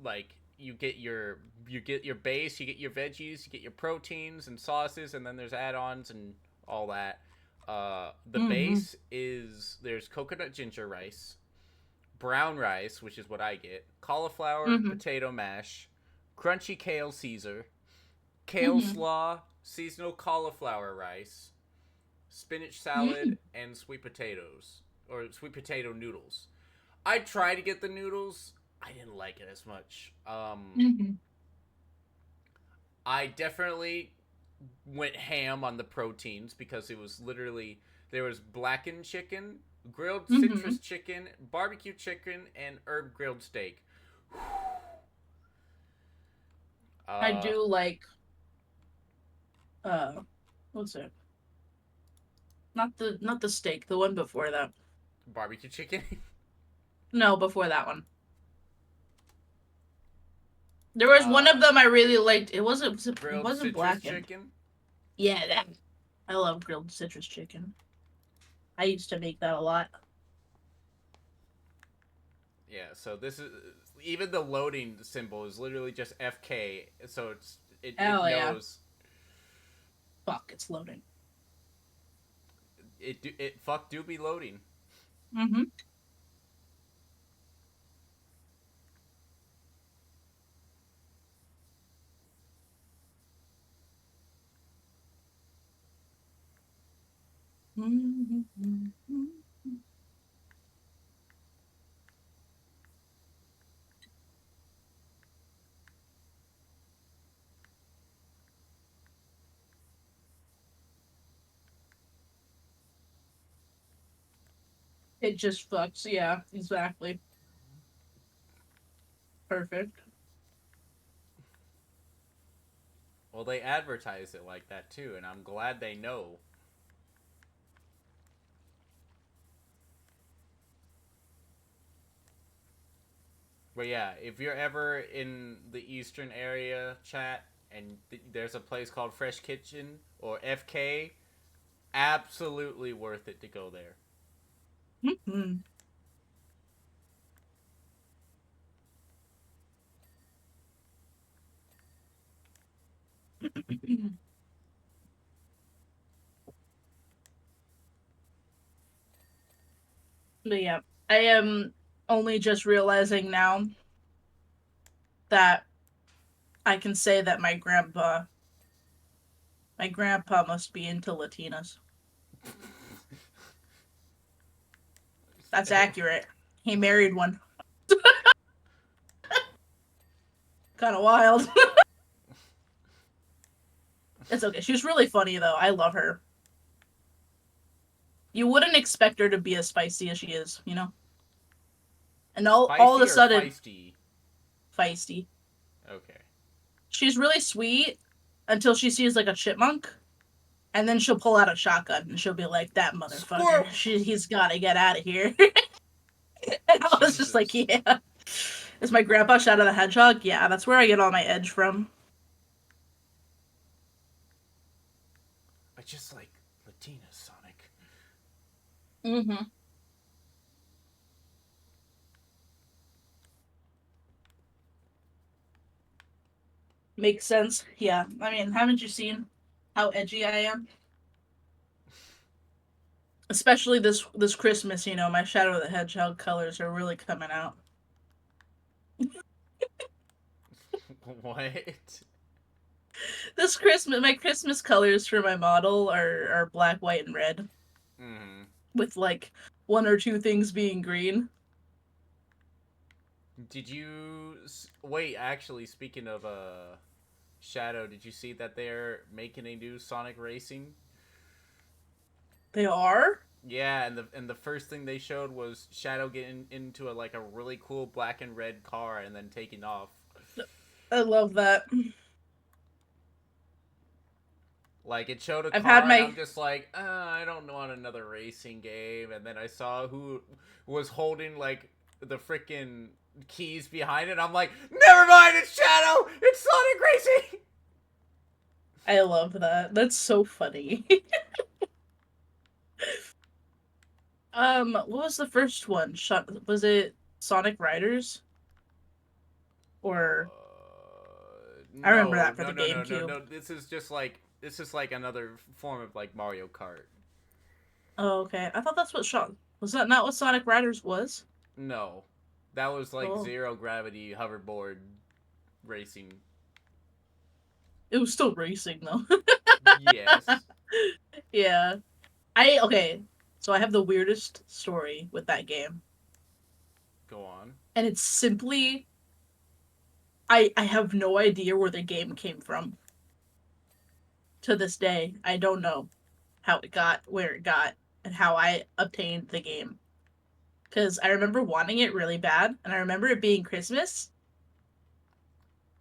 Speaker 1: like you get your base, you get your veggies, you get your proteins and sauces, and then there's add-ons and all that. The
Speaker 2: Mm-hmm.
Speaker 1: base is there's coconut ginger rice, brown rice, which is what I get, cauliflower
Speaker 2: Mm-hmm.
Speaker 1: potato mash, crunchy kale Caesar, kale
Speaker 2: Mm-hmm.
Speaker 1: slaw, seasonal cauliflower rice, spinach
Speaker 2: Mm-hmm.
Speaker 1: salad, and sweet potatoes or sweet potato noodles. I tried to get the noodles. I didn't like it as much.
Speaker 2: Mm-hmm.
Speaker 1: I definitely went ham on the proteins because it was literally there was blackened chicken, grilled
Speaker 2: Mm-hmm.
Speaker 1: citrus chicken, barbecue chicken, and herb grilled steak.
Speaker 2: I
Speaker 1: Uh,
Speaker 2: do like uh what's it? Not the steak, the one before that.
Speaker 1: barbecue chicken.
Speaker 2: No, before that one. There was one
Speaker 1: uh,
Speaker 2: of them I really liked. It
Speaker 1: grilled
Speaker 2: wasn't
Speaker 1: citrus
Speaker 2: blackened.
Speaker 1: chicken.
Speaker 2: Yeah, that. I love grilled citrus chicken. I used to make that a lot.
Speaker 1: Yeah, so this is even the loading symbol is literally just FK, so it
Speaker 2: Hell yeah.
Speaker 1: knows
Speaker 2: Fuck, it's loading.
Speaker 1: it fuck do be loading.
Speaker 2: Mm-hmm. It just fucks. Yeah, exactly. Perfect.
Speaker 1: Well, they advertise it like that too, and I'm glad they know. But yeah, if you're ever in the eastern area, chat, and there's a place called Fresh Kitchen or FK, absolutely worth it to go there.
Speaker 2: Mm-hmm. But yeah, I am only just realizing now that I can say that my grandpa must be into Latinas. That's accurate. He married one. Kind of wild. It's okay. She's really funny though. I love her. You wouldn't expect her to be as spicy as she is, you know? And all of
Speaker 1: Spicy
Speaker 2: a
Speaker 1: or
Speaker 2: sudden,
Speaker 1: feisty?
Speaker 2: feisty.
Speaker 1: Okay.
Speaker 2: She's really sweet until she sees like a chipmunk, and then she'll pull out a shotgun and she'll be like, "That motherfucker,
Speaker 1: Squirrel!
Speaker 2: he's got to get out of here." And I was just like,
Speaker 1: Jesus.
Speaker 2: "Yeah." Is my grandpa Shadow the Hedgehog? Yeah, that's where I get all my edge from.
Speaker 1: I just like Latina Sonic.
Speaker 2: Mm-hmm. Makes sense. Yeah. I mean, haven't you seen how edgy I am? Especially this Christmas, my Shadow the Hedgehog colors are really coming out.
Speaker 1: What?
Speaker 2: This Christmas, my Christmas colors for my model are black, white, and red,
Speaker 1: Mm-hmm.
Speaker 2: with like one or two things being green.
Speaker 1: Did you wait? Actually, speaking of Shadow, did you see that they're making a new Sonic Racing?
Speaker 2: They are.
Speaker 1: Yeah, and the first thing they showed was Shadow getting into a really cool black and red car and then taking off.
Speaker 2: I love that.
Speaker 1: Like it showed a
Speaker 2: I've had
Speaker 1: car, and I'm
Speaker 2: my
Speaker 1: just like, I don't want another racing game. And then I saw who was holding like the freaking keys behind it. I'm like, never mind, it's Shadow. It's Sonic Racing.
Speaker 2: I love that. That's so funny. What was the first one? Was it Sonic Riders? Or I remember
Speaker 1: No,
Speaker 2: that for
Speaker 1: no,
Speaker 2: the
Speaker 1: no, no, no,
Speaker 2: GameCube.
Speaker 1: no. This is like another form of like Mario Kart.
Speaker 2: Oh, okay. I thought that's what Shot was that not what Sonic Riders was?
Speaker 1: No, that was like
Speaker 2: Oh.
Speaker 1: zero gravity hoverboard racing.
Speaker 2: It was still racing though.
Speaker 1: Yes.
Speaker 2: Yeah. Okay. So I have the weirdest story with that game.
Speaker 1: Go on.
Speaker 2: And it's simply I have no idea where the game came from. To this day, I don't know how it got where it got and how I obtained the game. Cuz I remember wanting it really bad and I remember it being Christmas,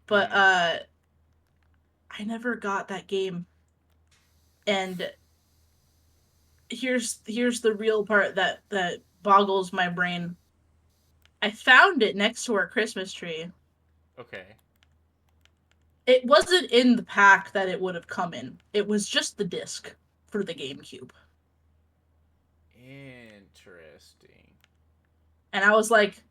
Speaker 2: but
Speaker 1: Mm-hmm.
Speaker 2: I never got that game. And here's the real part that boggles my brain. I found it next to our Christmas tree.
Speaker 1: Okay.
Speaker 2: It wasn't in the pack that it would have come in. It was just the disc for the GameCube.
Speaker 1: Interesting.
Speaker 2: And I was like,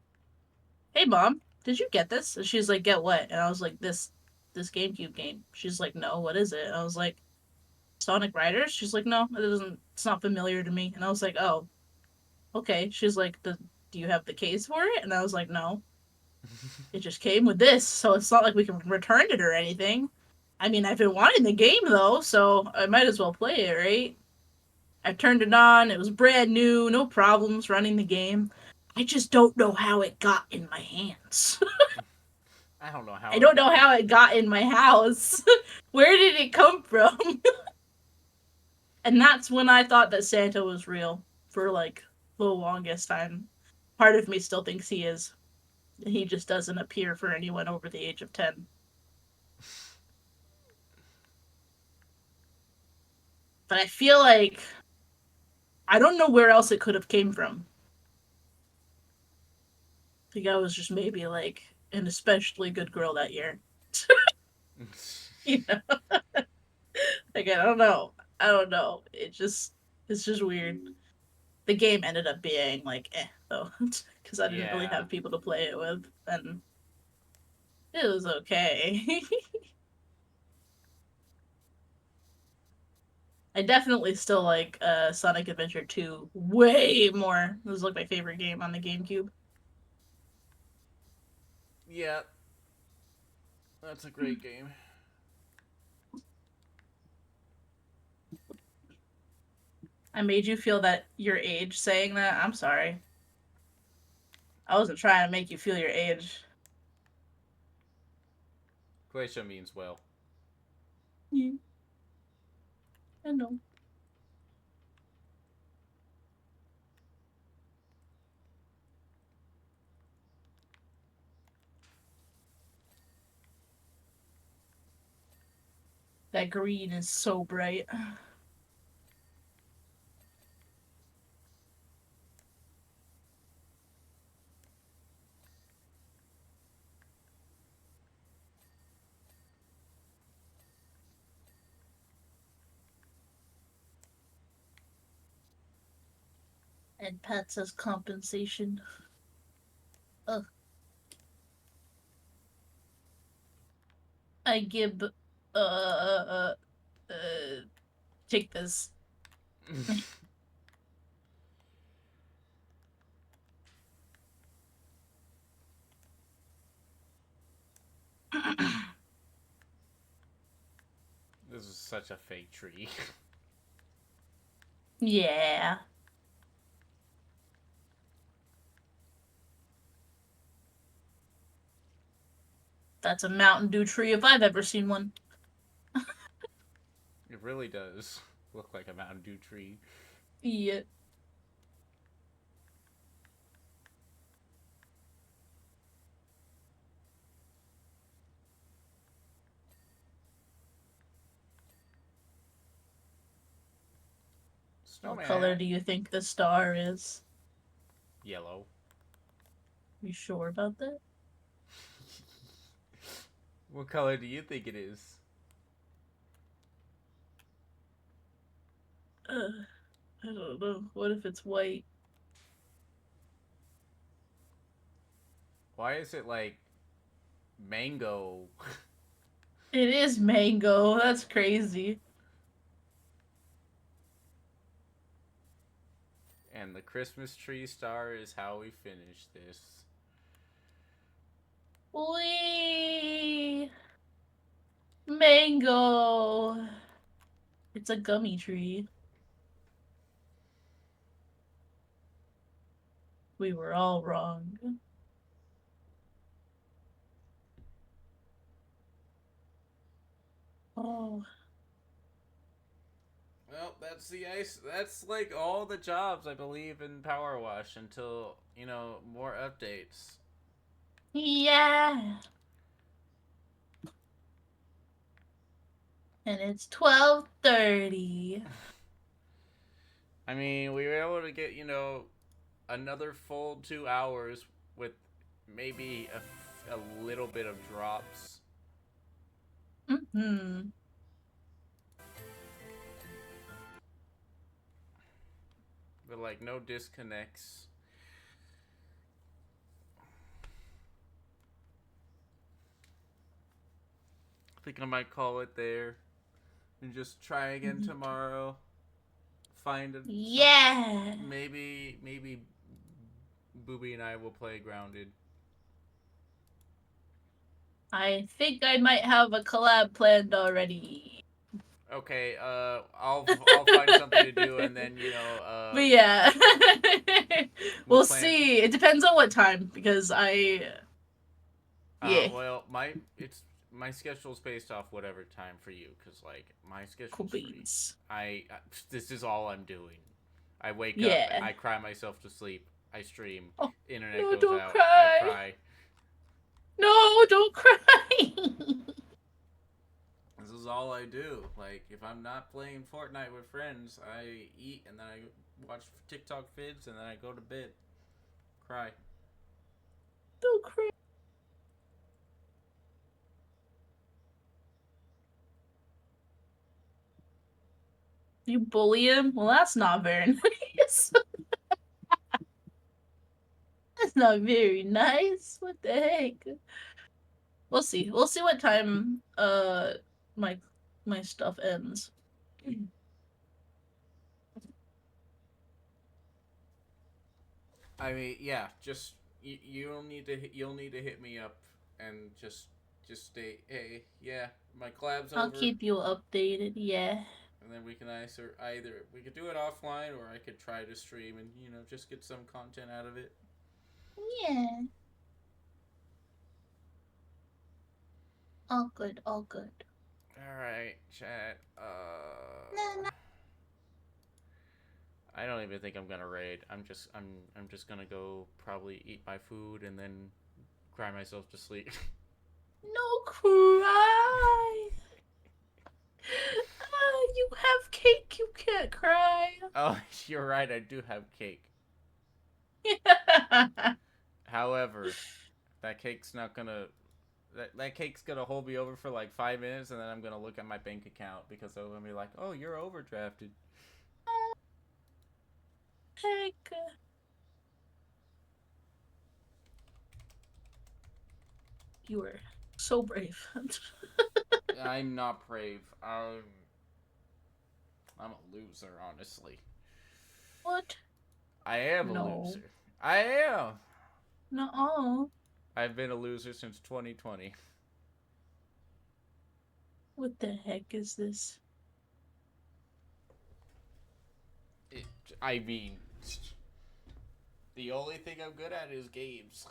Speaker 2: "Hey mom, did you get this?" And she's like, "Get what?" And I was like, "This GameCube game." She's like, "No, what is it?" And I was like, "Sonic Riders?" She's like, "No, it doesn't it's not familiar to me." And I was like, "Oh, okay." She's like, "Do you have the case for it?" And I was like, "No. It just came with this, so it's not like we can return it or anything." I mean, I've been wanting the game though, so I might as well play it, right? I turned it on. It was brand new, no problems running the game. I just don't know how it got in my hands.
Speaker 1: I don't know
Speaker 2: I
Speaker 1: how it
Speaker 2: don't
Speaker 1: got
Speaker 2: know
Speaker 1: in.
Speaker 2: how it got in my house. Where did it come from? And that's when I thought that Santa was real for like the longest time. Part of me still thinks he is. He just doesn't appear for anyone over the age of 10. But I feel like I don't know where else it could have came from. I think I was just maybe like an especially good girl that year. You know, like I don't know. I don't know. It's just weird. The game ended up being like though, because I didn't really
Speaker 1: Yeah.
Speaker 2: have people to play it with, and it was okay. I definitely still like Sonic Adventure 2 way more. It was like my favorite game on the GameCube.
Speaker 1: Yeah. That's a great game.
Speaker 2: I made you feel that your age saying that. I'm sorry. I wasn't trying to make you feel your age.
Speaker 1: Glacier means well.
Speaker 2: Yeah, I know. That green is so bright. And Pat says compensation. Ugh. I give uh take this.
Speaker 1: This is such a fake tree.
Speaker 2: Yeah. That's a Mountain Dew tree if I've ever seen one.
Speaker 1: It really does look like a Mountain Dew tree.
Speaker 2: Yeah. What color
Speaker 1: Snowman.
Speaker 2: do you think the star is?
Speaker 1: Yellow.
Speaker 2: You sure about that?
Speaker 1: What color do you think it is?
Speaker 2: I don't know. What if it's white?
Speaker 1: Why is it like mango?
Speaker 2: It is mango. That's crazy.
Speaker 1: And the Christmas tree star is how we finish this.
Speaker 2: Wee! Mango! It's a gummy tree. We were all wrong. Oh.
Speaker 1: Well, that's the ice. That's like all the jobs I believe in PowerWash until more updates.
Speaker 2: Yeah! And it's 12:30.
Speaker 1: I mean, we were able to get another full 2 hours with maybe a little bit of drops.
Speaker 2: Mm-hmm.
Speaker 1: But like no disconnects. I think I might call it there and just try again tomorrow. Find some.
Speaker 2: Yeah!
Speaker 1: Maybe Booby and I will play Grounded.
Speaker 2: I think I might have a collab planned already.
Speaker 1: Okay, I'll find something to do and then
Speaker 2: But yeah.
Speaker 1: we'll
Speaker 2: We'll
Speaker 1: plan.
Speaker 2: see. It depends on what time because yeah.
Speaker 1: Well, my schedule's based off whatever time for you, cause like my
Speaker 2: Cool
Speaker 1: schedule's free.
Speaker 2: beans.
Speaker 1: This is all I'm doing. I wake up,
Speaker 2: Yeah.
Speaker 1: I cry myself to sleep. I stream.
Speaker 2: Oh,
Speaker 1: Internet
Speaker 2: no,
Speaker 1: goes
Speaker 2: don't
Speaker 1: out. I
Speaker 2: cry.
Speaker 1: cry.
Speaker 2: No, don't cry.
Speaker 1: This is all I do. Like, if I'm not playing Fortnite with friends, I eat and then I watch TikTok vids and then I go to bed. Cry.
Speaker 2: Don't cry. You bully him? Well, that's not very nice. That's not very nice. What the heck? We'll see. We'll see what time my my stuff ends.
Speaker 1: I mean, yeah, just you'll need to hit me up and just stay. Hey, yeah, my collab's
Speaker 2: I'll
Speaker 1: over,
Speaker 2: keep you updated. Yeah.
Speaker 1: and then we can either we could do it offline or I could try to stream and just get some content out of it.
Speaker 2: Yeah. All good. All good.
Speaker 1: All right, chat.
Speaker 2: No, no.
Speaker 1: I don't even think I'm gonna raid. I'm just gonna go probably eat my food and then cry myself to sleep.
Speaker 2: No cry. You have cake. You can't cry.
Speaker 1: Oh, you're right. I do have cake. However, that cake's not gonna that cake's gonna hold me over for like 5 minutes, and then I'm gonna look at my bank account because I'm gonna be like, "Oh, you're overdrafted."
Speaker 2: Cake. You were so brave.
Speaker 1: I'm not brave. I'm a loser, honestly.
Speaker 2: What?
Speaker 1: I am a
Speaker 2: No.
Speaker 1: loser. I am.
Speaker 2: No.
Speaker 1: I've been a loser since 2020.
Speaker 2: What the heck is this?
Speaker 1: It, I mean, the only thing I'm good at is games.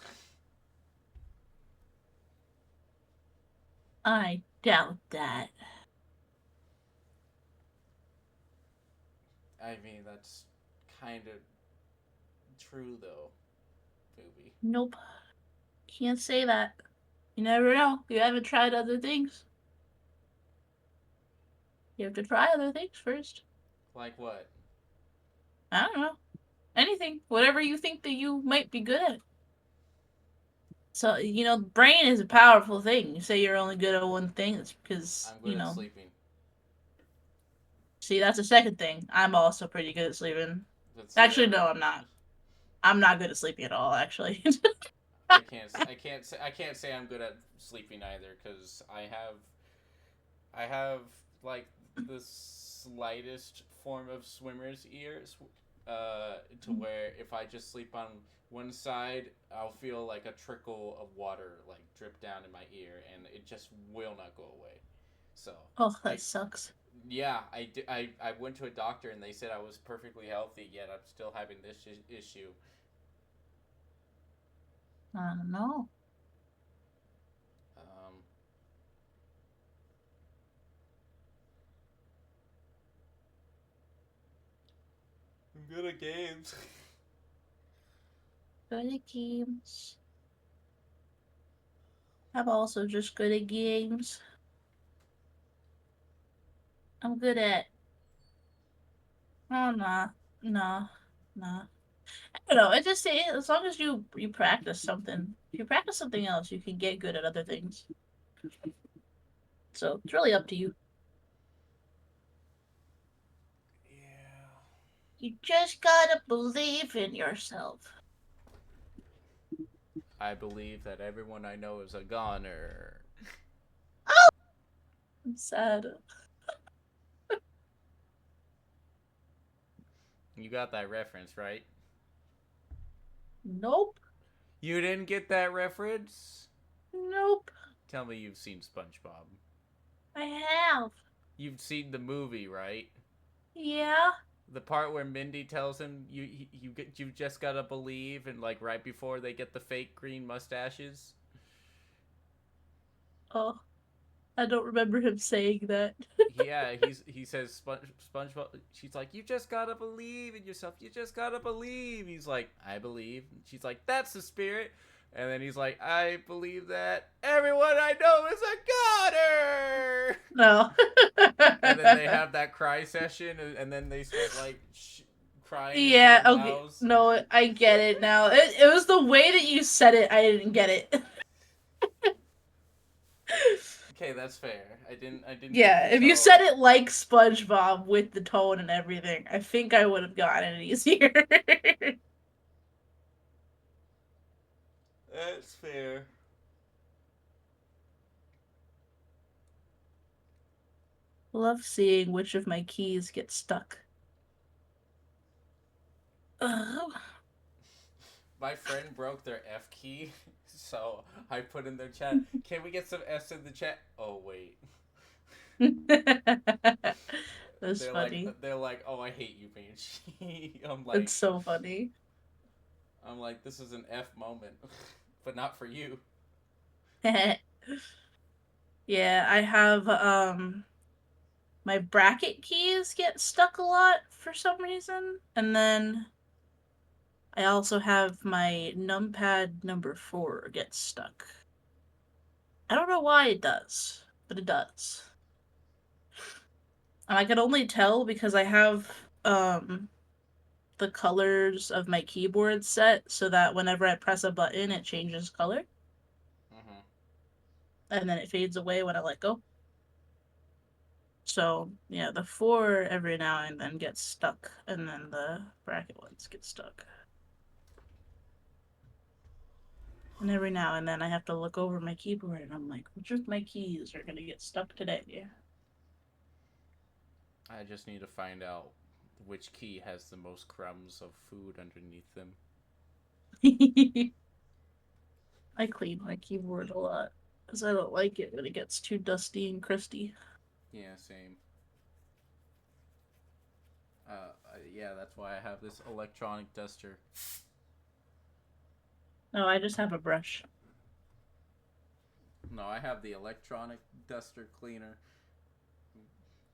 Speaker 2: I doubt that.
Speaker 1: I mean, that's kind of true, though, Booby.
Speaker 2: Nope. Can't say that. You never know. You haven't tried other things. You have to try other things first.
Speaker 1: Like what?
Speaker 2: I don't know. Anything. Whatever you think that you might be good at. So, brain is a powerful thing. You say you're only good at one thing, it's because,
Speaker 1: I'm good at sleeping.
Speaker 2: See, that's the second thing. I'm also pretty good at sleeping. Actually, no, I'm not. I'm not good at sleeping at all, actually.
Speaker 1: I can't say I'm good at sleeping either because I have like the slightest form of swimmer's ears, to where if I just sleep on one side, I'll feel like a trickle of water like drip down in my ear, and it just will not go away. So
Speaker 2: Oh, that sucks.
Speaker 1: yeah, I went to a doctor and they said I was perfectly healthy, yet I'm still having this issue.
Speaker 2: I don't know.
Speaker 1: Um, I'm good at games.
Speaker 2: Good at games. I'm also just good at games. I'm good at. Oh, nah. Nah. Nah. I don't know. It just as long as you practice something. If you practice something else, you can get good at other things. So it's really up to you.
Speaker 1: Yeah.
Speaker 2: You just gotta believe in yourself.
Speaker 1: I believe that everyone I know is a goner.
Speaker 2: Oh! I'm sad.
Speaker 1: You got that reference, right?
Speaker 2: Nope.
Speaker 1: You didn't get that reference?
Speaker 2: Nope.
Speaker 1: Tell me you've seen SpongeBob.
Speaker 2: I have.
Speaker 1: You've seen the movie, right?
Speaker 2: Yeah.
Speaker 1: The part where Mindy tells him you just gotta believe, and like right before they get the fake green mustaches.
Speaker 2: Oh. I don't remember him saying that.
Speaker 1: Yeah, he says SpongeBob. She's like, you just gotta believe in yourself. You just gotta believe. He's like, I believe. She's like, that's the spirit. And then he's like, I believe that everyone I know is a goner.
Speaker 2: No.
Speaker 1: And then they have that cry session, and then they start like crying into
Speaker 2: Yeah,
Speaker 1: their
Speaker 2: okay.
Speaker 1: mouths.
Speaker 2: No, I get it now. It was the way that you said it, I didn't get it.
Speaker 1: Okay, that's fair. I didn't get
Speaker 2: Yeah,
Speaker 1: the
Speaker 2: if you
Speaker 1: tone.
Speaker 2: said it like SpongeBob with the tone and everything, I think I would have gotten it easier.
Speaker 1: That's fair.
Speaker 2: Love seeing which of my keys get stuck. Oh.
Speaker 1: My friend broke their F key, so I put in their chat, can we get some F's in the chat? Oh wait.
Speaker 2: That's
Speaker 1: They're like
Speaker 2: funny.
Speaker 1: they're like, oh, I hate you, Banshee.
Speaker 2: That's so funny.
Speaker 1: I'm like, this is an F moment, but not for you.
Speaker 2: Yeah, I have my bracket keys get stuck a lot for some reason. And then I also have my numpad number 4 get stuck. I don't know why it does, but it does. And I can only tell because I have the colors of my keyboard set so that whenever I press a button it changes color
Speaker 1: Mm-hmm.
Speaker 2: and then it fades away when I let go. So yeah, the 4 every now and then gets stuck, and then the bracket ones get stuck. And every now and then I have to look over my keyboard and I'm like, which of my keys are gonna get stuck today?
Speaker 1: I just need to find out which key has the most crumbs of food underneath them.
Speaker 2: I clean my keyboard a lot because I don't like it when it gets too dusty and crusty.
Speaker 1: Yeah, same. Yeah, that's why I have this electronic duster.
Speaker 2: No, I just have a brush.
Speaker 1: No, I have the electronic duster cleaner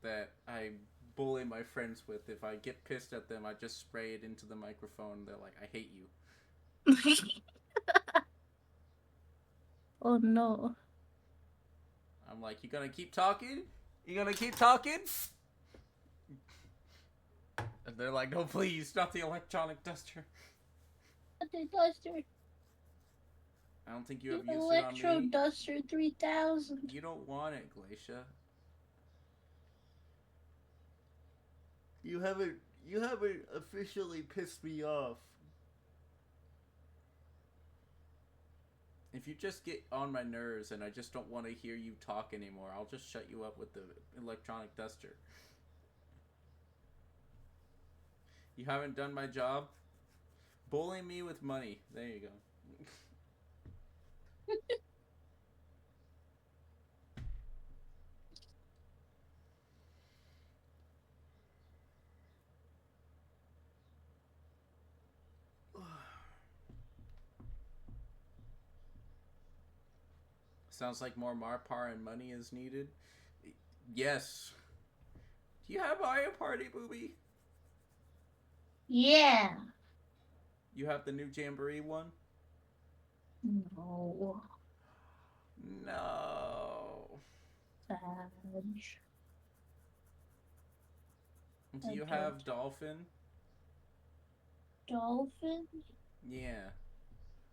Speaker 1: that I bully my friends with. If I get pissed at them, I just spray it into the microphone. They're like, I hate you.
Speaker 2: Oh no.
Speaker 1: I'm like, you gonna keep talking? You gonna keep talking? And they're like, no, please, not the electronic duster.
Speaker 2: The Duster.
Speaker 1: I don't think you
Speaker 2: The
Speaker 1: have used it on
Speaker 2: Electro
Speaker 1: me.
Speaker 2: Duster 3000.
Speaker 1: You don't want it, Glacia. You haven't you haven't officially pissed me off. If you just get on my nerves and I just don't want to hear you talk anymore, I'll just shut you up with the electronic duster. You haven't done my job? Bully me with money. There you go. Sounds like more Marpar and money is needed. Yes. Do you have Mario Party, Booby?
Speaker 2: Yeah.
Speaker 1: You have the new Jamboree one?
Speaker 2: No.
Speaker 1: No.
Speaker 2: Sad.
Speaker 1: Do you have Dolphin?
Speaker 2: Dolphin?
Speaker 1: Yeah.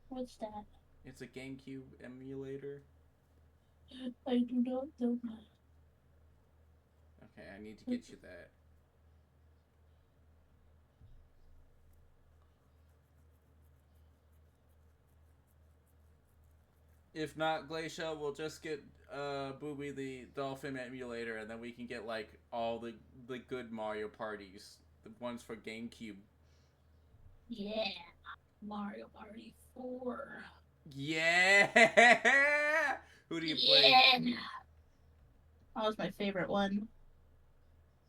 Speaker 2: What's that?
Speaker 1: It's a GameCube emulator.
Speaker 2: I do not know.
Speaker 1: Okay, I need to get you that. If not, Glacia, we'll just get Booby the Dolphin emulator, and then we can get like all the good Mario parties, the ones for GameCube.
Speaker 2: Yeah. Mario Party 4.
Speaker 1: Yeah. Who do you play?
Speaker 2: Yeah. That was my favorite one.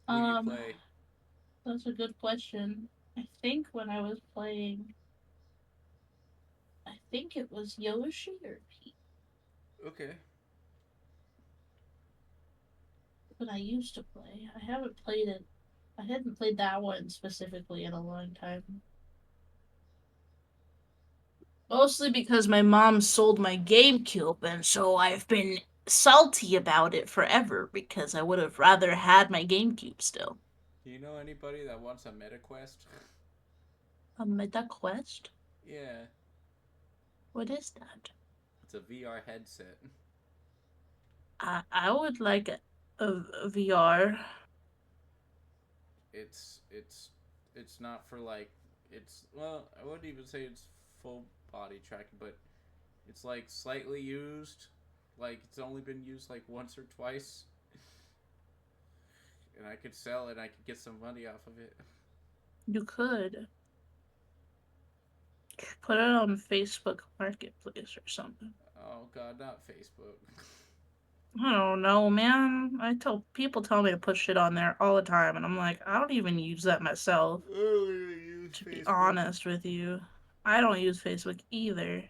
Speaker 1: Who do you play?
Speaker 2: That's a good question. I think when I was playing, I think it was Yoshi or Pete.
Speaker 1: Okay.
Speaker 2: But I used to play. I haven't played it. I hadn't played that one specifically in a long time. Mostly because my mom sold my GameCube, and so I've been salty about it forever because I would have rather had my GameCube still.
Speaker 1: Do you know anybody that wants a MetaQuest?
Speaker 2: A MetaQuest?
Speaker 1: Yeah,
Speaker 2: What is that?
Speaker 1: it's a VR headset.
Speaker 2: I would like a VR.
Speaker 1: It's not for like it's well, I wouldn't even say it's full body tracking, but it's like slightly used. Like it's only been used like once or twice, and I could sell it. And I could get some money off of it.
Speaker 2: You could put it on Facebook Marketplace or something.
Speaker 1: Oh God, not Facebook.
Speaker 2: I don't know, man. People tell me to put shit on there all the time, and I'm like, I don't even use that myself.
Speaker 1: I don't even use
Speaker 2: To be
Speaker 1: Facebook.
Speaker 2: honest with you, I don't use Facebook either.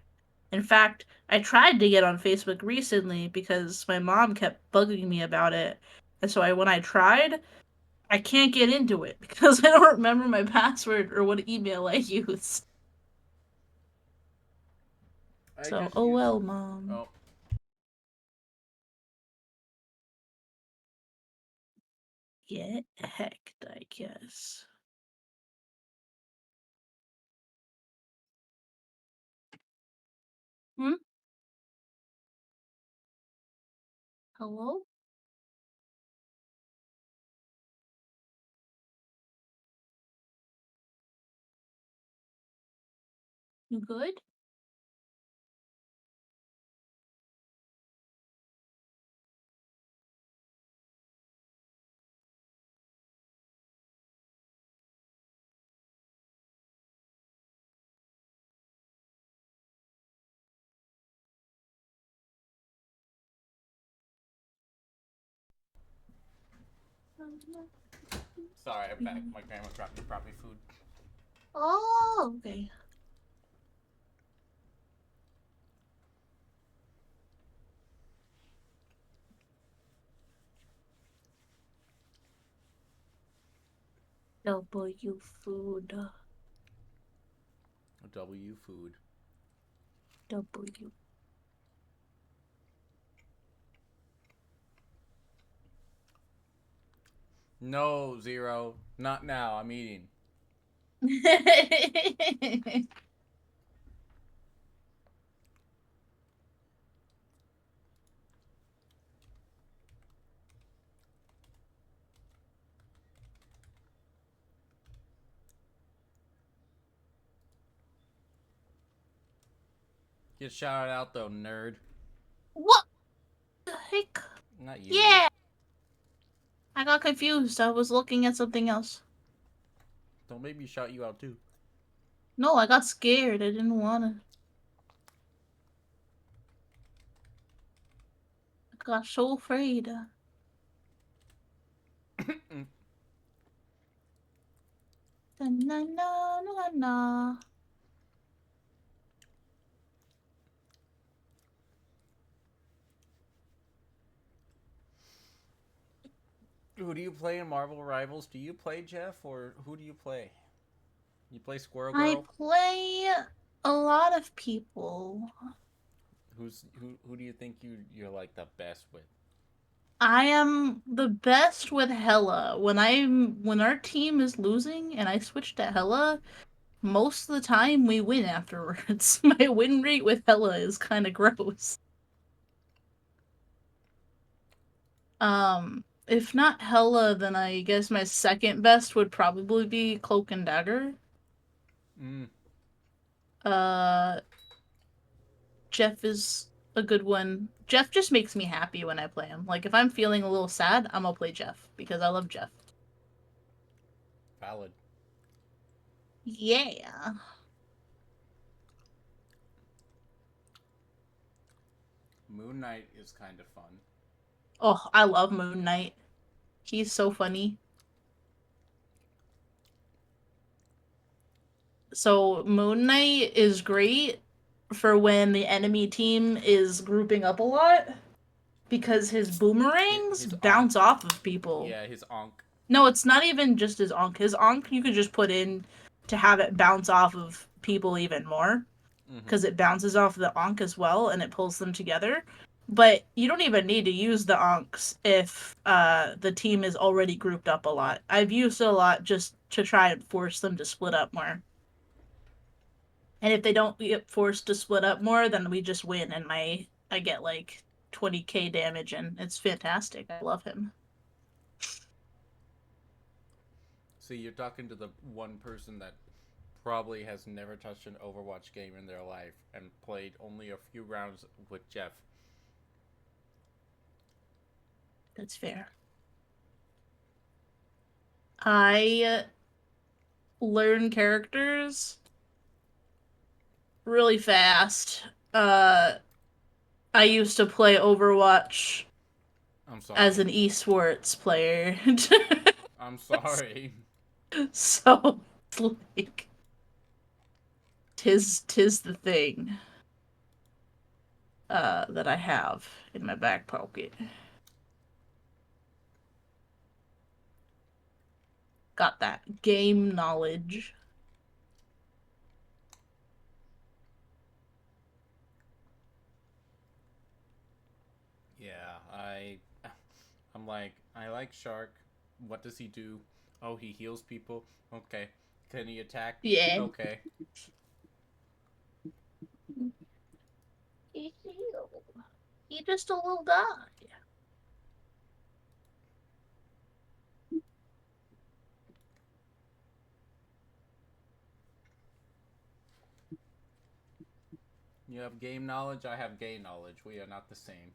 Speaker 2: In fact, I tried to get on Facebook recently because my mom kept bugging me about it. And so when I tried, I can't get into it because I don't remember my password or what email I used.
Speaker 1: I
Speaker 2: So,
Speaker 1: just
Speaker 2: oh
Speaker 1: use.
Speaker 2: well, mom.
Speaker 1: Oh,
Speaker 2: Get hecked, I guess. Hmm? Hello? You good?
Speaker 1: sorry, I'm back. My grandma brought me food.
Speaker 2: Oh, okay. W food.
Speaker 1: W food.
Speaker 2: W.
Speaker 1: No, Zero. Not now. I'm eating. Get shouted out though, nerd.
Speaker 2: What the heck?
Speaker 1: Not you.
Speaker 2: Yeah! I got confused. I was looking at something else.
Speaker 1: Don't make me shout you out too.
Speaker 2: No, I got scared. I didn't want to. I got so afraid. Na na na na na.
Speaker 1: Who do you play in Marvel Rivals? Do you play Jeff or who do you play? You play Squirrel
Speaker 2: I
Speaker 1: Girl?
Speaker 2: play a lot of people.
Speaker 1: Who do you think you're like the best with?
Speaker 2: I am the best with Hella. When our team is losing and I switch to Hella, most of the time we win afterwards. My win rate with Hella is kind of gross. If not Hella, then I guess my second best would probably be Cloak and Dagger.
Speaker 1: Mm.
Speaker 2: Uh, Jeff is a good one. Jeff just makes me happy when I play him. Like if I'm feeling a little sad, I'm gonna play Jeff because I love Jeff.
Speaker 1: Valid.
Speaker 2: Yeah.
Speaker 1: Moon Knight is kind of fun.
Speaker 2: Oh, I love Moon Knight. He's so funny. So Moon Knight is great for when the enemy team is grouping up a lot. because his boomerangs
Speaker 1: His
Speaker 2: bounce
Speaker 1: onk.
Speaker 2: off of people.
Speaker 1: Yeah, his onk.
Speaker 2: No, it's not even just his onk. His onk you could just put in to have it bounce off of people even more, because it bounces off the onk as well and it pulls them together. But you don't even need to use the onks if the team is already grouped up a lot. I've used it a lot just to try and force them to split up more. And if they don't get forced to split up more, then we just win, and I get like 20k damage, and it's fantastic. I love him.
Speaker 1: See, you're talking to the one person that probably has never touched an Overwatch game in their life and played only a few rounds with Jeff.
Speaker 2: That's fair. I learn characters really fast. I used to play Overwatch
Speaker 1: I'm sorry.
Speaker 2: as an esports player.
Speaker 1: I'm sorry.
Speaker 2: So it's like tis the thing that I have in my back pocket. Got that game knowledge.
Speaker 1: Yeah, I'm like, I like Shark. What does he do? Oh, he heals people. Okay. Can he attack?
Speaker 2: Yeah.
Speaker 1: Okay.
Speaker 2: He just a little guy.
Speaker 1: You have game knowledge, I have gay knowledge. We are not the same.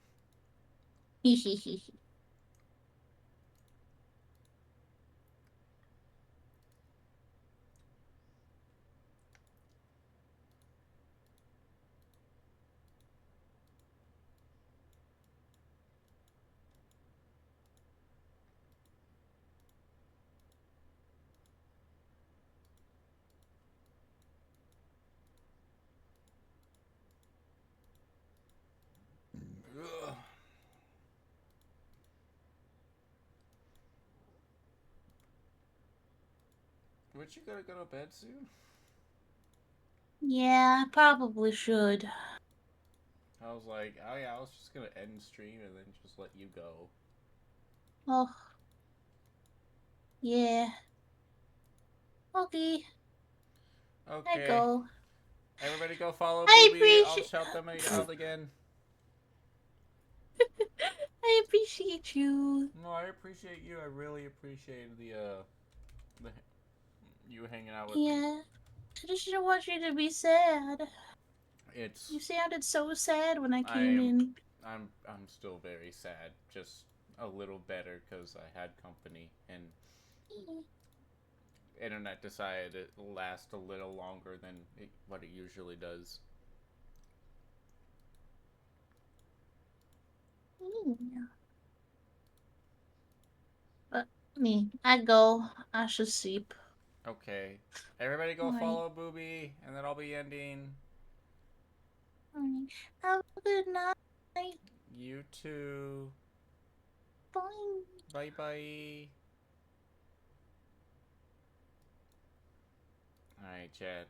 Speaker 1: Ugh. Weren't you gonna go to bed soon?
Speaker 2: Yeah, I probably should.
Speaker 1: I was like, oh yeah, I was just gonna end stream and then just let you go.
Speaker 2: Oh, yeah. Okay, I
Speaker 1: Okay.
Speaker 2: go.
Speaker 1: Everybody go follow
Speaker 2: I
Speaker 1: Booby. I'll
Speaker 2: appreciate.
Speaker 1: shout them out again.
Speaker 2: I appreciate you.
Speaker 1: No, I appreciate you. I really appreciate the you hanging out with me.
Speaker 2: Yeah, I just didn't want you to be sad.
Speaker 1: It's
Speaker 2: You sounded so sad when I
Speaker 1: I
Speaker 2: came
Speaker 1: am
Speaker 2: in.
Speaker 1: I'm still very sad. Just a little better because I had company and internet decided it will last a little longer than what it usually does.
Speaker 2: But I go. I should sleep.
Speaker 1: Okay, everybody go
Speaker 2: Alright.
Speaker 1: follow Booby, and then I'll be ending.
Speaker 2: Alright. Have a good night.
Speaker 1: You too.
Speaker 2: Bye.
Speaker 1: Bye bye. All right, Chad.